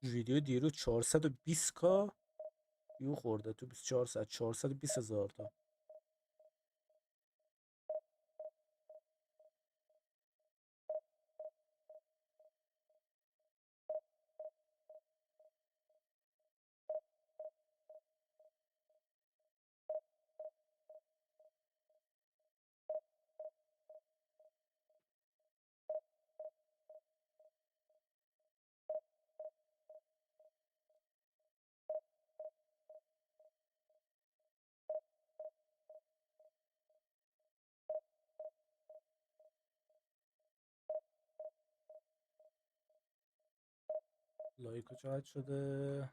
ویدیو دیروز 420K ویو خورده تو 24 ساعت، 420,000 تا. لایک چقدر شده؟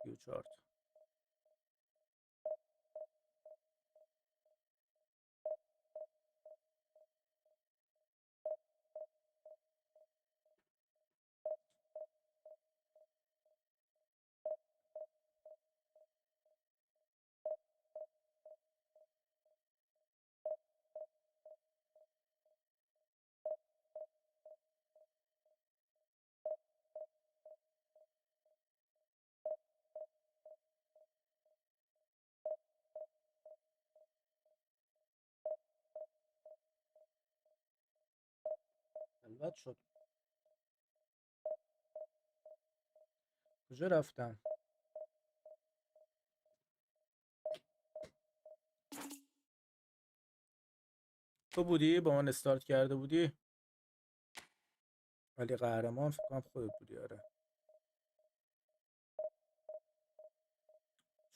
34 تا. البته شد. کجا رفتم؟ تو بودی با من استارت کرده بودی؟ ولی قهرمان فکر کنم خودت بودی. آره،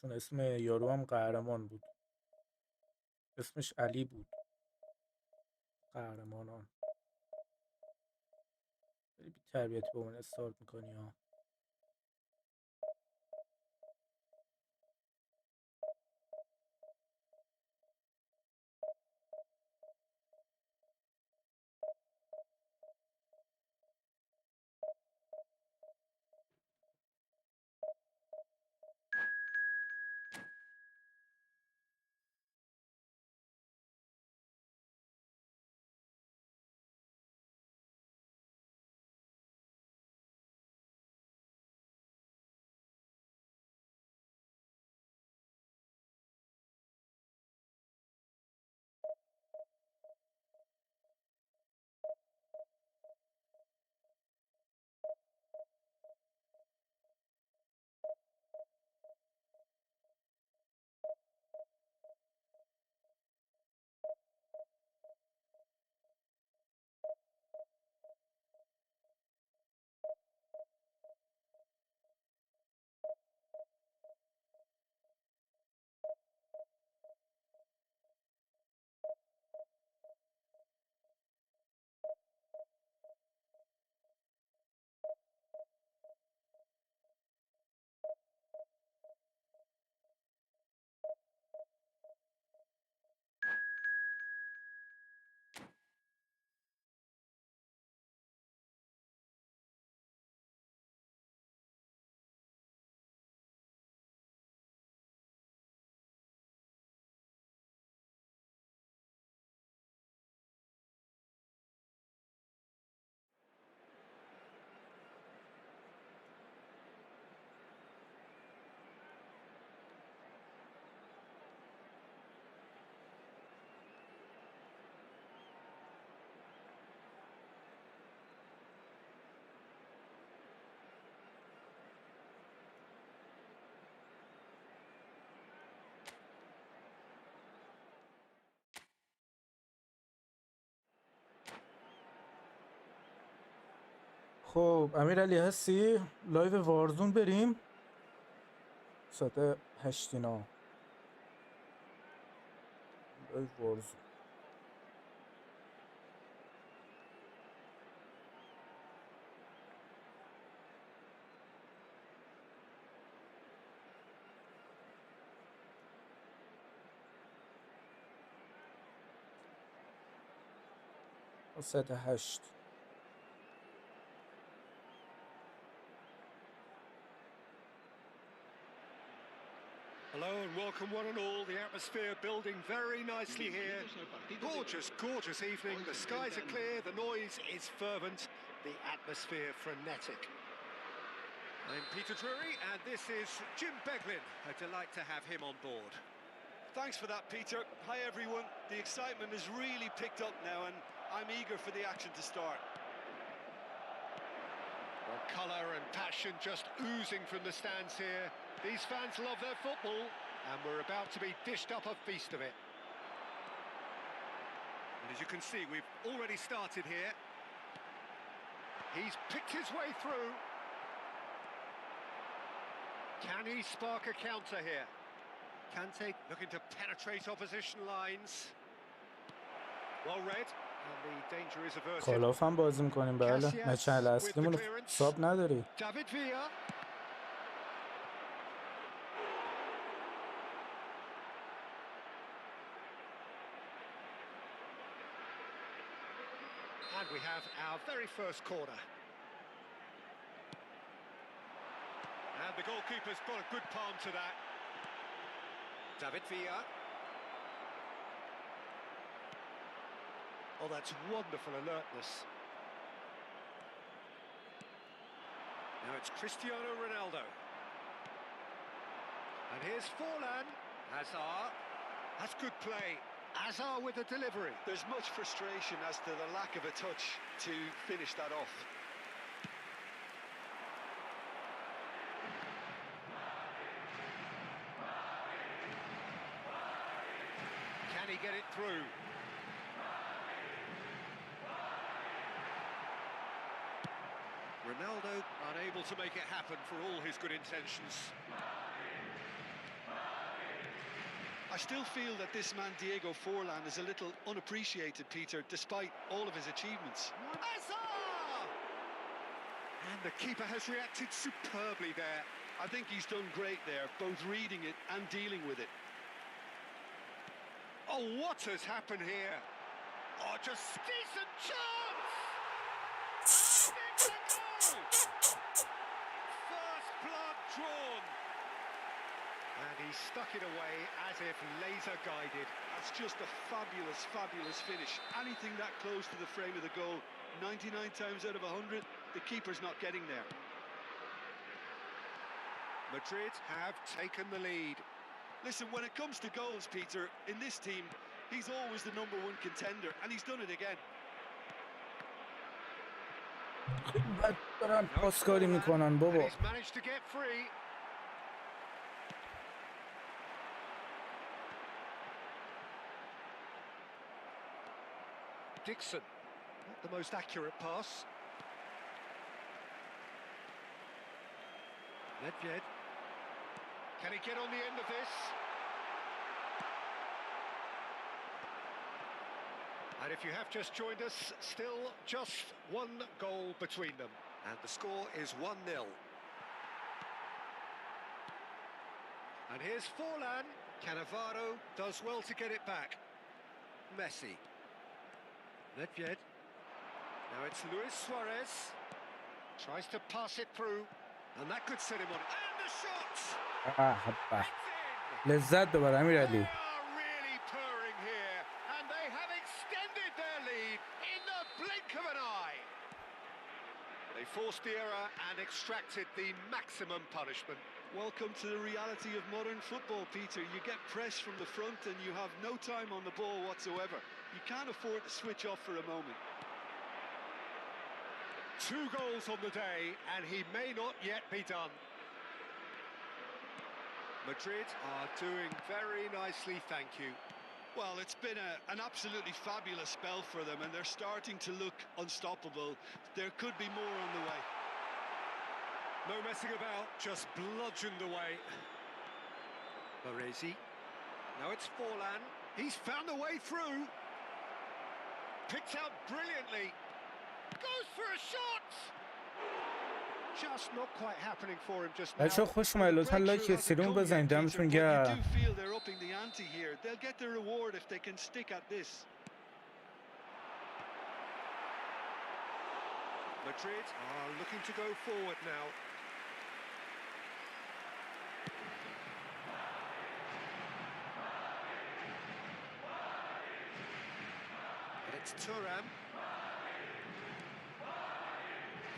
چون اسم یارو هم قهرمان بود، اسمش علی بود. قهرمانان خیلی بی تربیتی با من استارت میکنی ها. خب امیرعلی هستی؟ لایو وارزون بریم ساعت 8 لایو وارزون. ساعت 8. Hello and welcome one and all. The atmosphere building very nicely here. Gorgeous, gorgeous evening. The skies are clear, the noise is fervent, the atmosphere frenetic. I'm Peter Drury and this is Jim Beglin. A delight to have him on board. Thanks for that, Peter. Hi, everyone. The excitement has really picked up now, and I'm eager for the action to start. Well, colour and passion just oozing from the stands here. These fans love their football, and we're about to be dished up a feast of it. And as you can see, we've already started here. He's picked his way through. Can he spark a counter here? Kante looking to penetrate opposition lines. Well read, and the danger is averted. کالاف هم بازی میکنیم بله. نه چنل اصلیمون ساب نداری. David Villa. And we have our very first corner. And the goalkeeper's got a good palm to that. David Villa. Oh, that's wonderful alertness. Now it's Cristiano Ronaldo. And here's Forlan. Hazard. That's good play. Hazard with the delivery. There's much frustration as to the lack of a touch to finish that off. Can he get it through? Ronaldo unable to make it happen for all his good intentions. I still feel that this man Diego Forlan is a little unappreciated, Peter, despite all of his achievements. Hazard! And the keeper has reacted superbly there. I think he's done great there, both reading it and dealing with it. Oh, what has happened here? Oh, just decent chance! First blood drawn. And he stuck it away as if laser guided. That's just a fabulous, fabulous finish. Anything that close to the frame of the goal, 99 times out of 100, the keeper's not getting there. Madrid have taken the lead. Listen, when it comes to goals, Peter, in this team, he's always the number one contender, and he's done it again. بعد دارن پاسکاری میکنن بابا. He's managed to get free. Dixon, not the most accurate pass. Nedved. Can he get on the end of this? And if you have just joined us, still just one goal between them. And the score is 1-0. And here's Forlan. Cannavaro does well to get it back. Messi. Nedved. Now it's Luis Suarez. Tries to pass it through. And that could set him on. And the shot! حبه لذت ببر امیرعلی. They are really purring here. And they have extended their lead in the blink of an eye. They forced the error and extracted the maximum punishment. Welcome to the reality of modern football, Peter. You get press from the front and you have no time on the ball whatsoever. You can't afford to switch off for a moment. 2 goals on the day, and he may not yet be done. Madrid are doing very nicely, thank you. Well, it's been an absolutely fabulous spell for them, and they're starting to look unstoppable. There could be more on the way. No messing about, just bludgeoned away. Baresi. Now it's Forlan. He's found a way through. Picked out brilliantly. Goes for a shot. Just not quite happening for him just now. بچه‌ها خوش اومدید. لطفاً لایک استریم بزنید. دمتون گرم. They'll get the reward if they can stick at this. Madrid are looking to go forward now. And it's Thuram.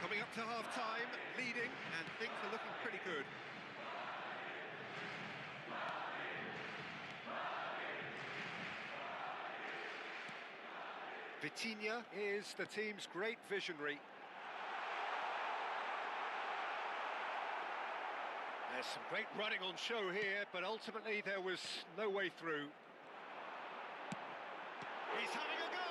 Coming up to half-time, leading, and things are looking pretty good. Vitinha is the team's great visionary. There's some great running on show here, but ultimately there was no way through. He's having a go!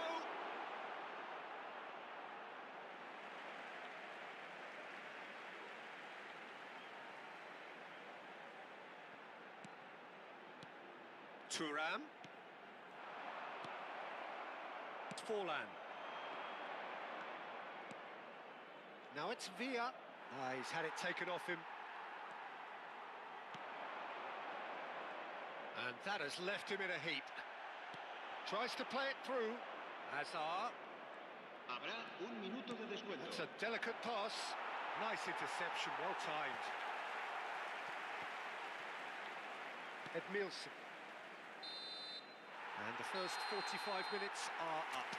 Thuram. Forlan. Now it's Villa. He's had it taken off him. And that has left him in a heap. Tries to play it through. Hazard. Habrá un minuto de descuento. It's a delicate pass. Nice interception, well timed. Edmilson. And the first 45 minutes are up.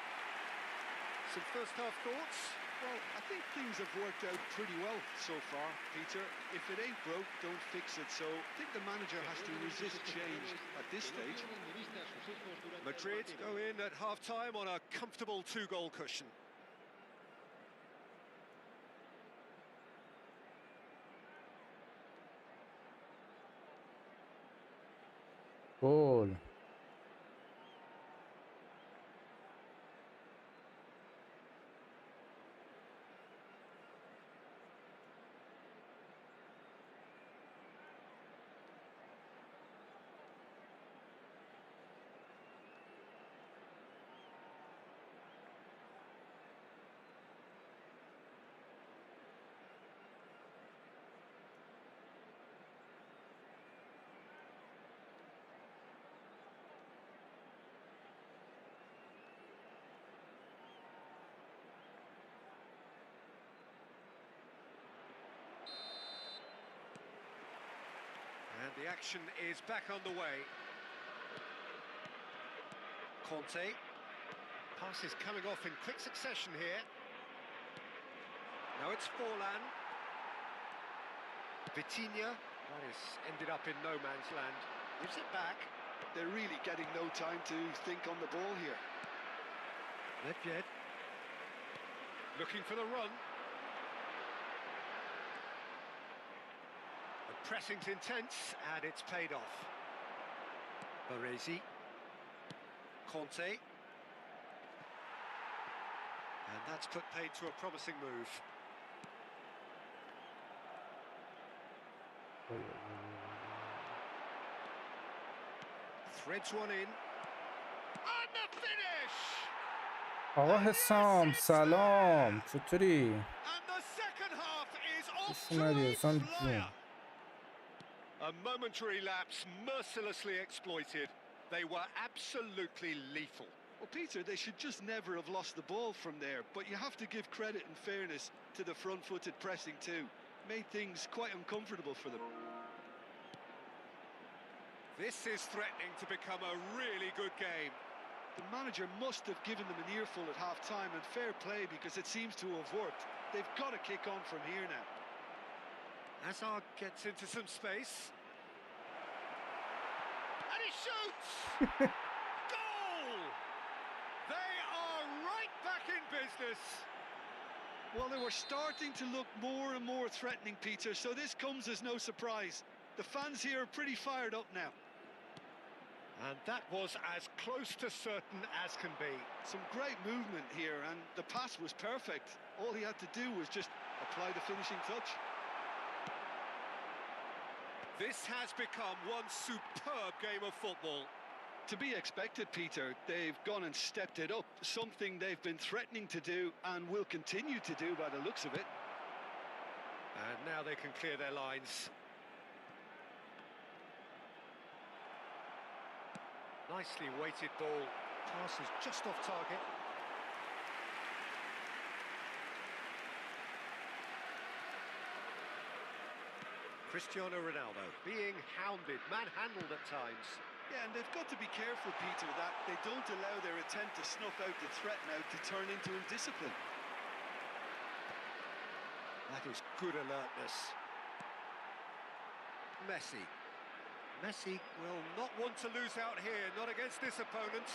Some first half thoughts? Well, I think things have worked out pretty well so far, Peter. If it ain't broke, don't fix it. So I think the manager has to resist change at this stage. Madrid go in at half-time on a comfortable 2-goal cushion. گل. And the action is back underway. Conte. Pass is coming off in quick succession here. Now it's Forlan. Vitinha. That has ended up in no man's land. Gives it back. They're really getting no time to think on the ball here. Nedved. Looking for the run. The pressing's intense, and it's paid off. Baresi. Conte. And that's put paid to a promising move. Threads one in. And the finish! آقا حسام سلام چطوری؟ And the second half is off to اومدی a حسام flyer. جون؟ A momentary lapse mercilessly exploited. They were absolutely lethal. Well, Peter, they should just never have lost the ball from there, but you have to give credit and fairness to the front-footed pressing too. Made things quite uncomfortable for them. This is threatening to become a really good game. The manager must have given them an earful at half-time, and fair play because it seems to have worked. They've got to kick on from here now. Hazard gets into some space. And he shoots! Goal! They are right back in business. Well, they were starting to look more and more threatening, Peter, so this comes as no surprise. The fans here are pretty fired up now. And that was as close to certain as can be. Some great movement here, and the pass was perfect. All he had to do was just apply the finishing touch. This has become one superb game of football. To be expected, Peter. They've gone and stepped it up, something they've been threatening to do and will continue to do by the looks of it. And now they can clear their lines. Nicely weighted ball. Pass is just off target. Cristiano Ronaldo being hounded, manhandled at times. Yeah, and they've got to be careful, Peter, that they don't allow their attempt to snuff out the threat now to turn into indiscipline. That is good alertness. Messi. Messi will not want to lose out here, not against this opponent.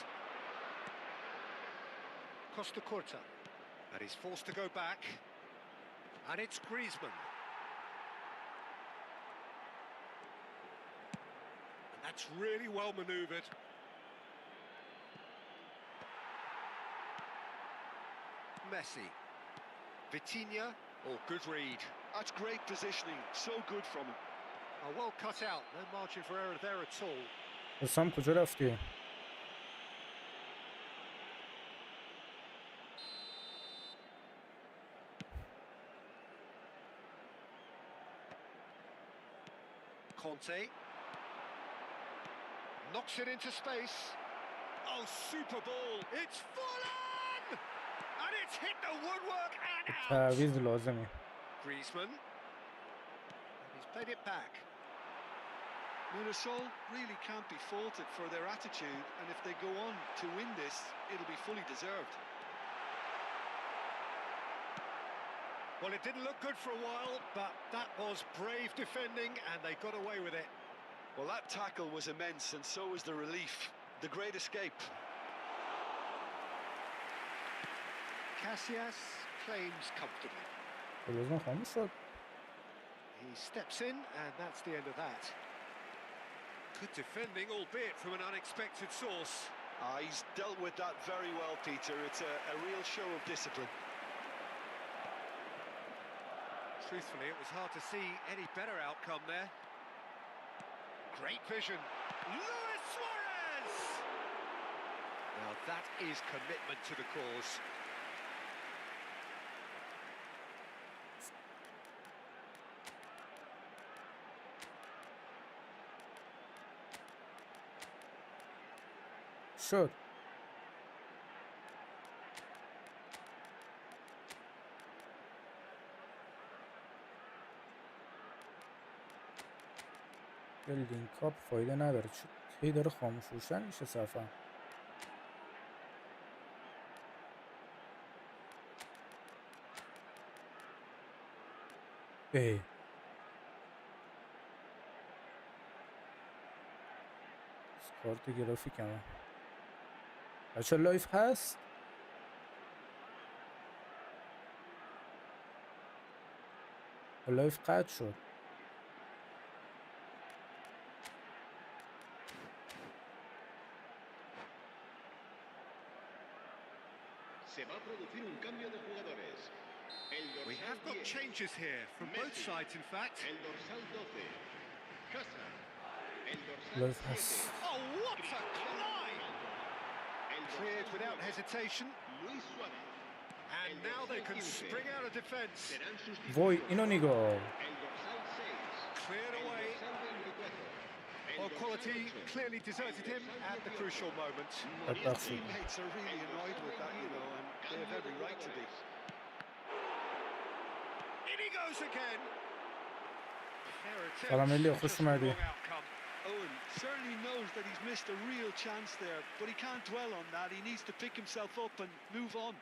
Costa Curta. And he's forced to go back. And it's Griezmann. And that's really well manoeuvred. Messi. Vitinha. Oh, good read. That's great positioning, so good from him. Oh, well cut out, no margin for error there at all. حسام کجا رفتی؟ Conte. Knocks it into space. Oh, super ball. It's fallen! And it's hit the woodwork and out. تعویض لازمه. Griezmann. And he's played it back. Mirasol really can't be faulted for their attitude, and if they go on to win this, it'll be fully deserved. Well, it didn't look good for a while, but that was brave defending, and they got away with it. Well, that tackle was immense, and so was the relief. The great escape. Casillas claims comfortably. لازم خاموش شد. He steps in, and that's the end of that. Good defending, albeit from an unexpected source. He's dealt with that very well, Peter. It's a real show of discipline. Truthfully, it was hard to see any better outcome there. Great vision. Luis Suarez! Now that is commitment to the cause. شد. یه لینک اپ فایده نداره، هی داره خاموش روشن میشه صفحه. کارت گرافیک همه بچه لایف هست؟ لایف قطع شد. Se va a producir un cambio de jugadores. El We dorsal have got 10, changes here from both Messi. sides, in fact. El dorsal 12, Casa. El dorsal لایف 7, هست. Oh, what a climb! el Cleared dorsal without 9, hesitation. Luis Suárez. And now they can spring out of defence. Serán sustituidos. وای اینو نگاه. El dorsal 6, Cleared el away. dorsal 24, el Well, dorsal quality 8, clearly deserted him at the crucial moment. بدبخت شد. Teammates are really annoyed with that, you know, and they have every right to be. In he goes again. Fair attempt, سلام الی، just خوش the اومدی. wrong outcome. Owen certainly knows that he's missed a real chance there, but he can't dwell on that. He needs to pick himself up and move on.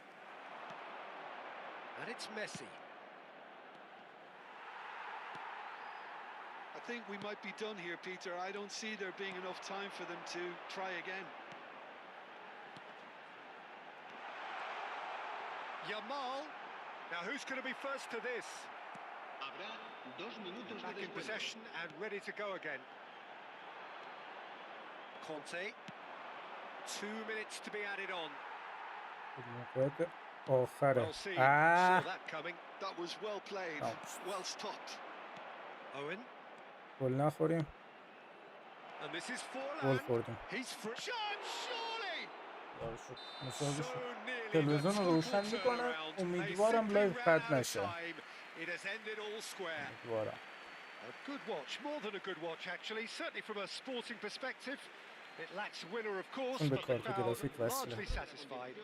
And it's Messi. I think we might be done here, Peter. I don't see there being enough time for them to try again. Yamal. Now who's going to be first to this? Habrá 2 minutos de Back in descuento. possession and ready to go again. Conte. 2 minutes to be added on. موقعیت آخره. Well seen. آه Saw that coming. That was well played, Ouch. well stopped. Owen. گل نخوریم. And this is گل Forlan. خوردیم. He's free. Shot, surely. مساوی So شد. nearly the تلویزیون رو روشن total میکنم. turnaround. They امیدوارم simply لایو ran قطع out of نشه. time. It has ended all square. امیدوارم. A good watch, more than a good watch actually. Certainly from a sporting perspective. It lacks winner of course, چون به but the کارت crowd گرافیک وصله. largely satisfied.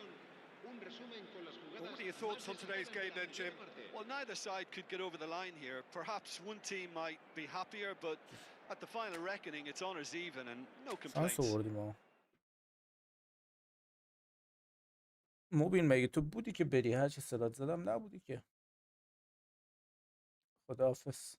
Un resumen con las What jugadas are your thoughts on más today's game then, Jim? Well, neither side could get over the line here. Perhaps one team might be happier, but at the final reckoning, it's honours even and no شانس complaints. آوردیم ها. مبین مگه تو بودی که بری؟ هرچی صدات زدم نبودی که. خداحافظ.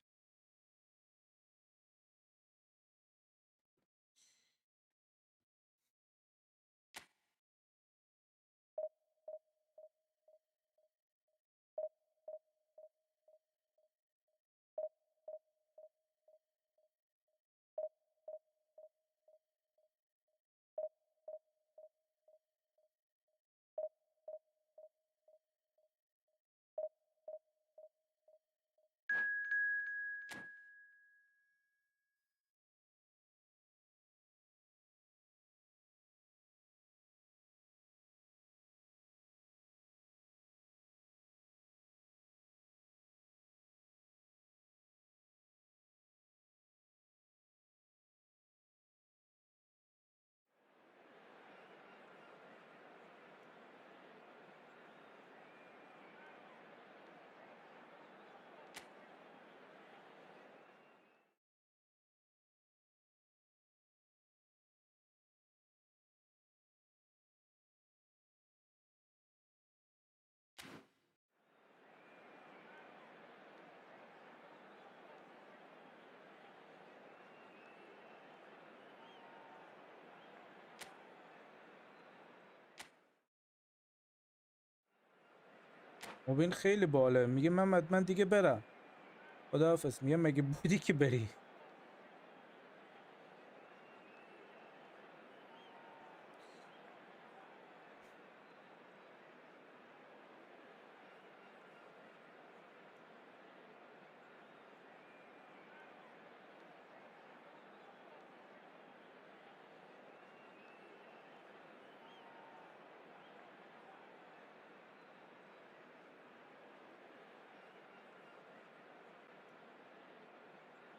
مبین خیلی باله. میگه من دیگه برم. خداحافظ. میگه مگه بودی که بری؟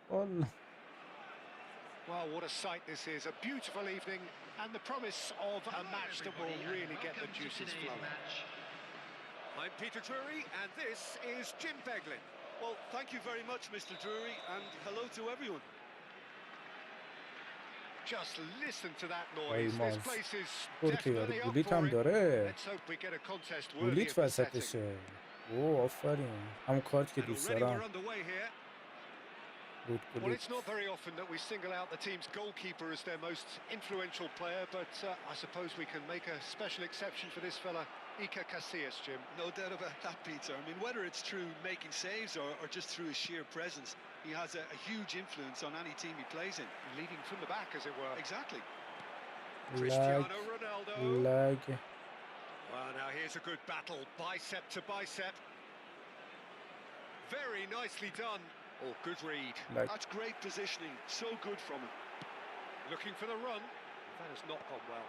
والا Well, what a sight this is. A beautiful evening and the promise of a match that will really get the juices flowing. I'm Peter Drury and this is Jim Beglin. Well, thank you very much, Mr. Drury, and hello to everyone. Just listen to that ای noise. This ماز. place is ترکیه definitely up گولیت for هم it. داره. Let's hope we get a contest worthy گولیت of the setting. وسطشه. او آفرین. همون کارت که And دوست already we're دارم. underway here. رود Well, گولیت. it's not very often that we single out the team's goalkeeper as their most influential player, but I suppose we can make a special exception for this fella, Iker Casillas, Jim. No doubt about that, Peter. I mean, whether it's through making saves or just through his sheer presence, he has a huge influence on any team he plays in. Leading from the back, as it were. Exactly. Cristiano Ronaldo. لگ. Well, now here's a good battle, bicep to bicep. Very nicely done. Oh, good read. لگ. That's great positioning. So good from him. Looking for the run. That has not gone well.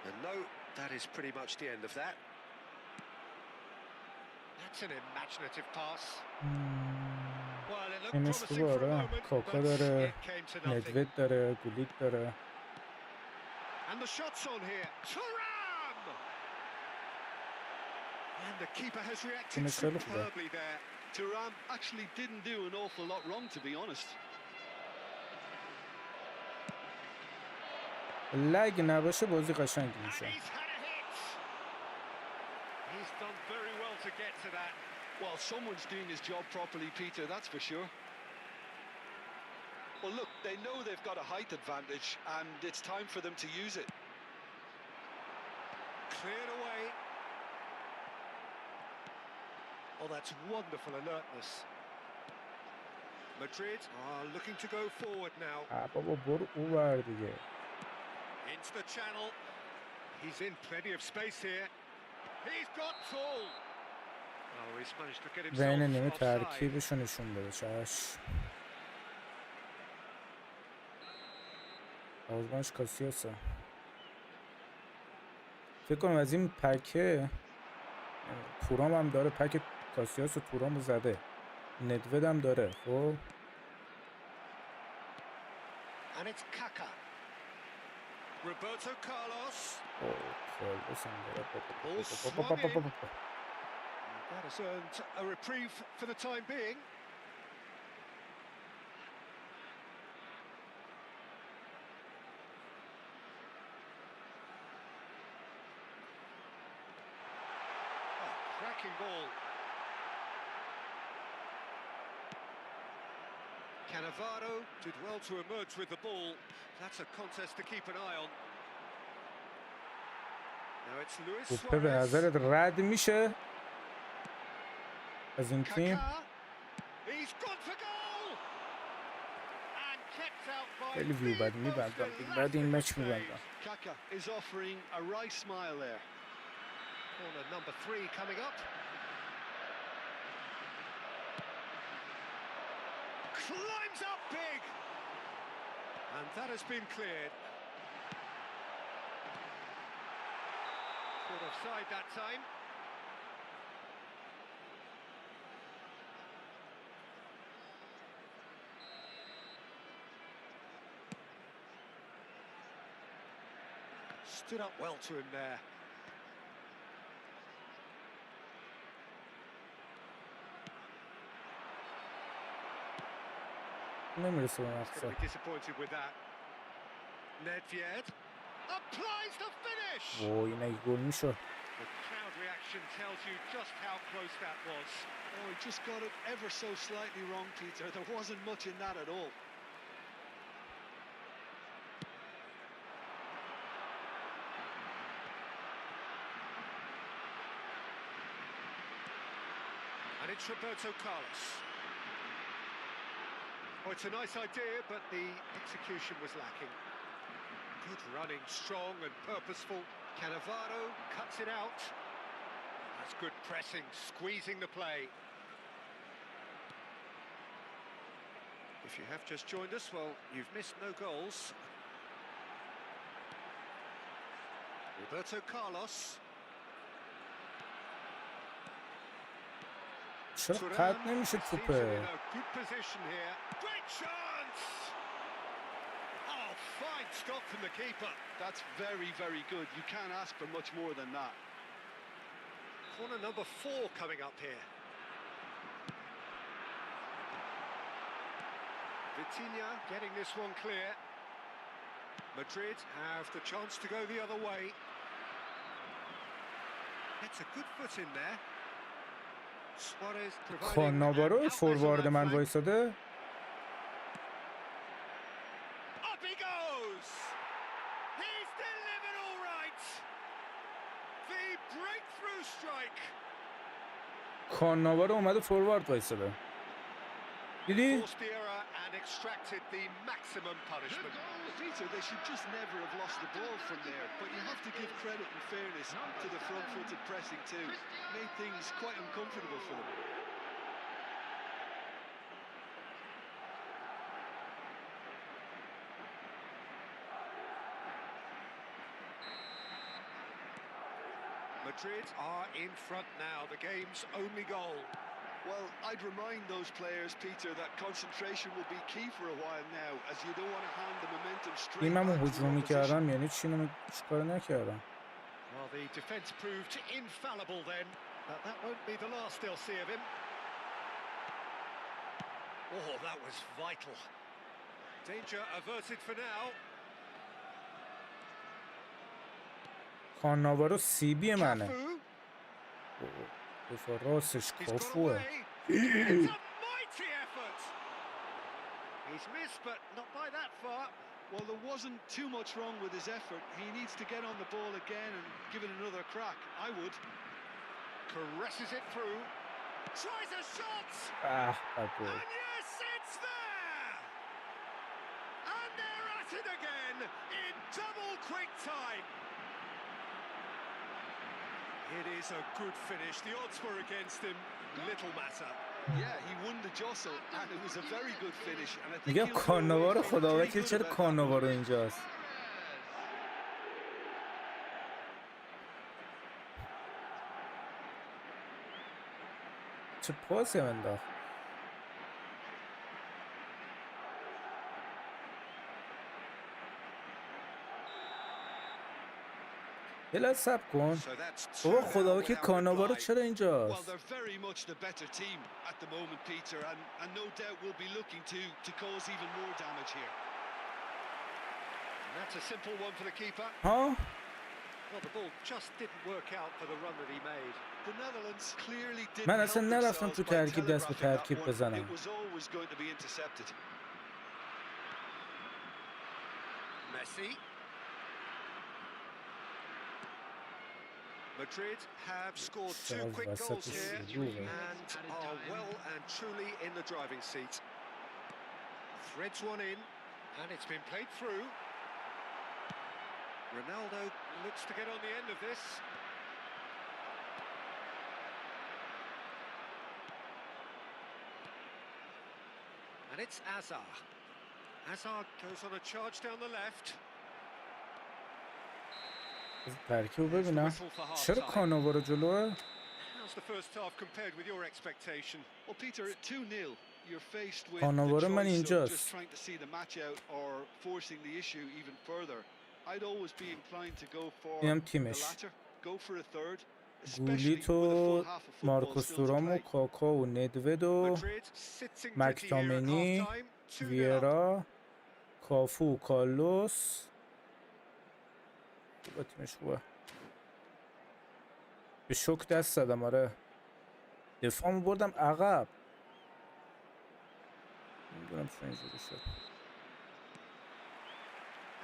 And no, that is pretty much the end of that. That's an imaginative pass. Well, it looked این promising for a خوبه. moment, کاکا but داره. it came to nothing. ندوید داره. گولیت داره. And the shot's on here. Thuram! And the keeper has reacted Finish early for that. superbly there. Thuram actually didn't do an awful lot wrong, to be honest. لگ نباشه بازی قشنگ And میشه. he's had a hit. He's done very well to get to that. Well, someone's doing his job properly, Peter, that's for sure. Well, look, they know they've got a height advantage, and it's time for them to use it. Cleared away. Oh, that's wonderful alertness. Madrid are looking to go forward now. بابا برو اونور دیگه. Into the channel. He's in plenty of space here. He's got tall. Oh, he's managed to get بین نیمه himself offside. ترکیبشو نشون بده. چشم. آزمانش کاسیاسه. فکر کنم از این پکه تورام هم داره. پک کاسیاس و تورامو زده. ندوید هم داره. خب And it's Kaka. Roberto Carlos. That has earned a reprieve for the time being. Oh, cracking ball. Cannavaro did well to emerge with the ball. That's a contest to keep an eye on. Now it's Luis توپه به نظرت رد میشه از این تیم؟ خیلی ویو بد میبندم دیگه. بعد این مچ میبندم. Kaka is offering a wry smile there. Corner number 3 coming up. Climbs up big. And that has been cleared. Caught offside that time. Stood up well to him there. نمیرسه به Gonna مقصد. be disappointed with that. Nedved applies the finish. وای این اگه گل میشد. The crowd reaction tells you just how close that was. Oh, he just got it ever so slightly wrong, Peter. There wasn't much in that at all. And it's Roberto Carlos. Oh, it's a nice idea, but the execution was lacking. Good running, strong and purposeful. Cannavaro cuts it out. That's good pressing, squeezing the play. If you have just joined us, well, you've missed no goals. Roberto Carlos. چرا قطع نمیشه توپه؟ Good position here. Great chance! Oh, fine stop from the keeper. That's very, very good. You can't ask for much more than that. Corner number 4 coming up here. Vitinha getting this one clear. Madrid have the chance to go the other way. It's a good foot in there. Suarez providing کاناوارو فوروارد من وایساده. Up he goes. He's delivered all right. The breakthrough strike. کاناوارو اومده فوروارد وایساده. دیدی؟ Forced the error and extracted the maximum punishment. Peter, they should just never have lost the ball from there, but you have to give credit and fairness to the front-footed pressing too. Made things quite uncomfortable for them. Madrid are in front now, the game's only goal. Well, I'd remind those players, Peter, that concentration will be key for a while now, as you don't want to hand the momentum straight این من back to the هجوم opposition. میکردم یعنی چیکار نکردم. Well, the defence proved infallible then, but that won't be the last they'll see of him. Oh, that was vital. Danger averted for now. کاناوارو CB منه. Cafu, دفاع راستش he's got کافوه. away. It's a mighty effort. He's missed, but not by that far. Well, there wasn't too much wrong with his effort. He needs to get on the ball again and give it another crack. I would. Caresses it through. Tries a shot. بد بود. And yes, it's there. it again in double quick time. It is a good finish. The odds were against him. Little matter. Yeah, he won the jostle and it was a very good finish. And I think میگم he'll go کانوارو away feeling خدا pretty وکیل good چرا about that کانوارو one. اینجاست. چه پاسی انداخت. یه لحظه صبر کن. So that's بابا two خدا now وکیل without کانوارو reply. چرا Well, اینجاست. they're very much the better team at the moment, Peter, and no doubt will be looking to cause even more damage here. And that's a simple one for the keeper. ها؟ Well, the ball just didn't work out for the run that he made. The Netherlands clearly didn't من help اصلا نرفتم themselves تو by ترکیب دست به telegraphing that ترکیب one. بزنم. It was always going to be intercepted. Messi. Madrid have scored two Biraz quick vasat goals here istiyor. and are well and truly in the driving seat. Threads one in, and it's been played through. Ronaldo looks to get on the end of this. And it's Azar. Azar goes on a charge down the left. ترکیب ببینم. چرا کانوارو جلوه؟ How's the first half compared with your expectation? Well, Peter, at 2-0, you're faced with کانوارو the من choice of اینجاست. just trying to see the match out or forcing the issue even further. I'd always be inclined to go for اینم the تیمش. latter, go for a third, especially گولیت with a و full half of football مارکوس still to تورام و play. کاکا و ندوید و Madrid sitting pretty here at مکتامینی، half-time. 2-0 up. ویرا، کافو و کارلوس. خوبه تیمش خوبه. به شوک دست زدم آره. دفاعمو بردم عقب. نمیدونم چرا اینجوری شد.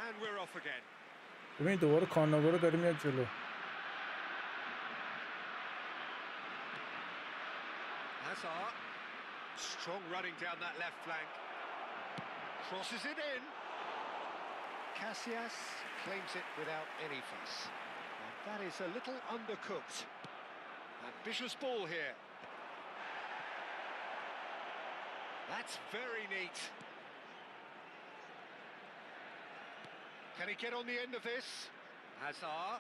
And we're off again. ببین دوباره کانوارو داره میاد جلو. Hazard, strong running down that left flank. Crosses it in. Casillas claims it without any fuss. And that is a little undercooked. Ambitious ball here. That's very neat. Can he get on the end of this? Hazard.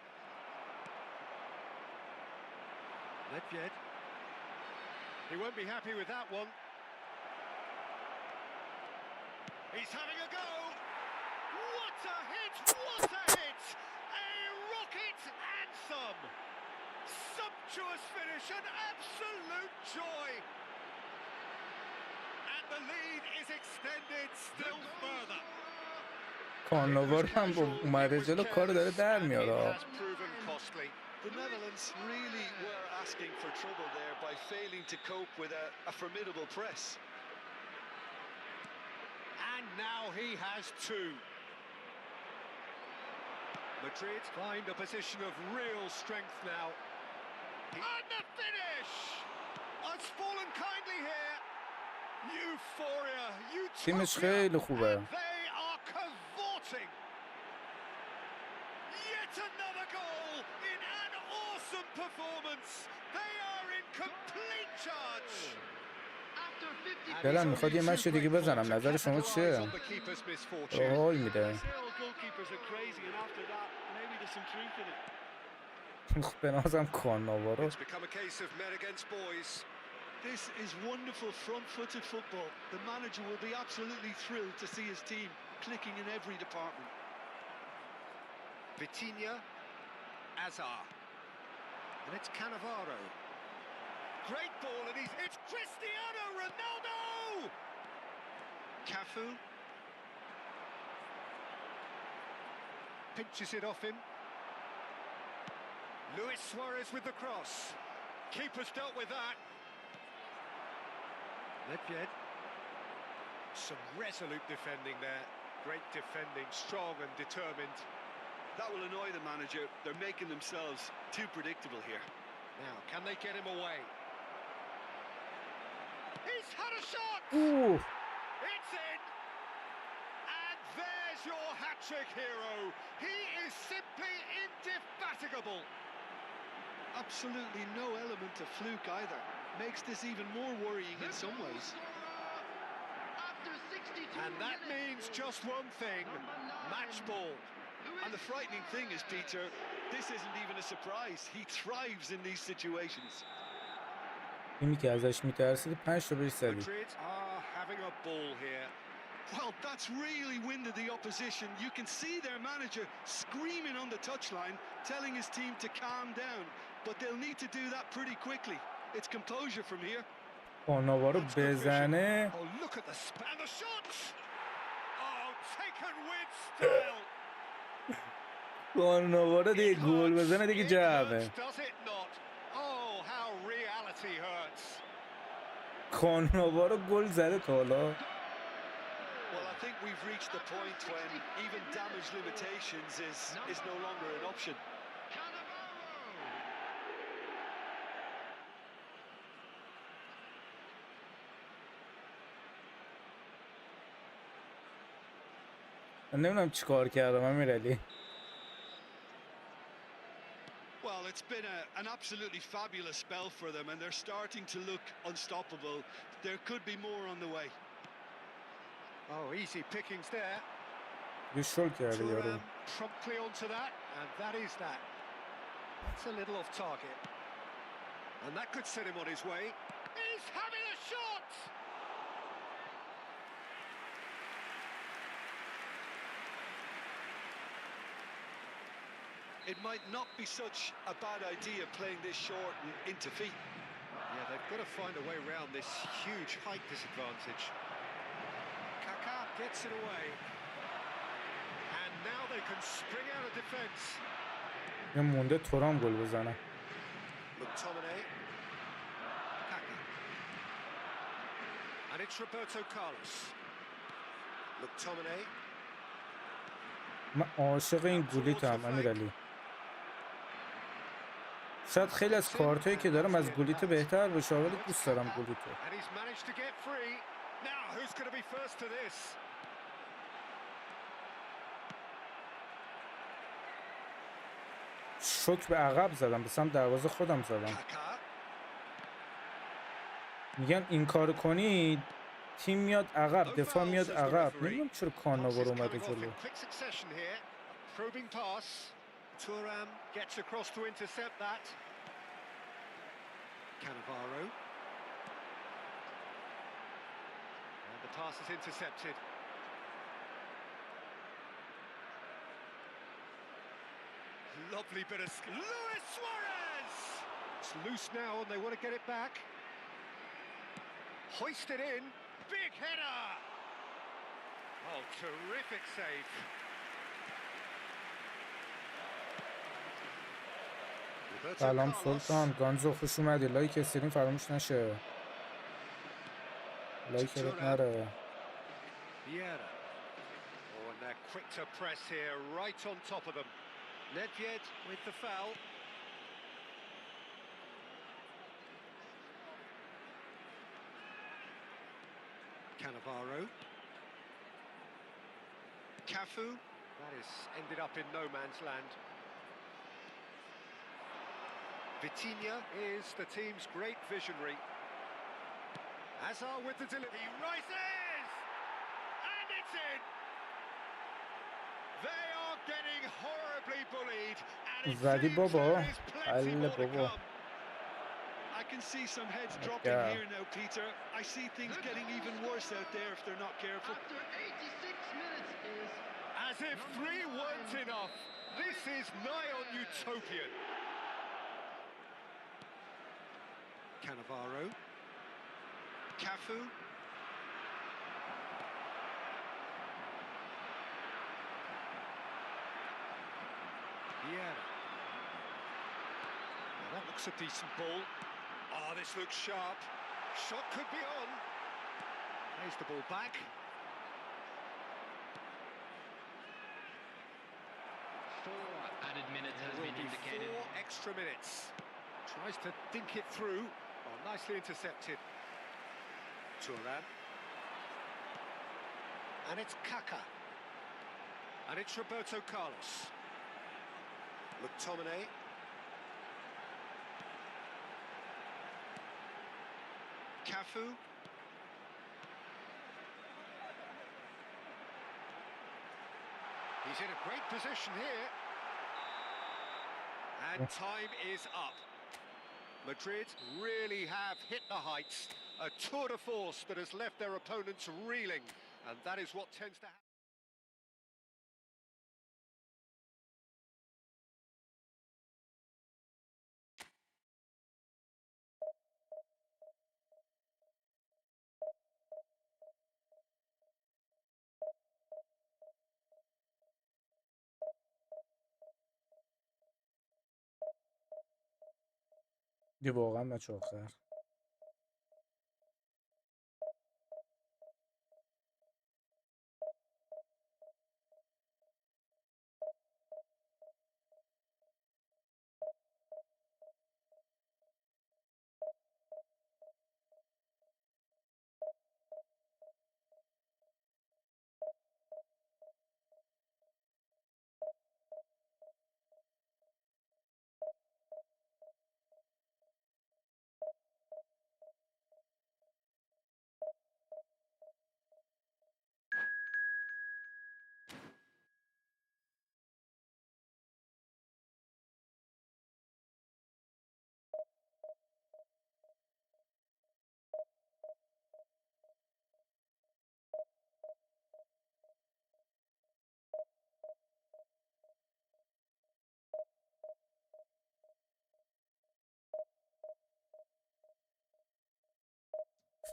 Ledjed. He won't be happy with that one. He's having a go. What a hit! What a hit! A rocket anthem. Sumptuous finish, an absolute joy. And the lead is extended still further. کانوارو هم اومده جلو کارو داره در میاره. The Netherlands really were asking for trouble there by failing to cope with a formidable press. And now he has two. Madrid find a position of real strength now. And the finish! It's fallen kindly here. Euphoria, تیمش utopia, خیلی خوبه. and they are cavorting. Yet another goal in an awesome performance. They are in complete charge. دلم میخواد یه مچ دیگه بزنم. نظر شما چیه؟ حال میده. به نظرم کانوارو. This is wonderful front-footed football. The manager will be absolutely thrilled to see his team clicking in every department. Vitinha, Azar, and it's Cannavaro. Great ball, and it's Cristiano Ronaldo! Cafu pinches it off him. Luis Suarez with the cross. Keeper's dealt with that. Ledjed. Some resolute defending there. Great defending, strong and determined. That will annoy the manager. They're making themselves too predictable here. Now, can they get him away? He's had a shot! Ooh. It's in! And there There's your hat-trick hero. He is simply indefatigable. Absolutely no element of fluke either. Makes this even more worrying in some ways. And that means just one thing, match ball. And the frightening thing is, Peter, this isn't even a surprise. He thrives in these situations. تیمی که ازش میترسید 5 تا بهش زدی. Madrid are having a ball here. Well, that's really winded the opposition. You can see their manager screaming on the touchline, telling his team to calm down. But they'll need to do that pretty quickly. It's composure from here. کاناوا رو بزنه. Oh, look at the span, the shots. Oh, taken with style. کاناوا رو دیگه گل بزنه دیگه جوابه. Does it not? Oh, how reality hurts. کاناوا رو گل زده تا حالا. Well, I think we've reached the point when even damage limitations is no longer an option. من نمیدونم چی کار کردم امیرعلی. Well, it's been an absolutely fabulous spell for them, and they're starting to look unstoppable. There could be more on the way. Oh, easy pickings there. یه شل کرده یارو. Promptly onto that, and that is that. That's a little off target. And that could set him on his way. He's having a shot! It might not be such a bad idea playing this short and into feet. Yeah, they've got to find a way around this huge height disadvantage. Kaká gets it away. And now they can spring out of defence. یه مونده تورام گل بزنه. McTominay. Kaká. And it's Roberto Carlos. McTominay. من عاشق این گلیتم امیرعلی. شاید خیلی از کارتایی که دارم از گلیت بهتر بشه ولی دوست دارم گلیتو. And he's managed to get free. Now who's going to be first to this? شوک به عقب زدم، به سمت دروازه خودم زدم. Kaká. میگن این کار کنید تیم میاد عقب، دفاع میاد عقب. نمیدونم چرا کاناوا رو اومده جلو. Quick succession here. Probing pass. Thuram gets across to intercept that. Cannavaro. And the pass is intercepted. Lovely bit of... Luis Suarez! It's loose now and they want to get it back. Hoisted in. Big header! Oh, terrific save. سلام سلطان گانزو، خوش اومدی. لایک استریم فراموش نشه. لایک نره. Vieira. Oh, and they're quick to press here, right on top of them. Nedved with the foul. Cannavaro. Cafu. That has ended up in no man's land. Vitinha is the team's great visionary. Hazard with the delivery. He rises! And it's in! They are getting horribly bullied. And it زدی seems بابا. there is plenty more to بابا. come. I can see some heads dropping here now, Peter. I see things getting even worse out there if they're not careful. After 86 minutes is... As if 3 weren't enough. This is nigh on utopian. Cannavaro. Cafu. Vieira. Now that looks a decent ball. Oh, this looks sharp. Shot could be on. Plays the ball back. Added minutes has been indicated. 4 extra minutes. Tries to think it through. Oh, nicely intercepted. Thuram. And it's Kaká. And it's Roberto Carlos. McTominay. Cafu. He's in a great position here. And time is up. Madrid really have hit the heights. A tour de force that has left their opponents reeling. And that is what tends to happen. دیگه واقعا بچه آخر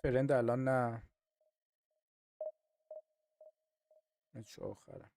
فرند الان نه بچه آخره.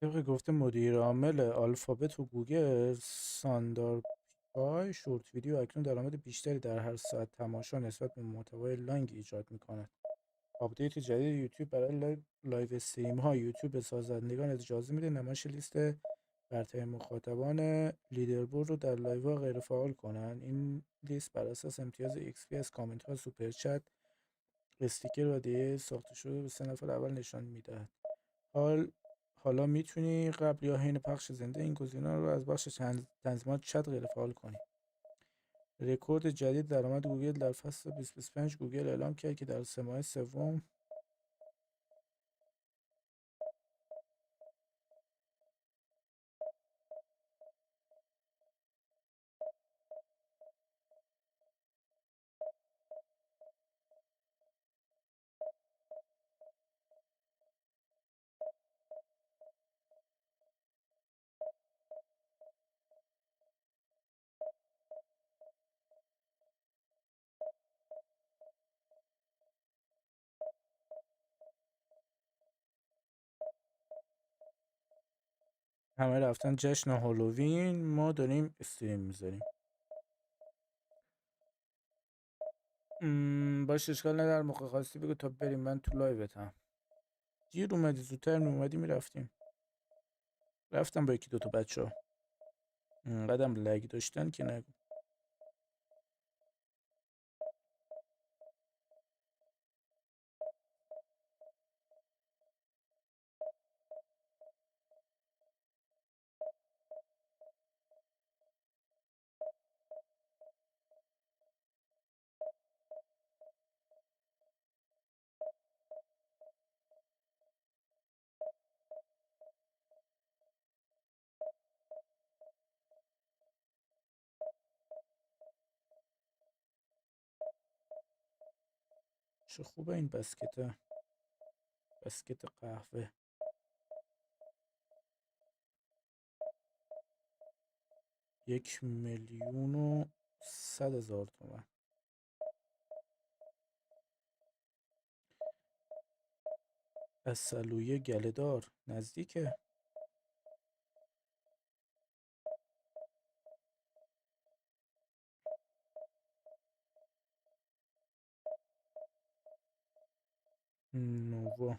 طبق گفته مدیر عامل آلفابت و گوگل ساندار پیچای، شورت ویدیو اکنون درآمد بیشتری در هر ساعت تماشا نسبت به محتوای لانگ ایجاد می‌کند. آپدیت جدید یوتیوب برای لایو استریم ها یوتیوب به سازندگان اجازه میده نمایش لیست برترین مخاطبان لیدربورد رو در لایو ها غیر فعال کنن. این لیست بر اساس امتیاز XP از کامنت ها، سوپر چت، استیکر و دیگه ساخته شده به 3 نفر اول نشان میدهد. حالا میتونی قبل یا حین پخش زنده این گزینه‌ها رو از بخش تنظیمات چت غیر فعال کنی. رکورد جدید درآمد گوگل در فصل 2025 گوگل اعلام کرد که در 3 ماه سوم همه رفتن جشن هالووین، ما داریم استریم میذاریم. باشه اشکال نداره، موقع خواستی بگو تا بریم، من تو لایوتم. دیر اومدی، زودتر میومدی میرفتیم. رفتم با یکی دوتا بچه ها، قدم لگ داشتن که نگو. چه خوبه این بسکته، بسکت قهوه. یک 1,100,000 تومان. اصلویه گله‌دار نزدیکه. نووا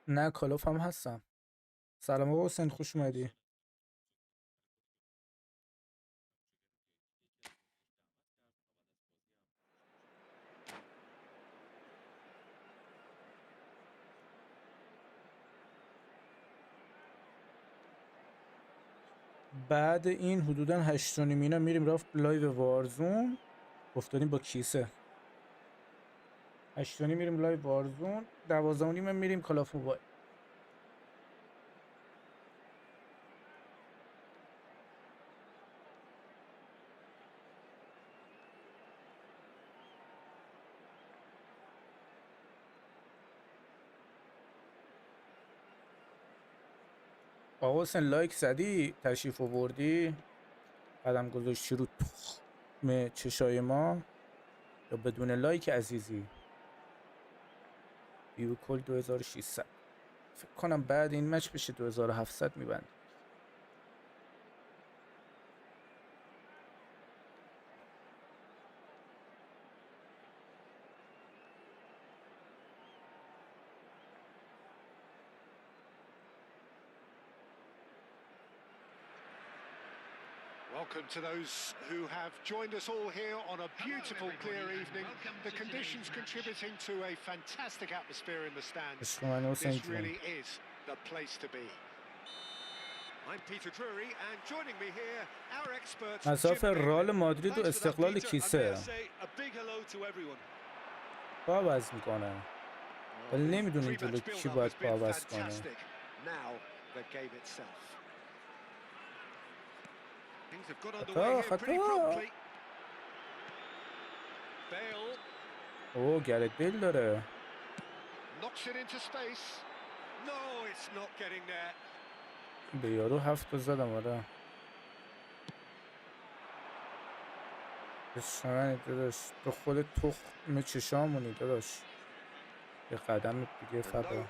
نه کالاف هم هستم. سلام آقا حسین، خوش اومدی. بعد این حدودا 8:30 اینا میریم رفت لایو وارزون. افتادیم با کیسه. 8:30 میریم لایو وارزون، 12:30 میریم کالاف موبایل. آقا حسین لایک زدی؟ تشریف آوردی؟ قدم گذاشتی رو تخم چشای ما یا بدون لایک عزیزی؟ ویو کل 2600. فکر کنم بعد این مچ بشه 2700 میبند. Welcome to those who have joined us all here on a beautiful, clear evening. The conditions contributing to a fantastic atmosphere in the stands. This really is the place to be. I'm Peter Drury, and joining me here, our experts. مسافر رئال مادرید و استقلال کیسه. با عوض میکنه. ولی نمیدونیم جلو کی باید با عوض کنه. خطا. اوه گرت بیل داره. به یارو 7 زدم. آره بسمنی داداش، تو خود تخم چشامونی داداش. یه قدم دیگه فبا.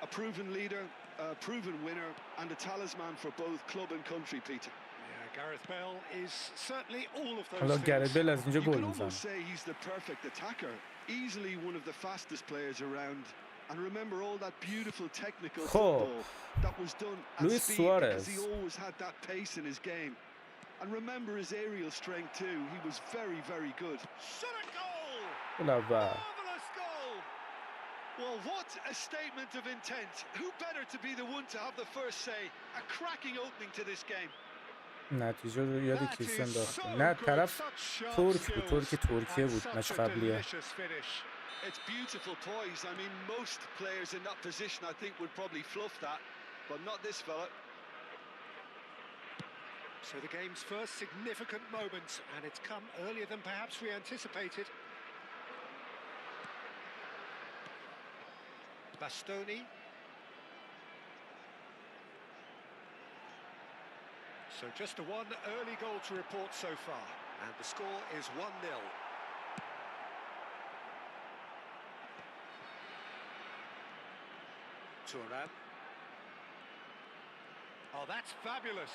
A proven leader, a proven winner, and a talisman for both club and country, Peter. Yeah, Gareth Bale is certainly all of those حالا گرت بیل از اینجا You گل can میزنه. almost say he's the perfect attacker, easily one of the fastest players around. And remember all that beautiful technical football that was done at Luis speed Suarez. because he always had that pace in his game. And remember his aerial strength too. He was very, very good. Shot a goal! اول Marvelous goal! Well, what a statement of intent. Who better to be the one to have the first say? A cracking opening to this game. نتیجه رو یاد That کیسه is انداخت. so نه good, طرف such sharp ترک بود، skills ترکیه and بود، such مچ a قبلیه. delicious finish. It's beautiful poise. I mean, most players in that position, I think, would probably fluff that, but not this fella. So the game's first significant moment, and it's come earlier than perhaps we anticipated. Bastoni. So just the one early goal to report so far, and the score is 1-0. Turan. Oh, that's fabulous.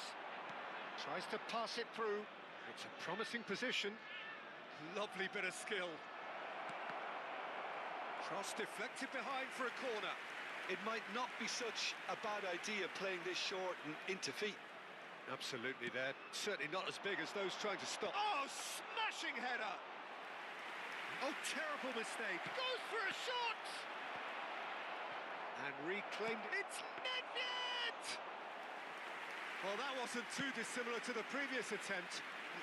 Tries to pass it through. It's a promising position. Lovely bit of skill. Cross deflected behind for a corner. It might not be such a bad idea playing this short and into feet. Absolutely there. Certainly not as big as those trying to stop. Oh, smashing header! Oh, terrible mistake. Goes for a shot! And reclaimed. It's Nedved! Well, that wasn't too dissimilar to the previous attempt.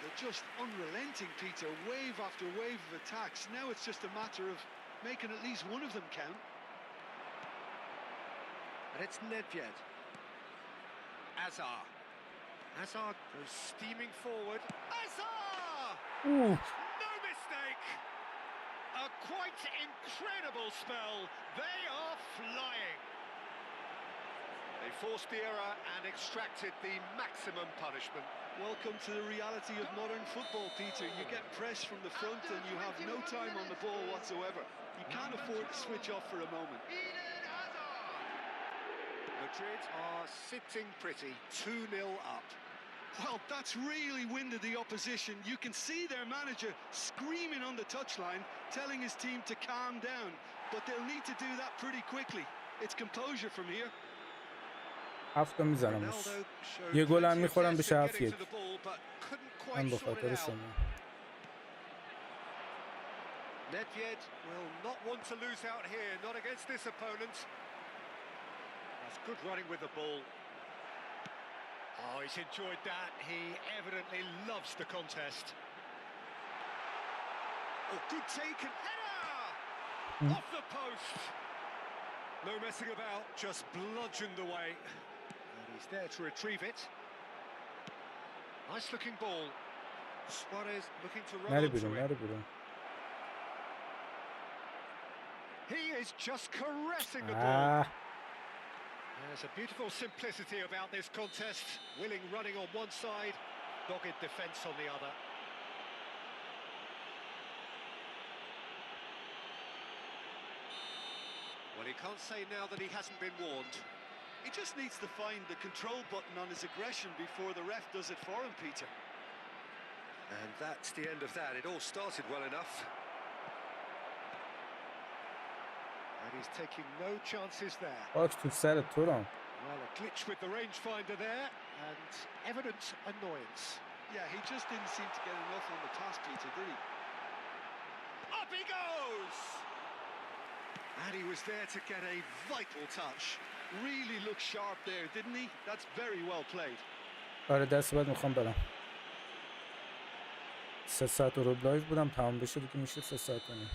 They're just unrelenting, Peter. Wave after wave of attacks. Now it's just a matter of making at least one of them count. And it's Nedved. Azar. Azar goes steaming forward. Azar! Ooh. No mistake! A quite incredible spell. They are flying. They forced the error and extracted the maximum punishment. Welcome to the reality of modern football, Peter. You get pressed from the front and you have no time on the ball whatsoever. You can't afford to switch off for a moment. Madrid are sitting pretty, 2-0 up. Well, that's really winded the opposition. You can see their manager screaming on the touchline, telling his team to calm down. But they'll need to do that pretty quickly. It's composure from here. هفته میزنمش. Ronaldo showed یه گل هم plenty of میخورم zest بشه in 7-1. getting to the ball, but couldn't من quite به sort it خاطر out. شما. Nedved will not want to lose out here, not against this opponent. That's good running with the ball. Oh, he's enjoyed that. He evidently loves the contest. Oh, good take and header! Off the post. No messing about, just bludgeoned away. And he's there to retrieve it. Nice looking ball. Suarez looking to run نره onto بیرون، it. نره بیرون. He is just caressing the ball. Ah. There's a beautiful simplicity about this contest. Willing running on one side, dogged defence on the other. Well, he can't say now that he hasn't been warned. He just needs to find the control button on his aggression before the ref does it for him, Peter. And that's the end of that. It all started well enough. And he's taking no chances there. خاک تو سرت تورم. Well, a glitch with the rangefinder there, and evident annoyance. Yeah, he just didn't seem to get enough on the pass, Peter, did he? Up he goes! And he was there to get a vital touch. Really looked sharp there, didn't he? That's very well played. آره دست بعد میخوام برم. 3 ساعت رو لایو بودم، تمام بشه دیگه میشه 3 ساعت و نیم.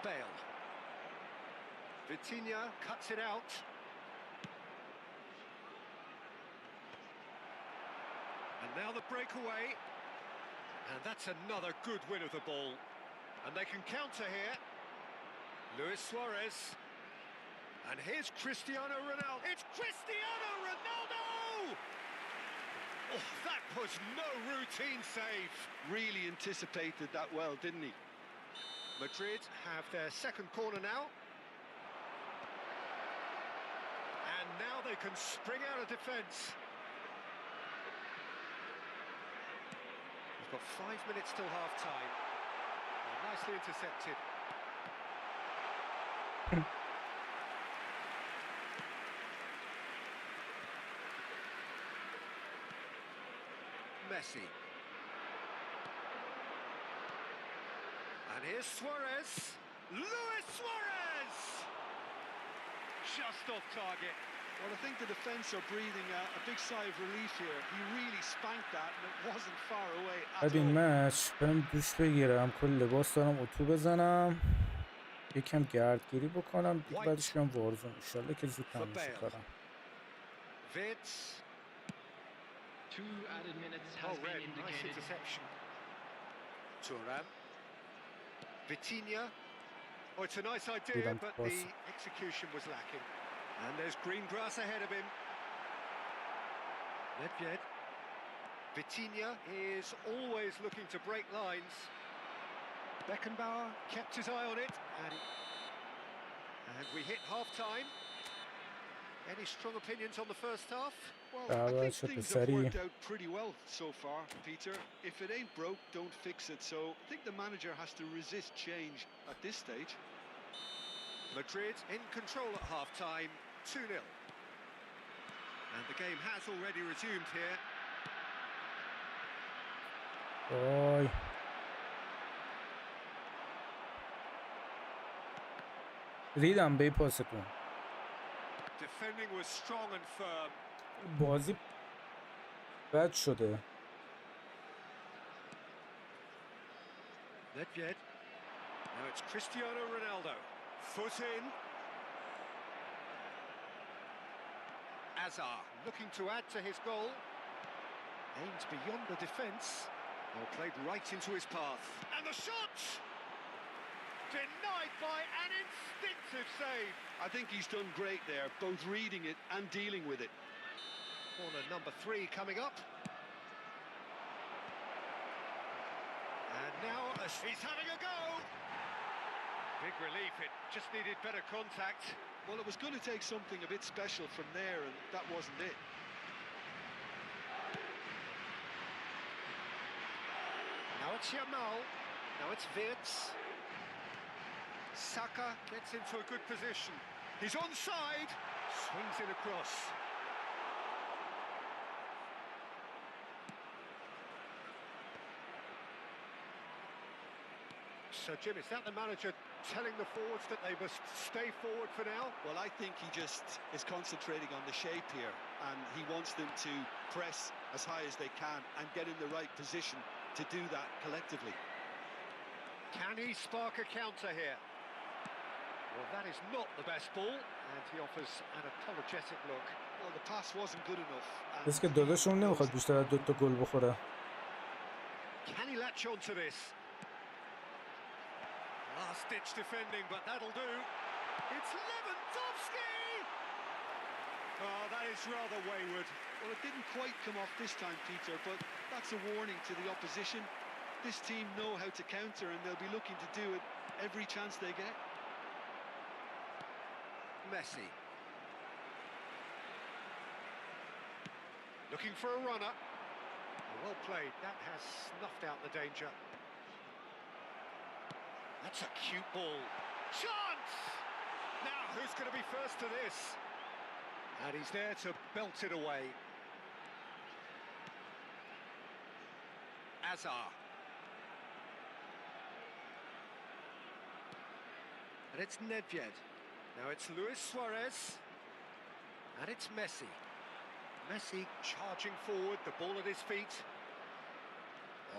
Bale. Vitinha cuts it out. And now the breakaway. And that's another good win of the ball. And they can counter here. Luis Suarez. And here's Cristiano Ronaldo. It's Cristiano Ronaldo! Oh, that was no routine save. Really anticipated that well, didn't he? Madrid have their second corner now. And now they can spring out of defence. We've got 5 minutes till half-time. Nicely intercepted. Messi. And here's Suarez. Luis Suarez! just off target. Well, I think the defence are breathing a big sigh of relief here. He really spanked that and it wasn't far away at بعد این all. مچ برم دوش بگیرم، کل لباس دارم، اتو بزنم، یکم گردگیری بکنم دیگه، بعدش بیام وارزون. انشالله که زود تموم شه کارم. Vids. 2 added minutes has been Nice indicated. interception. Turan. Vitinha. Oh, it's a nice idea, Didn't but pass. the execution was lacking. And there's green grass ahead of him. Nedved. Vitinha is always looking to break lines. Beckenbauer kept his eye on it, and we hit half-time. Any strong opinions on the first half? Well, Ah, I think that's what things the have Sari- worked out pretty well so far, Peter. If it ain't broke, don't fix it. So I think the manager has to resist change at this stage. Madrid in control at half-time, 2-0. And the game has already resumed here. وای ریدم به پاستون. Defending was strong and firm. بازی بد شده. Nedved. Now it's Cristiano Ronaldo. Foot in. Azar looking to add to his goal. Aims beyond the defence. Well, played right into his path. And the shot! Denied by an instinctive save. I think he's done great there, both reading it and dealing with it. Corner number 3 coming up. And now he's having a go. Big relief, it just needed better contact. Well, it was going to take something a bit special from there, and that wasn't it. Now it's Yamal. Now it's Vids. Saka gets into a good position. He's onside. Swings it across. So, Jim, is that the manager telling the forwards that they must stay forward for now? Well, I think he just is concentrating on the shape here, and he wants them to press as high as they can and get in the right position to do that collectively. Can he spark a counter here? Well, that is not the best ball, and he offers an apologetic look. Well, the pass wasn't good enough. and بس که داداشون نمیخواد بیشتر از 2 تا گل بخوره. Can he latch on to this? Last-ditch defending, but that'll do. It's Lewandowski! Oh, that is rather wayward. Well, it didn't quite come off this time, Peter, but that's a warning to the opposition. This team know how to counter, and they'll be looking to do it every chance they get. Messi. Looking for a runner. Well played. That has snuffed out the danger. That's a cute ball. Chance! Now, who's going to be first to this? And he's there to belt it away. Azar. And it's Nedved. Now it's Luis Suarez. And it's Messi. Messi charging forward, the ball at his feet.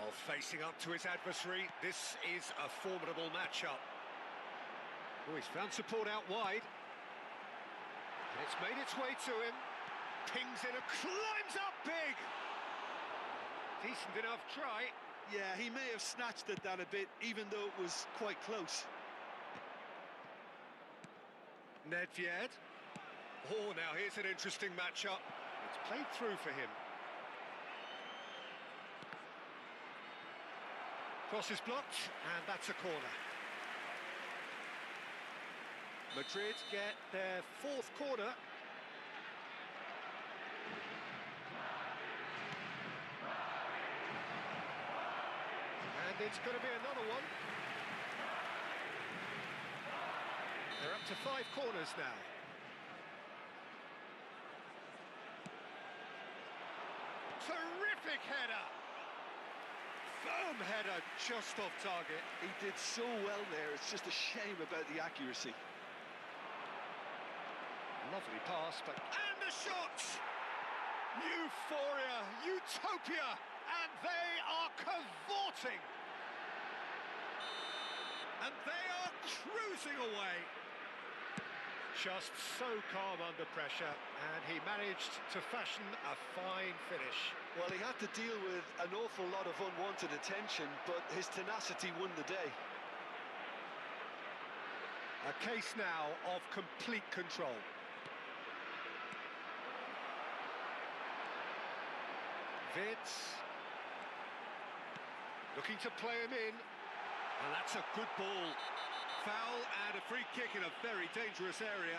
Oh, facing up to his adversary. This is a formidable matchup. Oh, he's found support out wide. And it's made its way to him. Pings it and climbs up big. Decent enough try. Yeah, he may have snatched at that a bit, even though it was quite close. Nedved. Oh, now here's an interesting matchup. It's played through for him. Cross is blocked, and that's a corner. Madrid get their 4th corner. And it's going to be another one. They're up to 5 corners now. Terrific header! Firm header, just off target. He did so well there, it's just a shame about the accuracy. Lovely pass, but and the shot! Euphoria, utopia, and they are cavorting. And they are cruising away. Just so calm under pressure, and he managed to fashion a fine finish. Well, he had to deal with an awful lot of unwanted attention, but his tenacity won the day. A case now of complete control. Vitz looking to play him in, and that's a good ball. Foul and a free kick in a very dangerous area.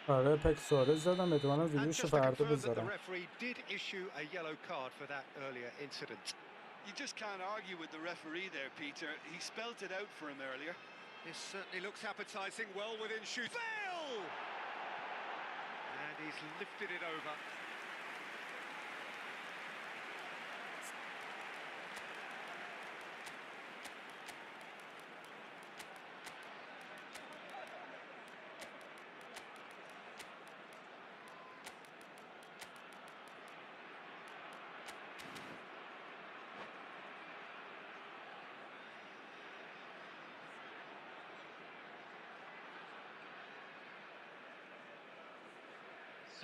آره پک سوارز زدم احتمالاً And ویدیوشو just to فردا confirm that the بذارم. referee did issue a yellow card for that earlier incident. You just can't argue with the referee there, Peter. He spelt it out for him earlier. This certainly looks appetising, well within shoot. Fail! And he's lifted it over.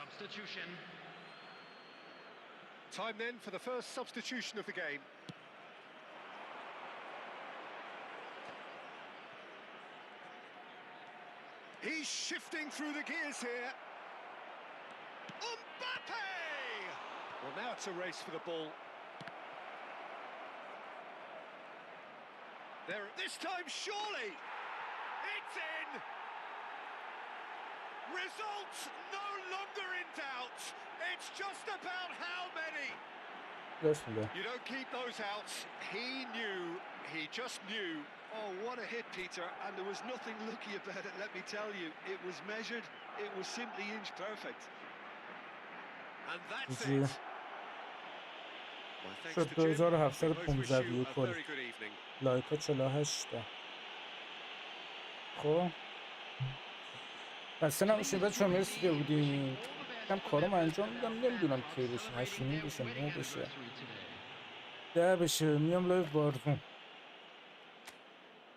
Substitution. Time then for the first substitution of the game. He's shifting through the gears here. Mbappe! Well, now it's a race for the ball. There, this time surely. It's in. Results no longer in doubt. It's just about how many. راست میگه. You don't keep those outs. He knew. He just knew. Oh, what a hit, Peter. And there was nothing lucky about it, let me tell you. It was measured. It was simply inch perfect. And that's GG. it. My thanks شد to Jim. We both wish 2715 you ویو a کل. very good evening. لایکا 48 تا. خب خسته نباشید بچه‌ها، مرسی که بودین. هم کارم انجام میدم، نمیدونم کی بشه، 8:30 بشه، 9 بشه، 10 بشه، میام لایو بارزون.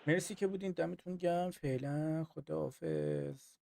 مرسی که بودین، دمتون گرم. فعلا خداحافظ.